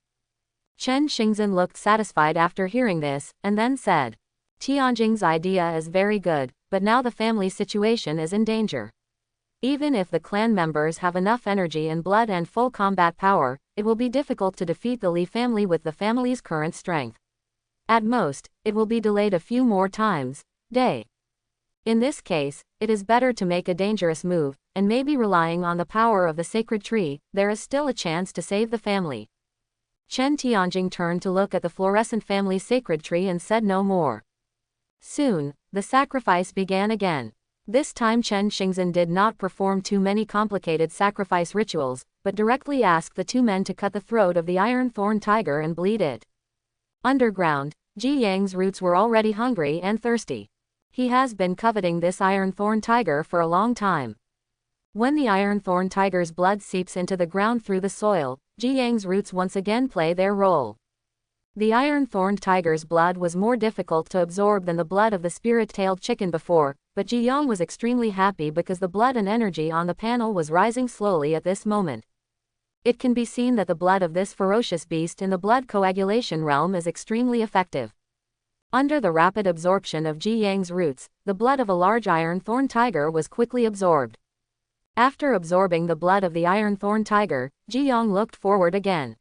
Chen Xingzhen looked satisfied after hearing this, and then said, Tianjing's idea is very good, but now the family situation is in danger. Even if the clan members have enough energy and blood and full combat power, it will be difficult to defeat the Li family with the family's current strength. At most, it will be delayed a few more times. In this case, it is better to make a dangerous move, and maybe relying on the power of the sacred tree, there is still a chance to save the family. Chen Tianjing turned to look at the fluorescent family sacred tree and said no more. Soon, the sacrifice began again. This time Chen Xingzhen did not perform too many complicated sacrifice rituals, but directly asked the two men to cut the throat of the iron thorn tiger and bleed it. Underground, Jiyong's roots were already hungry and thirsty. He has been coveting this iron thorn tiger for a long time. When the iron thorn tiger's blood seeps into the ground through the soil, Jiyong's roots once again play their role. The iron-thorned tiger's blood was more difficult to absorb than the blood of the spirit-tailed chicken before, but Jiyong was extremely happy because the blood and energy on the panel was rising slowly at this moment. It can be seen that the blood of this ferocious beast in the blood coagulation realm is extremely effective. Under the rapid absorption of Jiyong's roots, the blood of a large iron-thorn tiger was quickly absorbed. After absorbing the blood of the iron-thorn tiger, Jiyong looked forward again.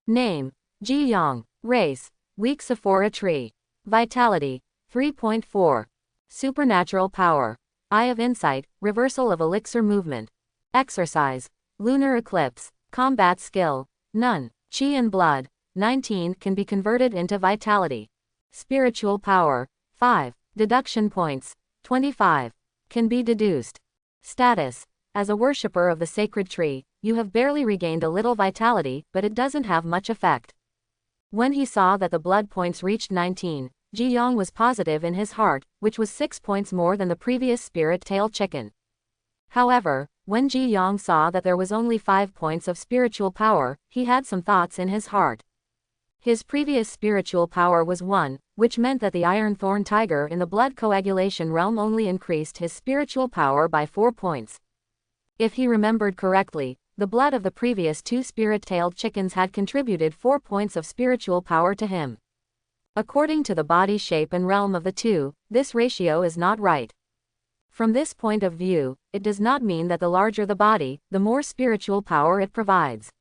Name: Jiyong. Race: weak Sephora tree. Vitality: 3.4. Supernatural power: Eye of Insight, reversal of elixir movement. Exercise: lunar eclipse. Combat skill: none. Qi and blood: 19 can be converted into vitality. Spiritual power: 5. Deduction points: 25. Can be deduced. Status: as a worshipper of the sacred tree, you have barely regained a little vitality, but it doesn't have much effect. When he saw that the blood points reached 19, Jiyong was positive in his heart, which was 6 points more than the previous spirit-tailed chicken. However, when Jiyong saw that there was only 5 points of spiritual power, he had some thoughts in his heart. His previous spiritual power was 1, which meant that the iron-thorn tiger in the blood coagulation realm only increased his spiritual power by 4 points. If he remembered correctly, the blood of the previous 2 spirit-tailed chickens had contributed 4 points of spiritual power to him. According to the body shape and realm of the two, this ratio is not right. From this point of view, it does not mean that the larger the body, the more spiritual power it provides.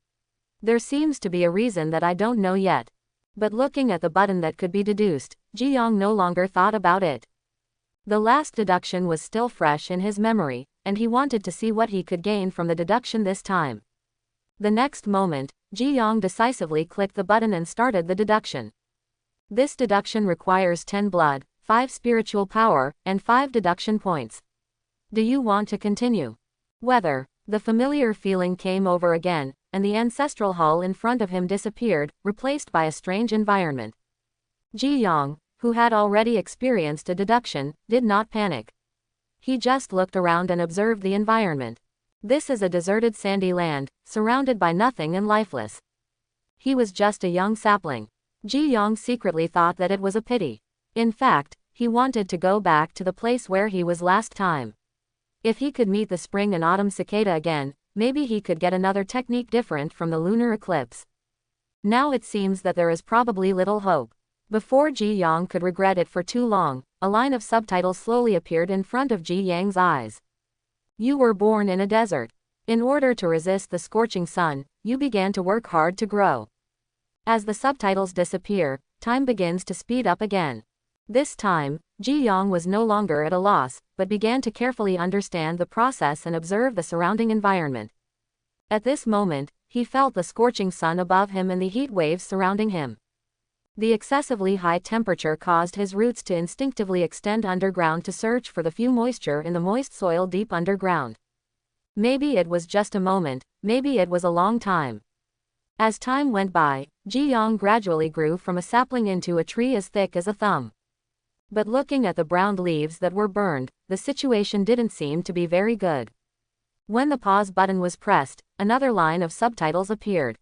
There seems to be a reason that I don't know yet. But looking at the button that could be deduced, Jiyong no longer thought about it. The last deduction was still fresh in his memory, and he wanted to see what he could gain from the deduction this time. The next moment, Jiyong decisively clicked the button and started the deduction. This deduction requires 10 blood, 5 spiritual power, and 5 deduction points. Do you want to continue? Whether. The familiar feeling came over again, and the ancestral hall in front of him disappeared, replaced by a strange environment. Jiyong, who had already experienced a deduction, did not panic. He just looked around and observed the environment. This is a deserted sandy land, surrounded by nothing and lifeless. He was just a young sapling. Jiyong secretly thought that it was a pity. In fact, he wanted to go back to the place where he was last time. If he could meet the spring and autumn cicada again, maybe he could get another technique different from the lunar eclipse. Now it seems that there is probably little hope. Before Jiyong could regret it for too long, a line of subtitles slowly appeared in front of Jiyang's eyes. You were born in a desert. In order to resist the scorching sun, you began to work hard to grow. As the subtitles disappear, time begins to speed up again. This time, Jiyong was no longer at a loss, but began to carefully understand the process and observe the surrounding environment. At this moment, he felt the scorching sun above him and the heat waves surrounding him. The excessively high temperature caused his roots to instinctively extend underground to search for the few moisture in the moist soil deep underground. Maybe it was just a moment, maybe it was a long time. As time went by, Jiyong gradually grew from a sapling into a tree as thick as a thumb. But looking at the browned leaves that were burned, the situation didn't seem to be very good. When the pause button was pressed, another line of subtitles appeared.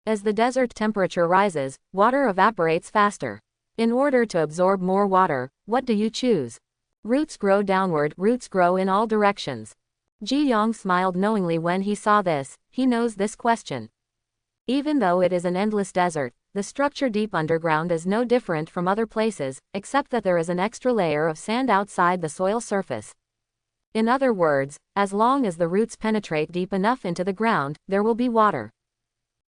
As the desert temperature rises, water evaporates faster. In order to absorb more water, what do you choose? Roots grow downward, roots grow in all directions. Jiyong smiled knowingly when he saw this. He knows this question. Even though it is an endless desert, the structure deep underground is no different from other places, except that there is an extra layer of sand outside the soil surface. In other words, as long as the roots penetrate deep enough into the ground, there will be water.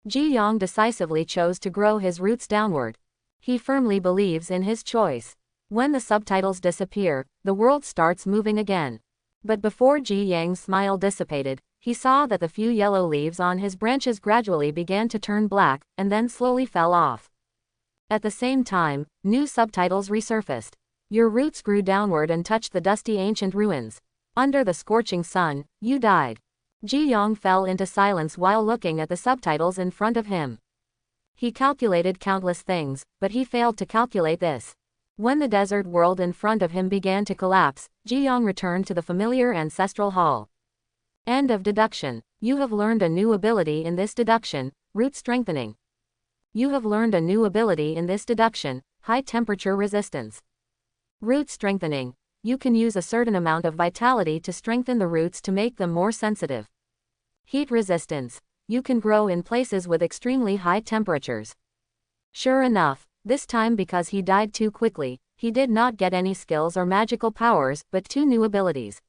Jiyong decisively chose to grow his roots downward. He firmly believes in his choice. When the subtitles disappear, the world starts moving again. But before Jiyang's smile dissipated, he saw that the few yellow leaves on his branches gradually began to turn black, and then slowly fell off. At the same time, new subtitles resurfaced. Your roots grew downward and touched the dusty ancient ruins. Under the scorching sun, you died. Jiyong fell into silence while looking at the subtitles in front of him. He calculated countless things, but he failed to calculate this. When the desert world in front of him began to collapse, Jiyong returned to the familiar ancestral hall. End of deduction. You have learned a new ability in this deduction, root strengthening. You have learned a new ability in this deduction, high temperature resistance. Root strengthening. You can use a certain amount of vitality to strengthen the roots to make them more sensitive. Heat resistance. You can grow in places with extremely high temperatures. Sure enough, this time because he died too quickly, he did not get any skills or magical powers, but 2 new abilities.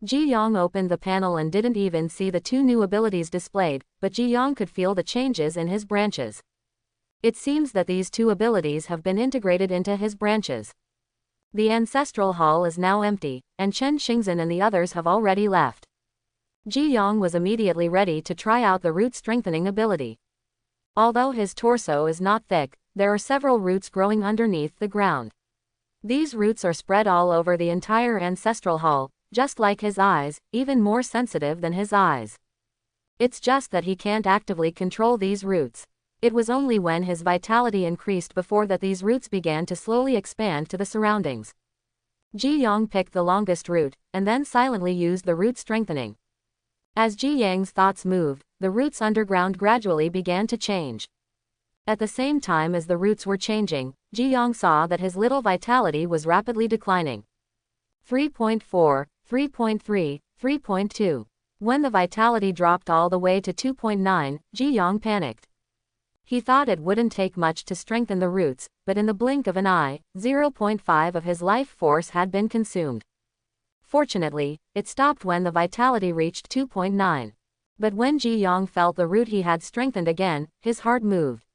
Jiyong opened the panel and didn't even see the 2 new abilities displayed, but Jiyong could feel the changes in his branches. It seems that these 2 abilities have been integrated into his branches. The ancestral hall is now empty, and Chen Xingzhen and the others have already left. Jiyong was immediately ready to try out the root strengthening ability. Although his torso is not thick, there are several roots growing underneath the ground. These roots are spread all over the entire ancestral hall, just like his eyes, even more sensitive than his eyes. It's just that he can't actively control these roots. It was only when his vitality increased before that these roots began to slowly expand to the surroundings. Jiyong picked the longest root, and then silently used the root strengthening. As Jiyang's thoughts moved, the roots underground gradually began to change. At the same time as the roots were changing, Jiyong saw that his little vitality was rapidly declining. 3.4, 3.3, 3.2. When the vitality dropped all the way to 2.9, Jiyong panicked. He thought it wouldn't take much to strengthen the roots, but in the blink of an eye, 0.5 of his life force had been consumed. Fortunately, it stopped when the vitality reached 2.9. But when Jiyong felt the root he had strengthened again, his heart moved.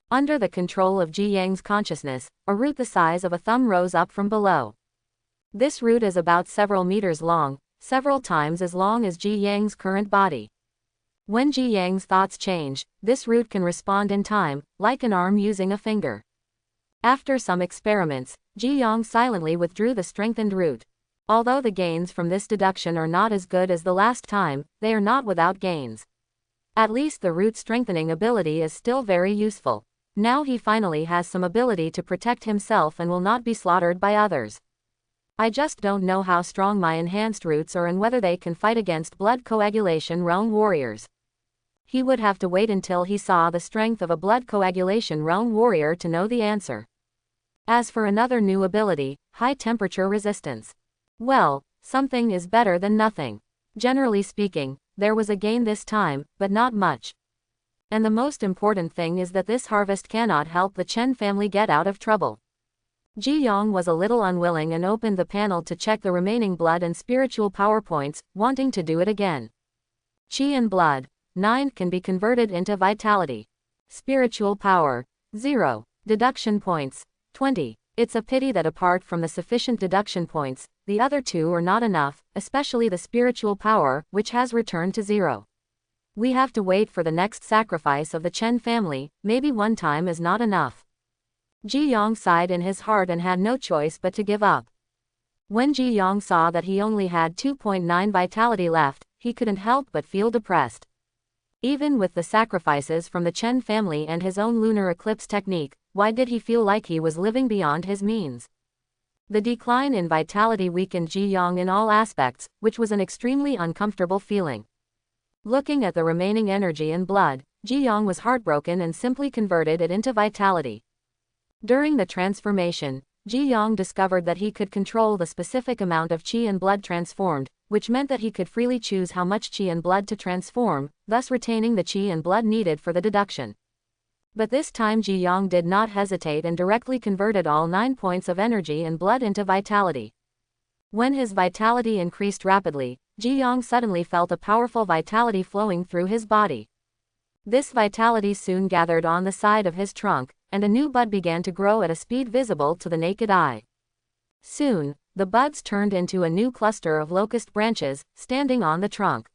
Under the control of Jiyang's consciousness, a root the size of a thumb rose up from below. This root is about several meters long, several times as long as Jiyang's current body. When Jiyang's thoughts change, this root can respond in time, like an arm using a finger. After some experiments, Jiyong silently withdrew the strengthened root. Although the gains from this deduction are not as good as the last time, they are not without gains. At least the root strengthening ability is still very useful. Now he finally has some ability to protect himself and will not be slaughtered by others. I just don't know how strong my enhanced roots are and whether they can fight against blood coagulation realm warriors. He would have to wait until he saw the strength of a blood coagulation realm warrior to know the answer. As for another new ability, high temperature resistance. Well, something is better than nothing. Generally speaking, there was a gain this time, but not much. And the most important thing is that this harvest cannot help the Chen family get out of trouble. Jiyong was a little unwilling and opened the panel to check the remaining blood and spiritual power points, wanting to do it again. Qi and blood. 9 can be converted into vitality. Spiritual power. 0. Deduction points. 20. It's a pity that apart from the sufficient deduction points, the other two are not enough, especially the spiritual power, which has returned to 0. We have to wait for the next sacrifice of the Chen family, maybe one time is not enough. Jiyong sighed in his heart and had no choice but to give up. When Jiyong saw that he only had 2.9 vitality left, he couldn't help but feel depressed. Even with the sacrifices from the Chen family and his own lunar eclipse technique, why did he feel like he was living beyond his means? The decline in vitality weakened Jiyong in all aspects, which was an extremely uncomfortable feeling. Looking at the remaining energy and blood, Jiyong was heartbroken and simply converted it into vitality. During the transformation, Jiyong discovered that he could control the specific amount of qi and blood transformed, which meant that he could freely choose how much qi and blood to transform, thus retaining the qi and blood needed for the deduction. But this time Jiyong did not hesitate and directly converted all 9 points of energy and blood into vitality. When his vitality increased rapidly, Jiyong suddenly felt a powerful vitality flowing through his body. This vitality soon gathered on the side of his trunk, and a new bud began to grow at a speed visible to the naked eye. Soon, the buds turned into a new cluster of locust branches, standing on the trunk.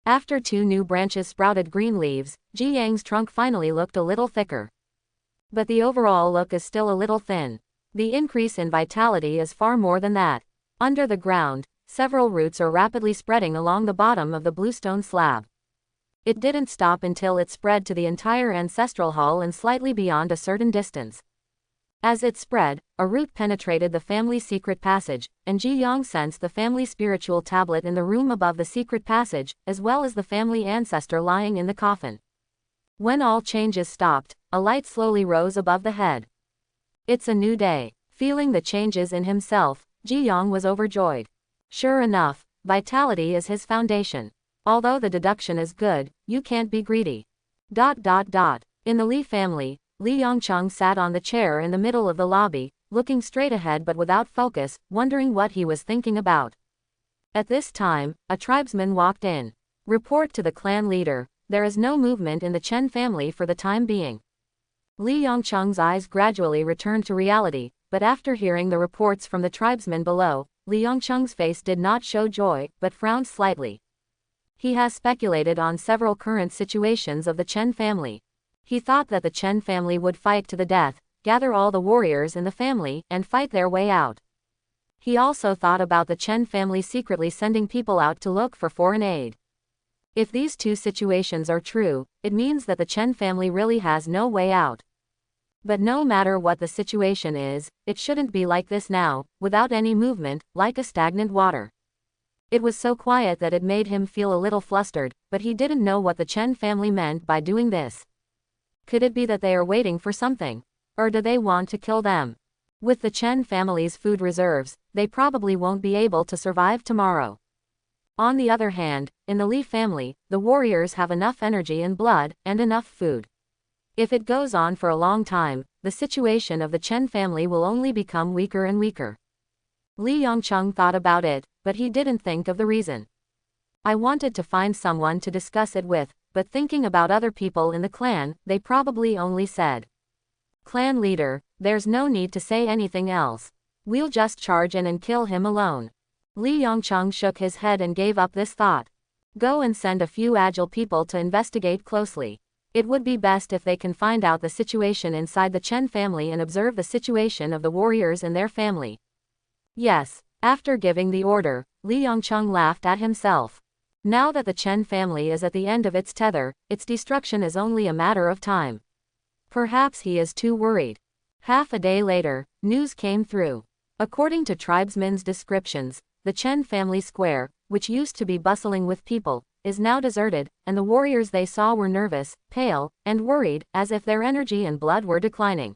After 2 new branches sprouted green leaves, Jiyang's trunk finally looked a little thicker. But the overall look is still a little thin. The increase in vitality is far more than that. Under the ground, several roots are rapidly spreading along the bottom of the bluestone slab. It didn't stop until it spread to the entire ancestral hall and slightly beyond a certain distance. As it spread, a root penetrated the family secret passage, and Jiyong sensed the family spiritual tablet in the room above the secret passage, as well as the family ancestor lying in the coffin. When all changes stopped, a light slowly rose above the head. It's a new day. Feeling the changes in himself, Jiyong was overjoyed. Sure enough, vitality is his foundation. Although the deduction is good, you can't be greedy. In the Li family, Li Yongcheng sat on the chair in the middle of the lobby, looking straight ahead but without focus, wondering what he was thinking about. At this time, a tribesman walked in. Report to the clan leader, there is no movement in the Chen family for the time being. Li Yongcheng's eyes gradually returned to reality, but after hearing the reports from the tribesmen below, Li Yongcheng's face did not show joy, but frowned slightly. He has speculated on several current situations of the Chen family. He thought that the Chen family would fight to the death, gather all the warriors in the family, and fight their way out. He also thought about the Chen family secretly sending people out to look for foreign aid. If these two situations are true, it means that the Chen family really has no way out. But no matter what the situation is, it shouldn't be like this now, without any movement, like a stagnant water. It was so quiet that it made him feel a little flustered, but he didn't know what the Chen family meant by doing this. Could it be that they are waiting for something? Or do they want to kill them? With the Chen family's food reserves, they probably won't be able to survive tomorrow. On the other hand, in the Li family, the warriors have enough energy and blood, and enough food. If it goes on for a long time, the situation of the Chen family will only become weaker and weaker. Li Yongcheng thought about it, but he didn't think of the reason. I wanted to find someone to discuss it with, but thinking about other people in the clan, they probably only said, "Clan leader, there's no need to say anything else. We'll just charge in and kill him alone." Li Yongcheng shook his head and gave up this thought. Go and send a few agile people to investigate closely. It would be best if they can find out the situation inside the Chen family and observe the situation of the warriors and their family. Yes. After giving the order, Li Yongcheng laughed at himself. Now that the Chen family is at the end of its tether, its destruction is only a matter of time. Perhaps he is too worried. Half a day later, news came through. According to tribesmen's descriptions, the Chen family square, which used to be bustling with people, is now deserted, and the warriors they saw were nervous, pale, and worried, as if their energy and blood were declining.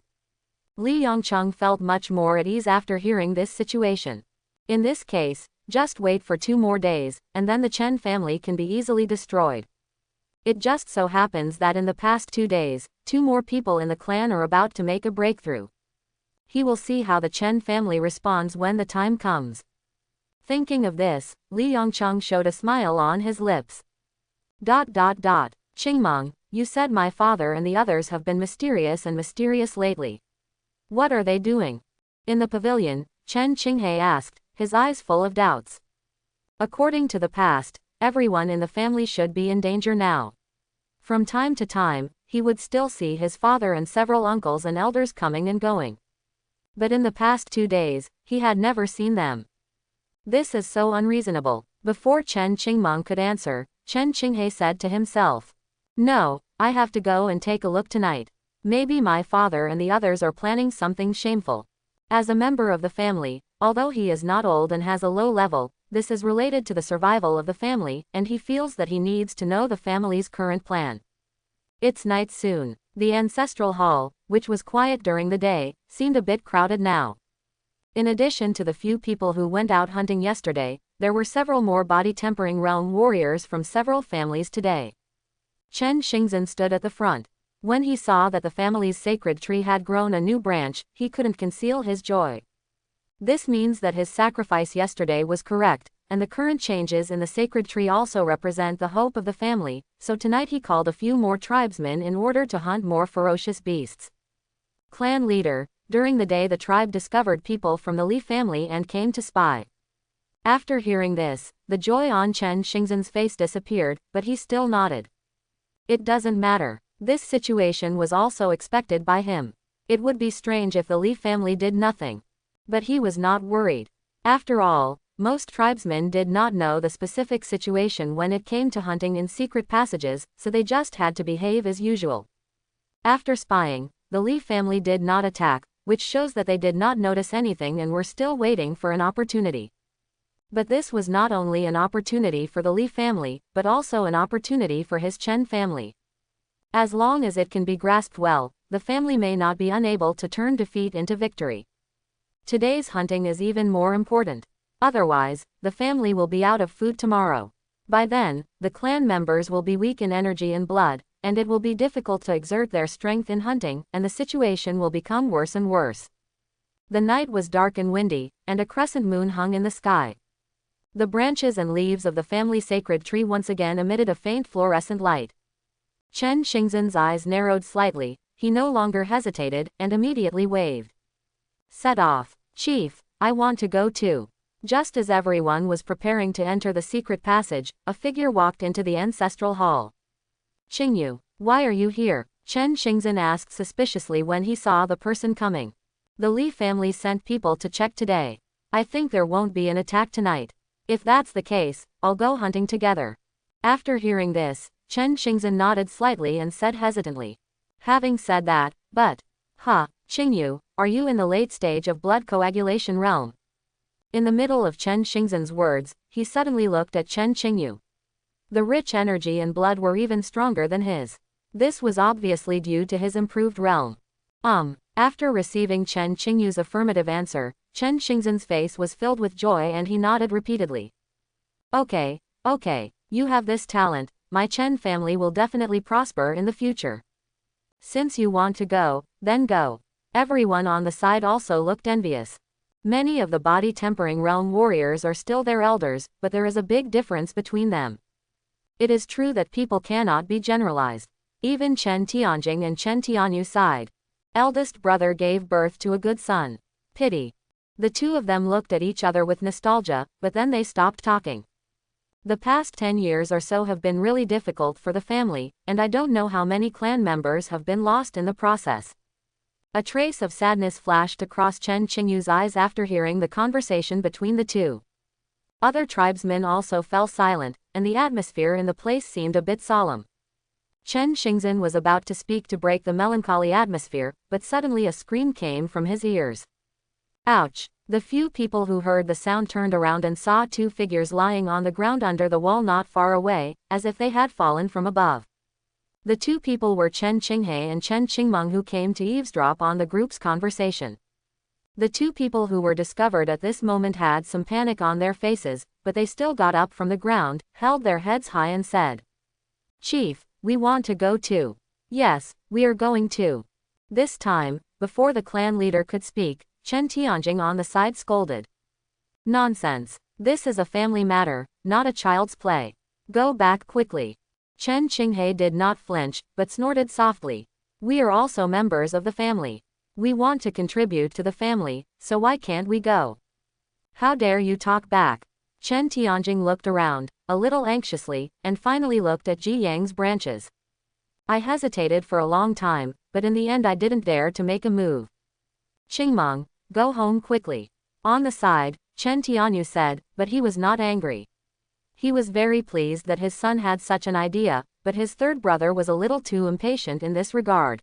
Li Yongcheng felt much more at ease after hearing this situation. In this case, just wait for 2 more days, and then the Chen family can be easily destroyed. It just so happens that in the past 2 days, 2 more people in the clan are about to make a breakthrough. He will see how the Chen family responds when the time comes. Thinking of this, Li Yongcheng showed a smile on his lips. Qingmeng, you said my father and the others have been mysterious lately. What are they doing? In the pavilion, Chen Qinghe asked, his eyes full of doubts. According to the past, everyone in the family should be in danger now. From time to time, he would still see his father and several uncles and elders coming and going. But in the past 2 days, he had never seen them. This is so unreasonable. Before Chen Qingmeng could answer, Chen Qinghe said to himself, "No, I have to go and take a look tonight. Maybe my father and the others are planning something shameful." As a member of the family, although he is not old and has a low level, this is related to the survival of the family, and he feels that he needs to know the family's current plan. It's night soon. The ancestral hall, which was quiet during the day, seemed a bit crowded now. In addition to the few people who went out hunting yesterday, there were several more body-tempering realm warriors from several families today. Chen Xingzhen stood at the front. When he saw that the family's sacred tree had grown a new branch, he couldn't conceal his joy. This means that his sacrifice yesterday was correct, and the current changes in the sacred tree also represent the hope of the family, so tonight he called a few more tribesmen in order to hunt more ferocious beasts. Clan leader, during the day the tribe discovered people from the Li family and came to spy. After hearing this, the joy on Chen Xingzhen's face disappeared, but he still nodded. It doesn't matter. This situation was also expected by him. It would be strange if the Li family did nothing. But he was not worried. After all, most tribesmen did not know the specific situation when it came to hunting in secret passages, so they just had to behave as usual. After spying, the Li family did not attack, which shows that they did not notice anything and were still waiting for an opportunity. But this was not only an opportunity for the Li family, but also an opportunity for his Chen family. As long as it can be grasped well, the family may not be unable to turn defeat into victory. Today's hunting is even more important. Otherwise, the family will be out of food tomorrow. By then, the clan members will be weak in energy and blood, and it will be difficult to exert their strength in hunting, and the situation will become worse and worse. The night was dark and windy, and a crescent moon hung in the sky. The branches and leaves of the family sacred tree once again emitted a faint fluorescent light. Chen Xingzhen's eyes narrowed slightly, he no longer hesitated, and immediately waved. "Set off. Chief, I want to go too." Just as everyone was preparing to enter the secret passage, a figure walked into the ancestral hall. "Qingyu, why are you here?" Chen Xingzhen asked suspiciously when he saw the person coming. "The Li family sent people to check today. I think there won't be an attack tonight. If that's the case, I'll go hunting together." After hearing this, Chen Xingzhen nodded slightly and said hesitantly. "Having said that, but, Qingyu, are you in the late stage of blood coagulation realm?" In the middle of Chen Xingzhen's words, he suddenly looked at Chen Qingyu. The rich energy and blood were even stronger than his. This was obviously due to his improved realm. After receiving Chen Qingyu's affirmative answer, Chen Xingzhen's face was filled with joy and he nodded repeatedly. Okay, you have this talent, my Chen family will definitely prosper in the future. Since you want to go, then go. Everyone on the side also looked envious. Many of the body-tempering realm warriors are still their elders, but there is a big difference between them. It is true that people cannot be generalized. Even Chen Tianjing and Chen Tianyu sighed. Eldest brother gave birth to a good son. Pity. The two of them looked at each other with nostalgia, but then they stopped talking. The past 10 years or so have been really difficult for the family, and I don't know how many clan members have been lost in the process. A trace of sadness flashed across Chen Qingyu's eyes after hearing the conversation between the two. Other tribesmen also fell silent, and the atmosphere in the place seemed a bit solemn. Chen Xingzhen was about to speak to break the melancholy atmosphere, but suddenly a scream came from his ears. Ouch! The few people who heard the sound turned around and saw two figures lying on the ground under the wall not far away, as if they had fallen from above. The two people were Chen Qinghe and Chen Qingmeng, who came to eavesdrop on the group's conversation. The two people who were discovered at this moment had some panic on their faces, but they still got up from the ground, held their heads high and said, "Chief, we want to go too." "Yes, we are going too." This time, before the clan leader could speak, Chen Tianjing on the side scolded. "Nonsense. This is a family matter, not a child's play. Go back quickly." Chen Qinghe did not flinch, but snorted softly. We are also members of the family. We want to contribute to the family, so why can't we go? How dare you talk back? Chen Tianjing looked around, a little anxiously, and finally looked at Jiyang's branches. I hesitated for a long time, but in the end I didn't dare to make a move. Qingmeng, go home quickly. On the side, Chen Tianyu said, but he was not angry. He was very pleased that his son had such an idea, but his third brother was a little too impatient in this regard.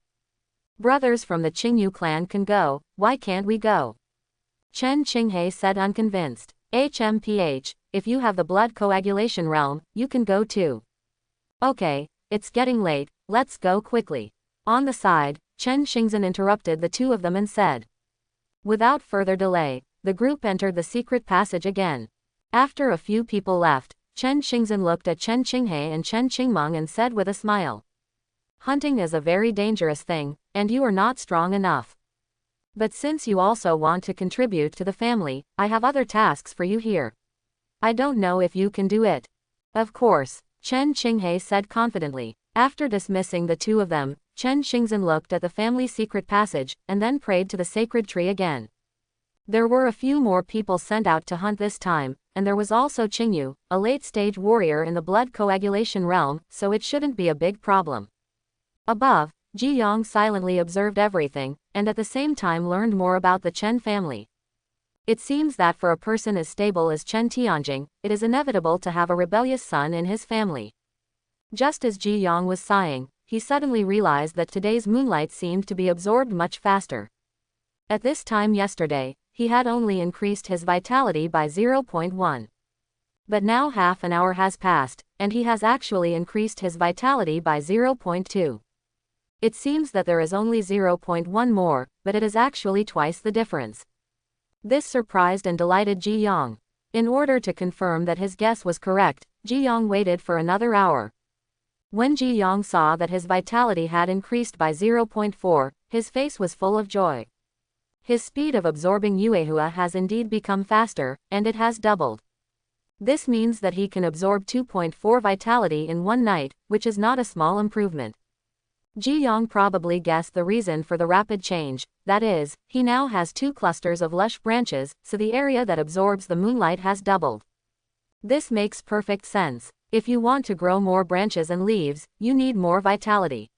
Brothers from the Qingyu clan can go, why can't we go? Chen Qinghe said unconvinced. HMPH, if you have the blood coagulation realm, you can go too. Okay, it's getting late, let's go quickly. On the side, Chen Xingzhen interrupted the two of them and said. Without further delay, the group entered the secret passage again. After a few people left, Chen Xingzhen looked at Chen Qinghe and Chen Qingmeng and said with a smile. Hunting is a very dangerous thing, and you are not strong enough. But since you also want to contribute to the family, I have other tasks for you here. I don't know if you can do it. Of course, Chen Qinghe said confidently. After dismissing the two of them, Chen Xingzhen looked at the family secret passage, and then prayed to the sacred tree again. There were a few more people sent out to hunt this time, and there was also Qingyu, a late-stage warrior in the blood coagulation realm, so it shouldn't be a big problem. Above, Jiyong silently observed everything, and at the same time learned more about the Chen family. It seems that for a person as stable as Chen Tianjing, it is inevitable to have a rebellious son in his family. Just as Jiyong was sighing, he suddenly realized that today's moonlight seemed to be absorbed much faster. At this time yesterday, he had only increased his vitality by 0.1. But now half an hour has passed, and he has actually increased his vitality by 0.2. It seems that there is only 0.1 more, but it is actually twice the difference. This surprised and delighted Jiyong. In order to confirm that his guess was correct, Jiyong waited for another hour. When Jiyong saw that his vitality had increased by 0.4, his face was full of joy. His speed of absorbing Yuehua has indeed become faster, and it has doubled. This means that he can absorb 2.4 vitality in one night, which is not a small improvement. Jiyong probably guessed the reason for the rapid change, that is, he now has 2 clusters of lush branches, so the area that absorbs the moonlight has doubled. This makes perfect sense. If you want to grow more branches and leaves, you need more vitality.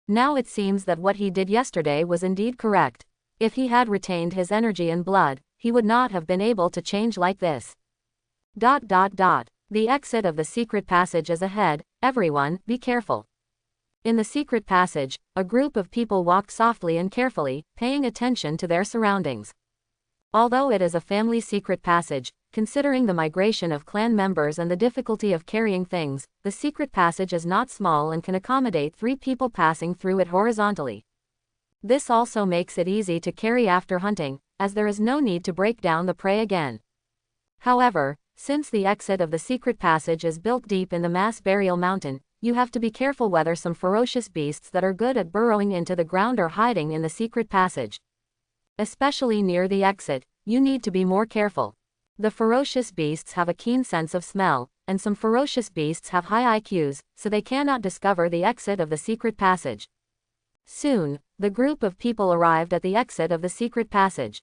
Now it seems that what he did yesterday was indeed correct. If he had retained his energy and blood, he would not have been able to change like this. The exit of the secret passage is ahead, everyone, be careful. In the secret passage, a group of people walked softly and carefully, paying attention to their surroundings. Although it is a family secret passage, considering the migration of clan members and the difficulty of carrying things, the secret passage is not small and can accommodate 3 people passing through it horizontally. This also makes it easy to carry after hunting, as there is no need to break down the prey again. However, since the exit of the secret passage is built deep in the mass burial mountain, you have to be careful whether some ferocious beasts that are good at burrowing into the ground are hiding in the secret passage. Especially near the exit, you need to be more careful. The ferocious beasts have a keen sense of smell, and some ferocious beasts have high IQs, so they cannot discover the exit of the secret passage. Soon, the group of people arrived at the exit of the secret passage.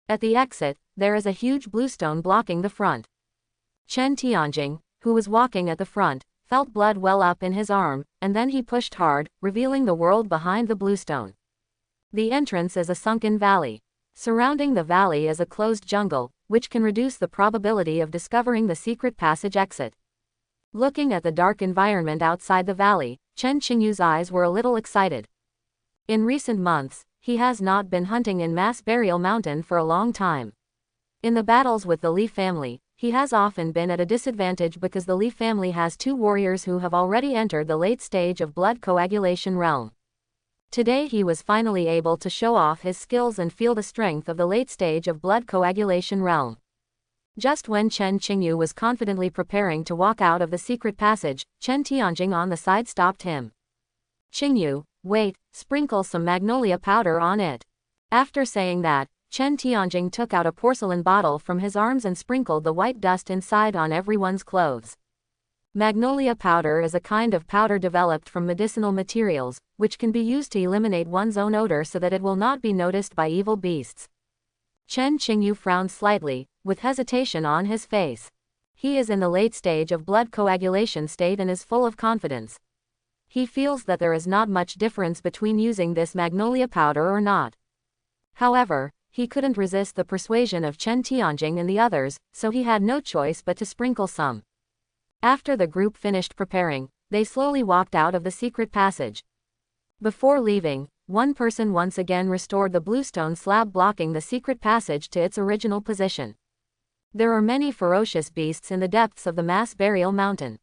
At the exit, there is a huge bluestone blocking the front. Chen Tianjing, who was walking at the front, felt blood well up in his arm, and then he pushed hard, revealing the world behind the bluestone. The entrance is a sunken valley. Surrounding the valley is a closed jungle, which can reduce the probability of discovering the secret passage exit. Looking at the dark environment outside the valley, Chen Qingyu's eyes were a little excited. In recent months, he has not been hunting in Mass Burial Mountain for a long time. In the battles with the Li family, he has often been at a disadvantage because the Li family has 2 warriors who have already entered the late stage of blood coagulation realm. Today he was finally able to show off his skills and feel the strength of the late stage of blood coagulation realm. Just when Chen Qingyu was confidently preparing to walk out of the secret passage, Chen Tianjing on the side stopped him. Qingyu, wait, sprinkle some magnolia powder on it. After saying that, Chen Tianjing took out a porcelain bottle from his arms and sprinkled the white dust inside on everyone's clothes. Magnolia powder is a kind of powder developed from medicinal materials, which can be used to eliminate one's own odor so that it will not be noticed by evil beasts. Chen Qingyu frowned slightly, with hesitation on his face. He is in the late stage of blood coagulation state and is full of confidence. He feels that there is not much difference between using this magnolia powder or not. However, he couldn't resist the persuasion of Chen Tianjing and the others, so he had no choice but to sprinkle some. After the group finished preparing, they slowly walked out of the secret passage. Before leaving, one person once again restored the bluestone slab blocking the secret passage to its original position. There are many ferocious beasts in the depths of the mass burial mountain.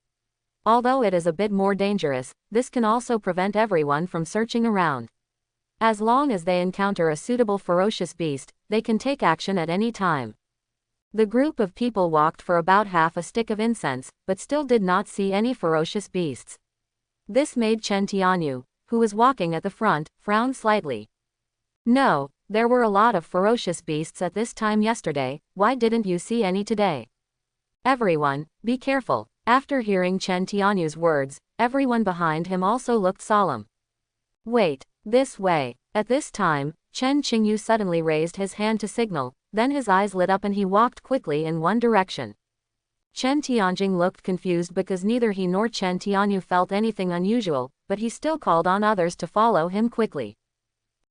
Although it is a bit more dangerous, this can also prevent everyone from searching around. As long as they encounter a suitable ferocious beast, they can take action at any time. The group of people walked for about half a stick of incense, but still did not see any ferocious beasts. This made Chen Tianyu, who was walking at the front, frown slightly. No, there were a lot of ferocious beasts at this time yesterday, why didn't you see any today? Everyone, be careful. After hearing Chen Tianyu's words, everyone behind him also looked solemn. Wait, this way. At this time, Chen Qingyu suddenly raised his hand to signal, then his eyes lit up and he walked quickly in one direction. Chen Tianjing looked confused because neither he nor Chen Tianyu felt anything unusual, but he still called on others to follow him quickly.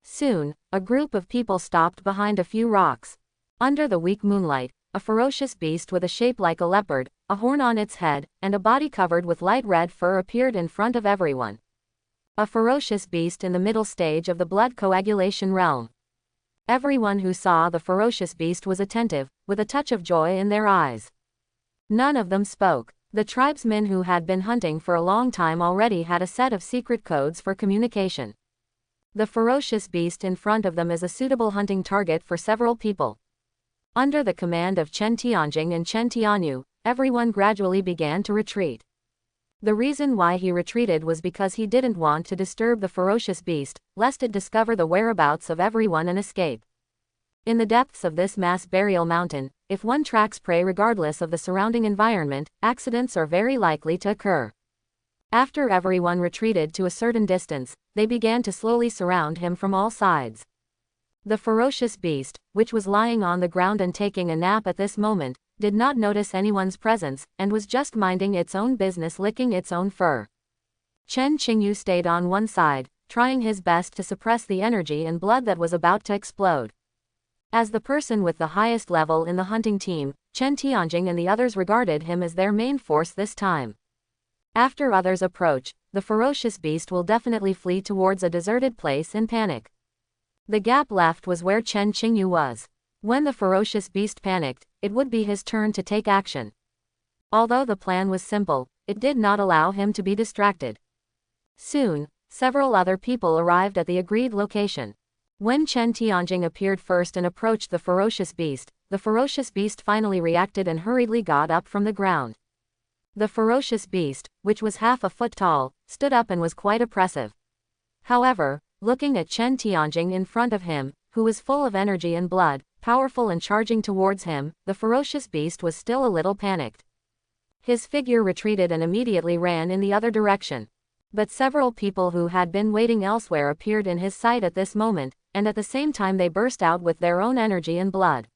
Soon, a group of people stopped behind a few rocks. Under the weak moonlight, a ferocious beast with a shape like a leopard, a horn on its head, and a body covered with light red fur appeared in front of everyone. A ferocious beast in the middle stage of the blood coagulation realm. Everyone who saw the ferocious beast was attentive, with a touch of joy in their eyes. None of them spoke. The tribesmen who had been hunting for a long time already had a set of secret codes for communication. The ferocious beast in front of them is a suitable hunting target for several people. Under the command of Chen Tianjing and Chen Tianyu, everyone gradually began to retreat. The reason why he retreated was because he didn't want to disturb the ferocious beast, lest it discover the whereabouts of everyone and escape. In the depths of this mass burial mountain, if one tracks prey regardless of the surrounding environment, accidents are very likely to occur. After everyone retreated to a certain distance, they began to slowly surround him from all sides. The ferocious beast, which was lying on the ground and taking a nap at this moment, did not notice anyone's presence, and was just minding its own business licking its own fur. Chen Qingyu stayed on one side, trying his best to suppress the energy and blood that was about to explode. As the person with the highest level in the hunting team, Chen Tianjing and the others regarded him as their main force this time. After others approach, the ferocious beast will definitely flee towards a deserted place in panic. The gap left was where Chen Qingyu was. When the ferocious beast panicked, it would be his turn to take action. Although the plan was simple, it did not allow him to be distracted. Soon, several other people arrived at the agreed location. When Chen Tianjing appeared first and approached the ferocious beast finally reacted and hurriedly got up from the ground. The ferocious beast, which was half a foot tall, stood up and was quite oppressive. However, looking at Chen Tianjing in front of him, who was full of energy and blood, powerful and charging towards him, the ferocious beast was still a little panicked. His figure retreated and immediately ran in the other direction. But several people who had been waiting elsewhere appeared in his sight at this moment, and at the same time they burst out with their own energy and blood.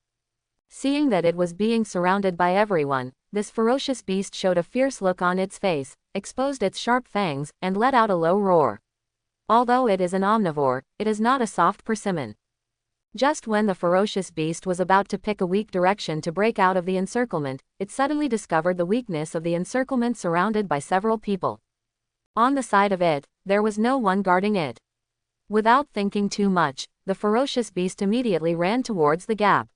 Seeing that it was being surrounded by everyone, this ferocious beast showed a fierce look on its face, exposed its sharp fangs, and let out a low roar. Although it is an omnivore, it is not a soft persimmon. Just when the ferocious beast was about to pick a weak direction to break out of the encirclement, it suddenly discovered the weakness of the encirclement surrounded by several people. On the side of it, there was no one guarding it. Without thinking too much, the ferocious beast immediately ran towards the gap.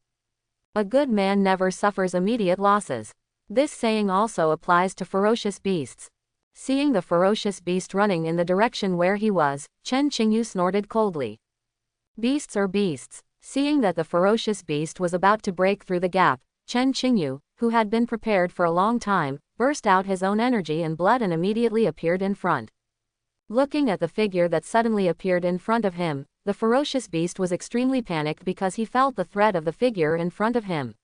A good man never suffers immediate losses. This saying also applies to ferocious beasts. Seeing the ferocious beast running in the direction where he was, Chen Qingyu snorted coldly. Beasts are beasts. Seeing that the ferocious beast was about to break through the gap, Chen Qingyu, who had been prepared for a long time, burst out his own energy and blood and immediately appeared in front. Looking at the figure that suddenly appeared in front of him, the ferocious beast was extremely panicked because he felt the threat of the figure in front of him.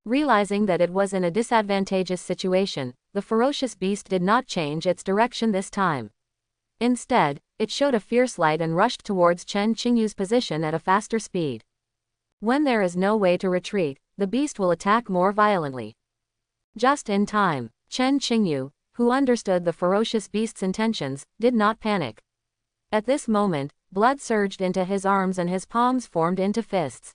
Realizing that it was in a disadvantageous situation, the ferocious beast did not change its direction this time. Instead, it showed a fierce light and rushed towards Chen Qingyu's position at a faster speed. When there is no way to retreat, the beast will attack more violently. Just in time, Chen Qingyu, who understood the ferocious beast's intentions, did not panic. At this moment, blood surged into his arms and his palms formed into fists.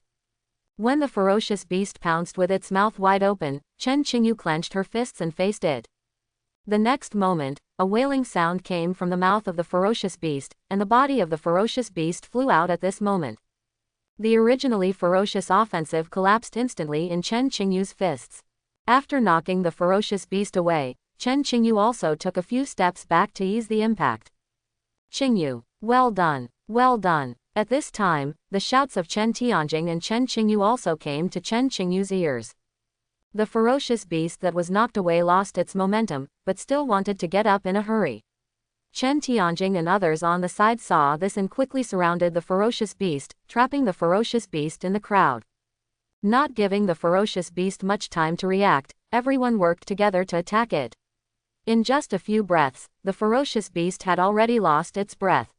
When the ferocious beast pounced with its mouth wide open, Chen Qingyu clenched her fists and faced it. The next moment, a wailing sound came from the mouth of the ferocious beast, and the body of the ferocious beast flew out at this moment. The originally ferocious offensive collapsed instantly in Chen Qingyu's fists. After knocking the ferocious beast away, Chen Qingyu also took a few steps back to ease the impact. Qingyu, well done, well done. At this time, the shouts of Chen Tianjing and Chen Qingyu also came to Chen Qingyu's ears. The ferocious beast that was knocked away lost its momentum, but still wanted to get up in a hurry. Chen Tianjing and others on the side saw this and quickly surrounded the ferocious beast, trapping the ferocious beast in the crowd. Not giving the ferocious beast much time to react, everyone worked together to attack it. In just a few breaths, the ferocious beast had already lost its breath.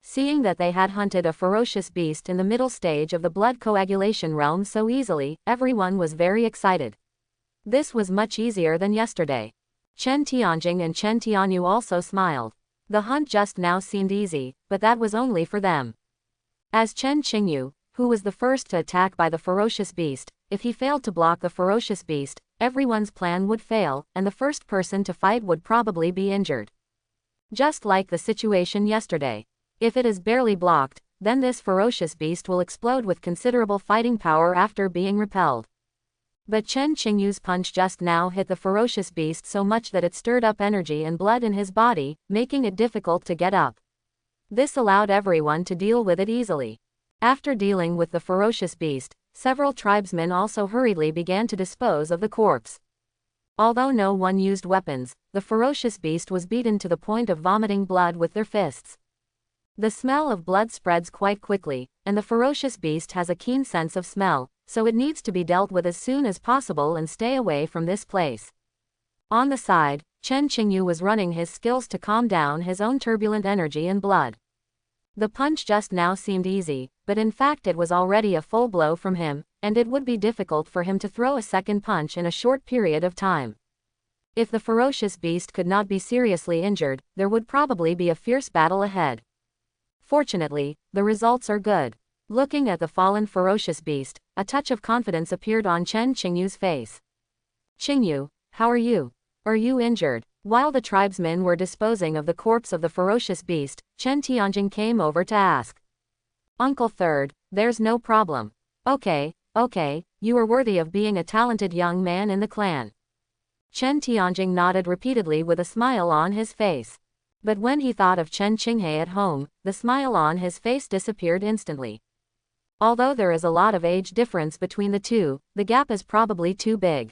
Seeing that they had hunted a ferocious beast in the middle stage of the blood coagulation realm so easily, everyone was very excited. This was much easier than yesterday. Chen Tianjing and Chen Tianyu also smiled. The hunt just now seemed easy, but that was only for them. As Chen Qingyu, who was the first to attack by the ferocious beast, if he failed to block the ferocious beast, everyone's plan would fail, and the first person to fight would probably be injured. Just like the situation yesterday. If it is barely blocked, then this ferocious beast will explode with considerable fighting power after being repelled. But Chen Qingyu's punch just now hit the ferocious beast so much that it stirred up energy and blood in his body, making it difficult to get up. This allowed everyone to deal with it easily. After dealing with the ferocious beast, several tribesmen also hurriedly began to dispose of the corpse. Although no one used weapons, the ferocious beast was beaten to the point of vomiting blood with their fists. The smell of blood spreads quite quickly, and the ferocious beast has a keen sense of smell, so it needs to be dealt with as soon as possible and stay away from this place. On the side, Chen Qingyu was running his skills to calm down his own turbulent energy and blood. The punch just now seemed easy, but in fact it was already a full blow from him, and it would be difficult for him to throw a second punch in a short period of time. If the ferocious beast could not be seriously injured, there would probably be a fierce battle ahead. Fortunately, the results are good. Looking at the fallen ferocious beast, a touch of confidence appeared on Chen Qingyu's face. Qingyu, how are you? Are you injured? While the tribesmen were disposing of the corpse of the ferocious beast, Chen Tianjing came over to ask. Uncle Third, there's no problem. Okay, you are worthy of being a talented young man in the clan. Chen Tianjing nodded repeatedly with a smile on his face. But when he thought of Chen Qinghe at home, the smile on his face disappeared instantly. Although there is a lot of age difference between the two, the gap is probably too big.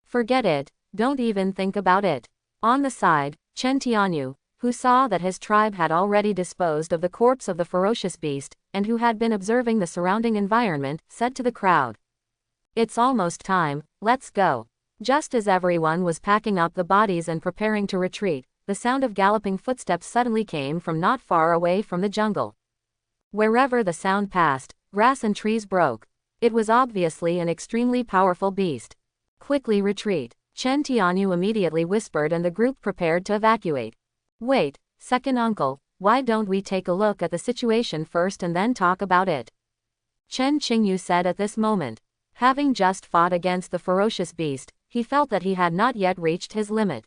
Forget it, don't even think about it. On the side, Chen Tianyu, who saw that his tribe had already disposed of the corpse of the ferocious beast, and who had been observing the surrounding environment, said to the crowd. It's almost time, let's go. Just as everyone was packing up the bodies and preparing to retreat, the sound of galloping footsteps suddenly came from not far away from the jungle. Wherever the sound passed, grass and trees broke. It was obviously an extremely powerful beast. Quickly retreat, Chen Tianyu immediately whispered, and the group prepared to evacuate. Wait, second uncle, why don't we take a look at the situation first and then talk about it? Chen Qingyu said at this moment. Having just fought against the ferocious beast, he felt that he had not yet reached his limit.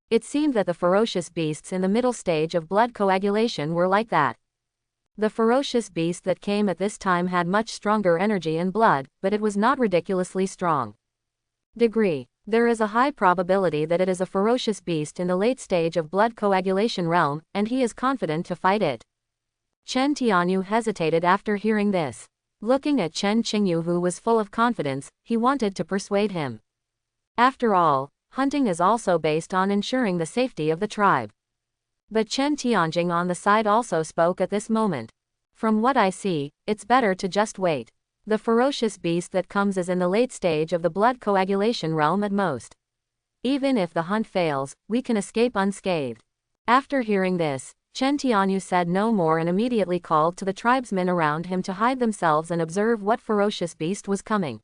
It seemed that the ferocious beasts in the middle stage of blood coagulation were like that. The ferocious beast that came at this time had much stronger energy and blood, but it was not ridiculously strong. There is a high probability that it is a ferocious beast in the late stage of blood coagulation realm, and he is confident to fight it. Chen Tianyu hesitated after hearing this. Looking at Chen Qingyu, who was full of confidence, he wanted to persuade him. After all, hunting is also based on ensuring the safety of the tribe. But Chen Tianjing on the side also spoke at this moment. From what I see, it's better to just wait. The ferocious beast that comes is in the late stage of the blood coagulation realm at most. Even if the hunt fails, we can escape unscathed. After hearing this, Chen Tianyu said no more and immediately called to the tribesmen around him to hide themselves and observe what ferocious beast was coming.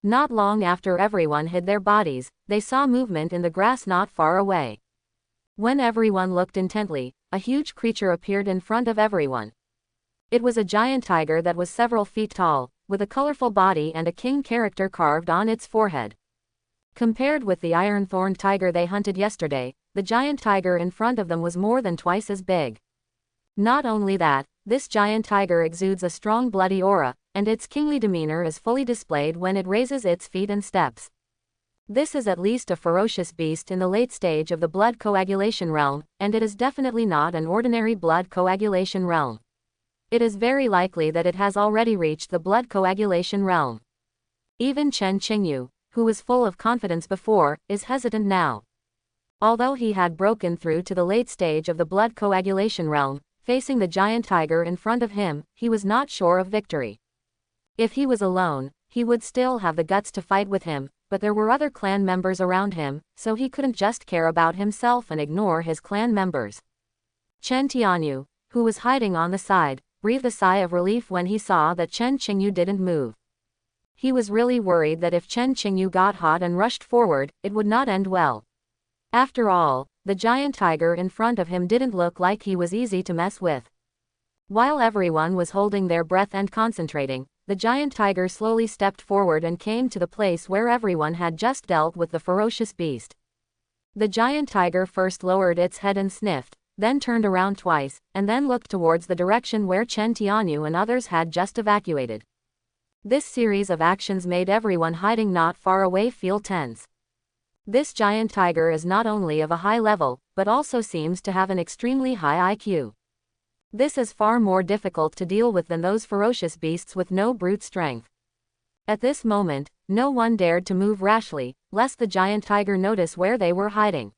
Not long after everyone hid their bodies, they saw movement in the grass not far away. When everyone looked intently, a huge creature appeared in front of everyone. It was a giant tiger that was several feet tall, with a colorful body and a king character carved on its forehead. Compared with the iron-thorned tiger they hunted yesterday, the giant tiger in front of them was more than twice as big. Not only that, this giant tiger exudes a strong bloody aura, and its kingly demeanor is fully displayed when it raises its feet and steps. This is at least a ferocious beast in the late stage of the blood coagulation realm, and it is definitely not an ordinary blood coagulation realm. It is very likely that it has already reached the blood coagulation realm. Even Chen Qingyu, who was full of confidence before, is hesitant now. Although he had broken through to the late stage of the blood coagulation realm, facing the giant tiger in front of him, he was not sure of victory. If he was alone, he would still have the guts to fight with him, but there were other clan members around him, so he couldn't just care about himself and ignore his clan members. Chen Tianyu, who was hiding on the side, breathed a sigh of relief when he saw that Chen Qingyu didn't move. He was really worried that if Chen Qingyu got hot and rushed forward, it would not end well. After all, the giant tiger in front of him didn't look like he was easy to mess with. While everyone was holding their breath and concentrating, the giant tiger slowly stepped forward and came to the place where everyone had just dealt with the ferocious beast. The giant tiger first lowered its head and sniffed, then turned around twice, and then looked towards the direction where Chen Tianyu and others had just evacuated. This series of actions made everyone hiding not far away feel tense. This giant tiger is not only of a high level, but also seems to have an extremely high IQ. This is far more difficult to deal with than those ferocious beasts with no brute strength. At this moment, no one dared to move rashly, lest the giant tiger notice where they were hiding.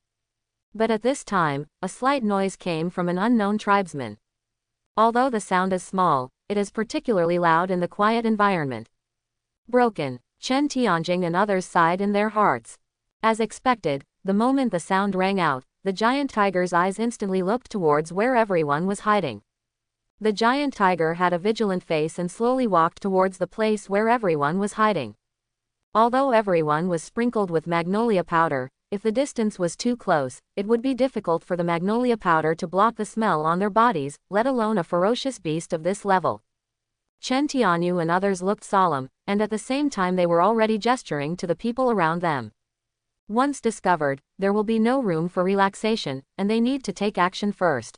But at this time, a slight noise came from an unknown tribesman. Although the sound is small, it is particularly loud in the quiet environment. Broken, Chen Tianjing and others sighed in their hearts. As expected, the moment the sound rang out, the giant tiger's eyes instantly looked towards where everyone was hiding. The giant tiger had a vigilant face and slowly walked towards the place where everyone was hiding. Although everyone was sprinkled with magnolia powder, if the distance was too close, it would be difficult for the magnolia powder to block the smell on their bodies, let alone a ferocious beast of this level. Chen Tianyu and others looked solemn, and at the same time they were already gesturing to the people around them. Once discovered, there will be no room for relaxation, and they need to take action first.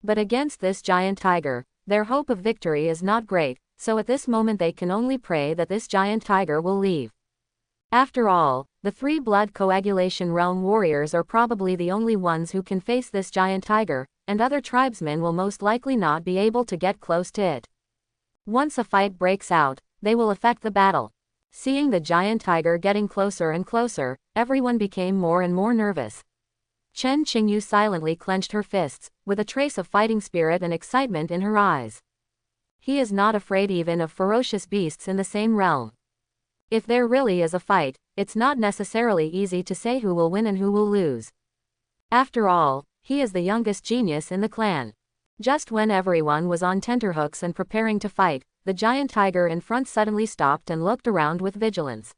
But against this giant tiger, their hope of victory is not great, so at this moment they can only pray that this giant tiger will leave. After all, the three blood coagulation realm warriors are probably the only ones who can face this giant tiger, and other tribesmen will most likely not be able to get close to it. Once a fight breaks out, they will affect the battle. Seeing the giant tiger getting closer and closer, everyone became more and more nervous. Chen Qingyu silently clenched her fists, with a trace of fighting spirit and excitement in her eyes. He is not afraid even of ferocious beasts in the same realm. If there really is a fight, it's not necessarily easy to say who will win and who will lose. After all, he is the youngest genius in the clan. Just when everyone was on tenterhooks and preparing to fight, the giant tiger in front suddenly stopped and looked around with vigilance.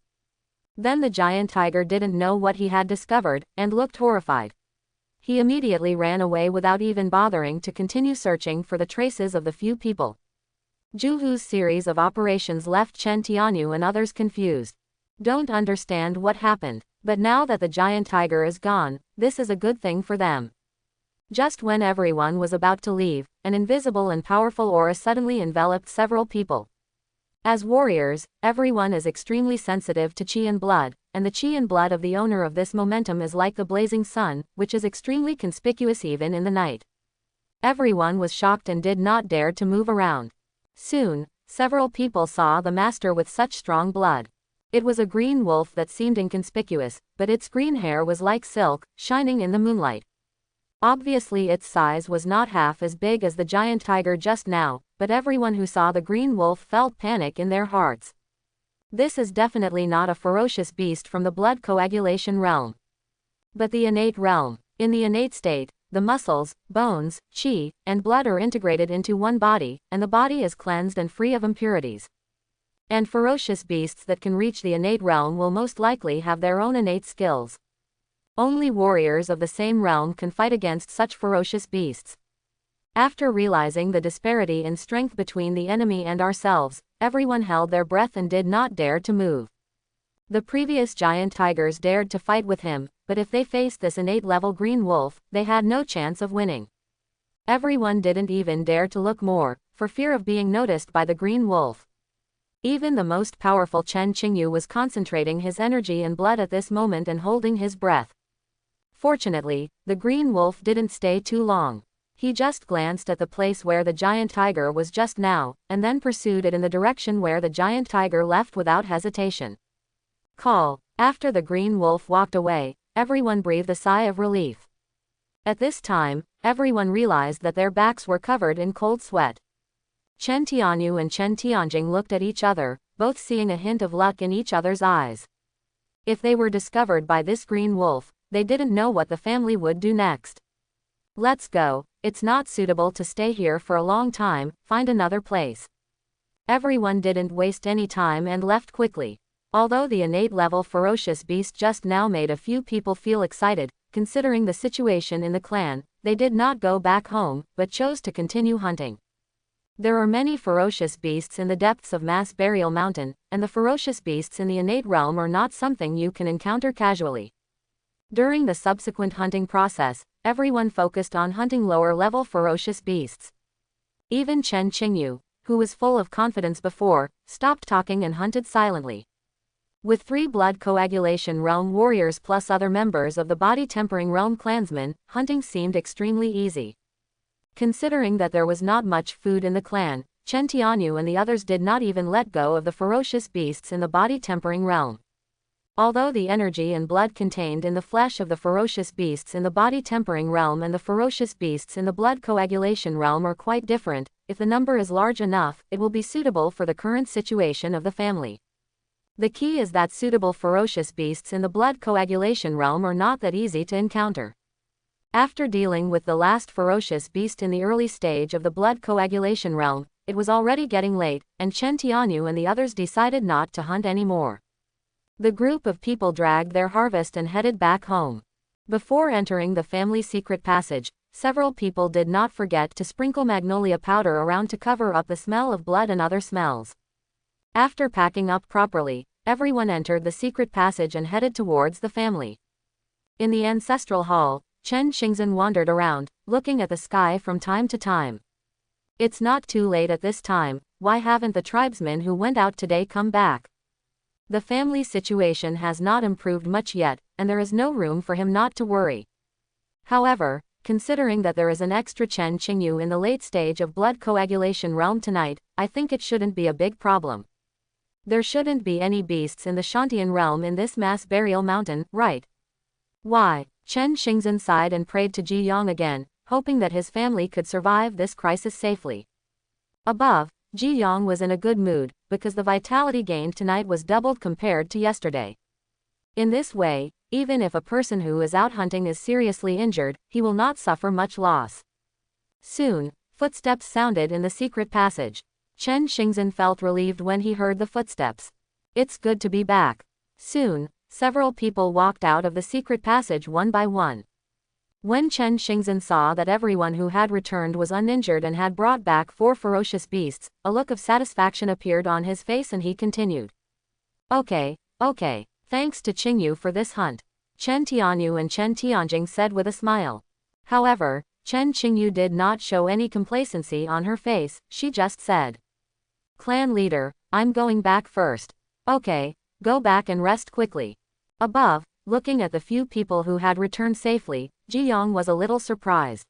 Then the giant tiger didn't know what he had discovered, and looked horrified. He immediately ran away without even bothering to continue searching for the traces of the few people. Juhu's series of operations left Chen Tianyu and others confused. Don't understand what happened, but now that the giant tiger is gone, this is a good thing for them. Just when everyone was about to leave, an invisible and powerful aura suddenly enveloped several people. As warriors, everyone is extremely sensitive to qi and blood, and the qi and blood of the owner of this momentum is like the blazing sun, which is extremely conspicuous even in the night. Everyone was shocked and did not dare to move around. Soon, several people saw the master with such strong blood. It was a green wolf that seemed inconspicuous, but its green hair was like silk, shining in the moonlight. Obviously its size was not half as big as the giant tiger just now, but everyone who saw the green wolf felt panic in their hearts. This is definitely not a ferocious beast from the blood coagulation realm. But the innate realm. In the innate state, the muscles, bones, chi, and blood are integrated into one body, and the body is cleansed and free of impurities. And ferocious beasts that can reach the innate realm will most likely have their own innate skills. Only warriors of the same realm can fight against such ferocious beasts. After realizing the disparity in strength between the enemy and ourselves, everyone held their breath and did not dare to move. The previous giant tigers dared to fight with him, but if they faced this innate level green wolf, they had no chance of winning. Everyone didn't even dare to look more, for fear of being noticed by the green wolf. Even the most powerful Chen Qingyu was concentrating his energy and blood at this moment and holding his breath. Fortunately, the green wolf didn't stay too long. He just glanced at the place where the giant tiger was just now, and then pursued it in the direction where the giant tiger left without hesitation. Call. After the green wolf walked away, everyone breathed a sigh of relief. At this time, everyone realized that their backs were covered in cold sweat. Chen Tianyu and Chen Tianjing looked at each other, both seeing a hint of luck in each other's eyes. If they were discovered by this green wolf, they didn't know what the family would do next. Let's go, it's not suitable to stay here for a long time, find another place. Everyone didn't waste any time and left quickly. Although the innate level ferocious beast just now made a few people feel excited, considering the situation in the clan, they did not go back home, but chose to continue hunting. There are many ferocious beasts in the depths of Mass Burial Mountain, and the ferocious beasts in the innate realm are not something you can encounter casually. During the subsequent hunting process, everyone focused on hunting lower-level ferocious beasts. Even Chen Qingyu, who was full of confidence before, stopped talking and hunted silently. With 3 blood coagulation realm warriors plus other members of the body-tempering realm clansmen, hunting seemed extremely easy. Considering that there was not much food in the clan, Chen Tianyu and the others did not even let go of the ferocious beasts in the body-tempering realm. Although the energy and blood contained in the flesh of the ferocious beasts in the body-tempering realm and the ferocious beasts in the blood coagulation realm are quite different, if the number is large enough, it will be suitable for the current situation of the family. The key is that suitable ferocious beasts in the blood coagulation realm are not that easy to encounter. After dealing with the last ferocious beast in the early stage of the blood coagulation realm, it was already getting late, and Chen Tianyu and the others decided not to hunt anymore. The group of people dragged their harvest and headed back home. Before entering the family secret passage, several people did not forget to sprinkle magnolia powder around to cover up the smell of blood and other smells. After packing up properly, everyone entered the secret passage and headed towards the family. In the ancestral hall, Chen Xingzhen wandered around, looking at the sky from time to time. It's not too late at this time, why haven't the tribesmen who went out today come back? The family situation has not improved much yet, and there is no room for him not to worry. However, considering that there is an extra Chen Qingyu in the late stage of blood coagulation realm tonight, I think it shouldn't be a big problem. There shouldn't be any beasts in the Shantian realm in this mass burial mountain, right? Why? Chen Xingzhen sighed and prayed to Jiyong again, hoping that his family could survive this crisis safely. Above, Jiyong was in a good mood, because the vitality gained tonight was doubled compared to yesterday. In this way, even if a person who is out hunting is seriously injured, he will not suffer much loss. Soon, footsteps sounded in the secret passage. Chen Xingzhen felt relieved when he heard the footsteps. It's good to be back. Soon, several people walked out of the secret passage one by one. When Chen Xingzhen saw that everyone who had returned was uninjured and had brought back 4 ferocious beasts, a look of satisfaction appeared on his face and he continued. Okay, thanks to Qingyu for this hunt. Chen Tianyu and Chen Tianjing said with a smile. However, Chen Qingyu did not show any complacency on her face, she just said. Clan leader, I'm going back first. Okay, go back and rest quickly. Above, looking at the few people who had returned safely, Jiyong was a little surprised.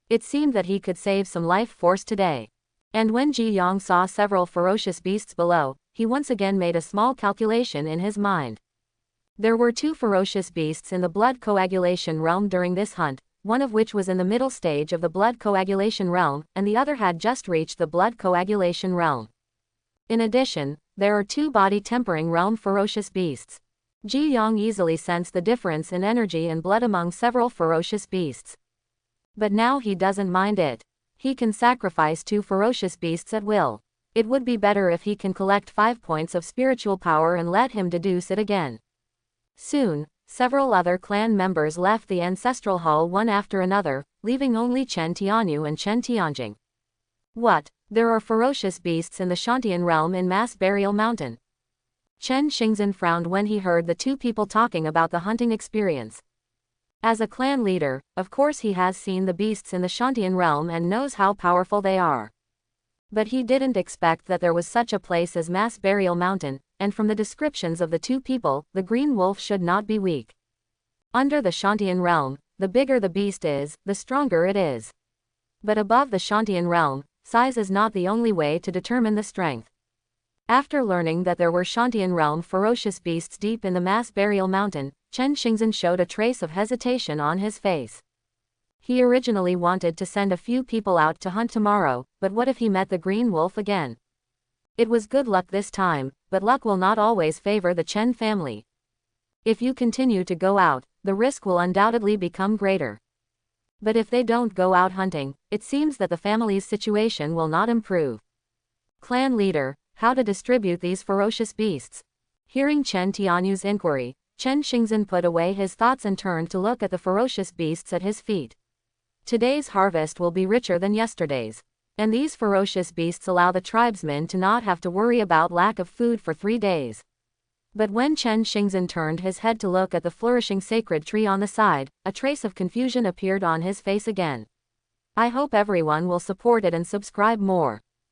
It seemed that he could save some life force today. And when Jiyong saw several ferocious beasts below, he once again made a small calculation in his mind. There were 2 ferocious beasts in the blood coagulation realm during this hunt, one of which was in the middle stage of the blood coagulation realm, and the other had just reached the blood coagulation realm. In addition, there are 2 body tempering realm ferocious beasts. Jiyong easily sensed the difference in energy and blood among several ferocious beasts. But now he doesn't mind it. He can sacrifice 2 ferocious beasts at will. It would be better if he can collect 5 points of spiritual power and let him deduce it again. Soon, several other clan members left the ancestral hall one after another, leaving only Chen Tianyu and Chen Tianjing. What? There are ferocious beasts in the Shantian realm in Mass Burial Mountain. Chen Xingzhen frowned when he heard the 2 people talking about the hunting experience. As a clan leader, of course he has seen the beasts in the Shantian realm and knows how powerful they are. But he didn't expect that there was such a place as Mass Burial Mountain, and from the descriptions of the 2 people, the green wolf should not be weak. Under the Shantian realm, the bigger the beast is, the stronger it is. But above the Shantian realm, size is not the only way to determine the strength. After learning that there were Shantian realm ferocious beasts deep in the Mass Burial Mountain, Chen Xingzhen showed a trace of hesitation on his face. He originally wanted to send a few people out to hunt tomorrow, but what if he met the green wolf again? It was good luck this time, but luck will not always favor the Chen family. If you continue to go out, the risk will undoubtedly become greater. But if they don't go out hunting, it seems that the family's situation will not improve. Clan leader, how to distribute these ferocious beasts? Hearing Chen Tianyu's inquiry, Chen Xingzhen put away his thoughts and turned to look at the ferocious beasts at his feet. Today's harvest will be richer than yesterday's. And these ferocious beasts allow the tribesmen to not have to worry about lack of food for 3 days. But when Chen Xingzhen turned his head to look at the flourishing sacred tree on the side, a trace of confusion appeared on his face again. I hope everyone will support it and subscribe more.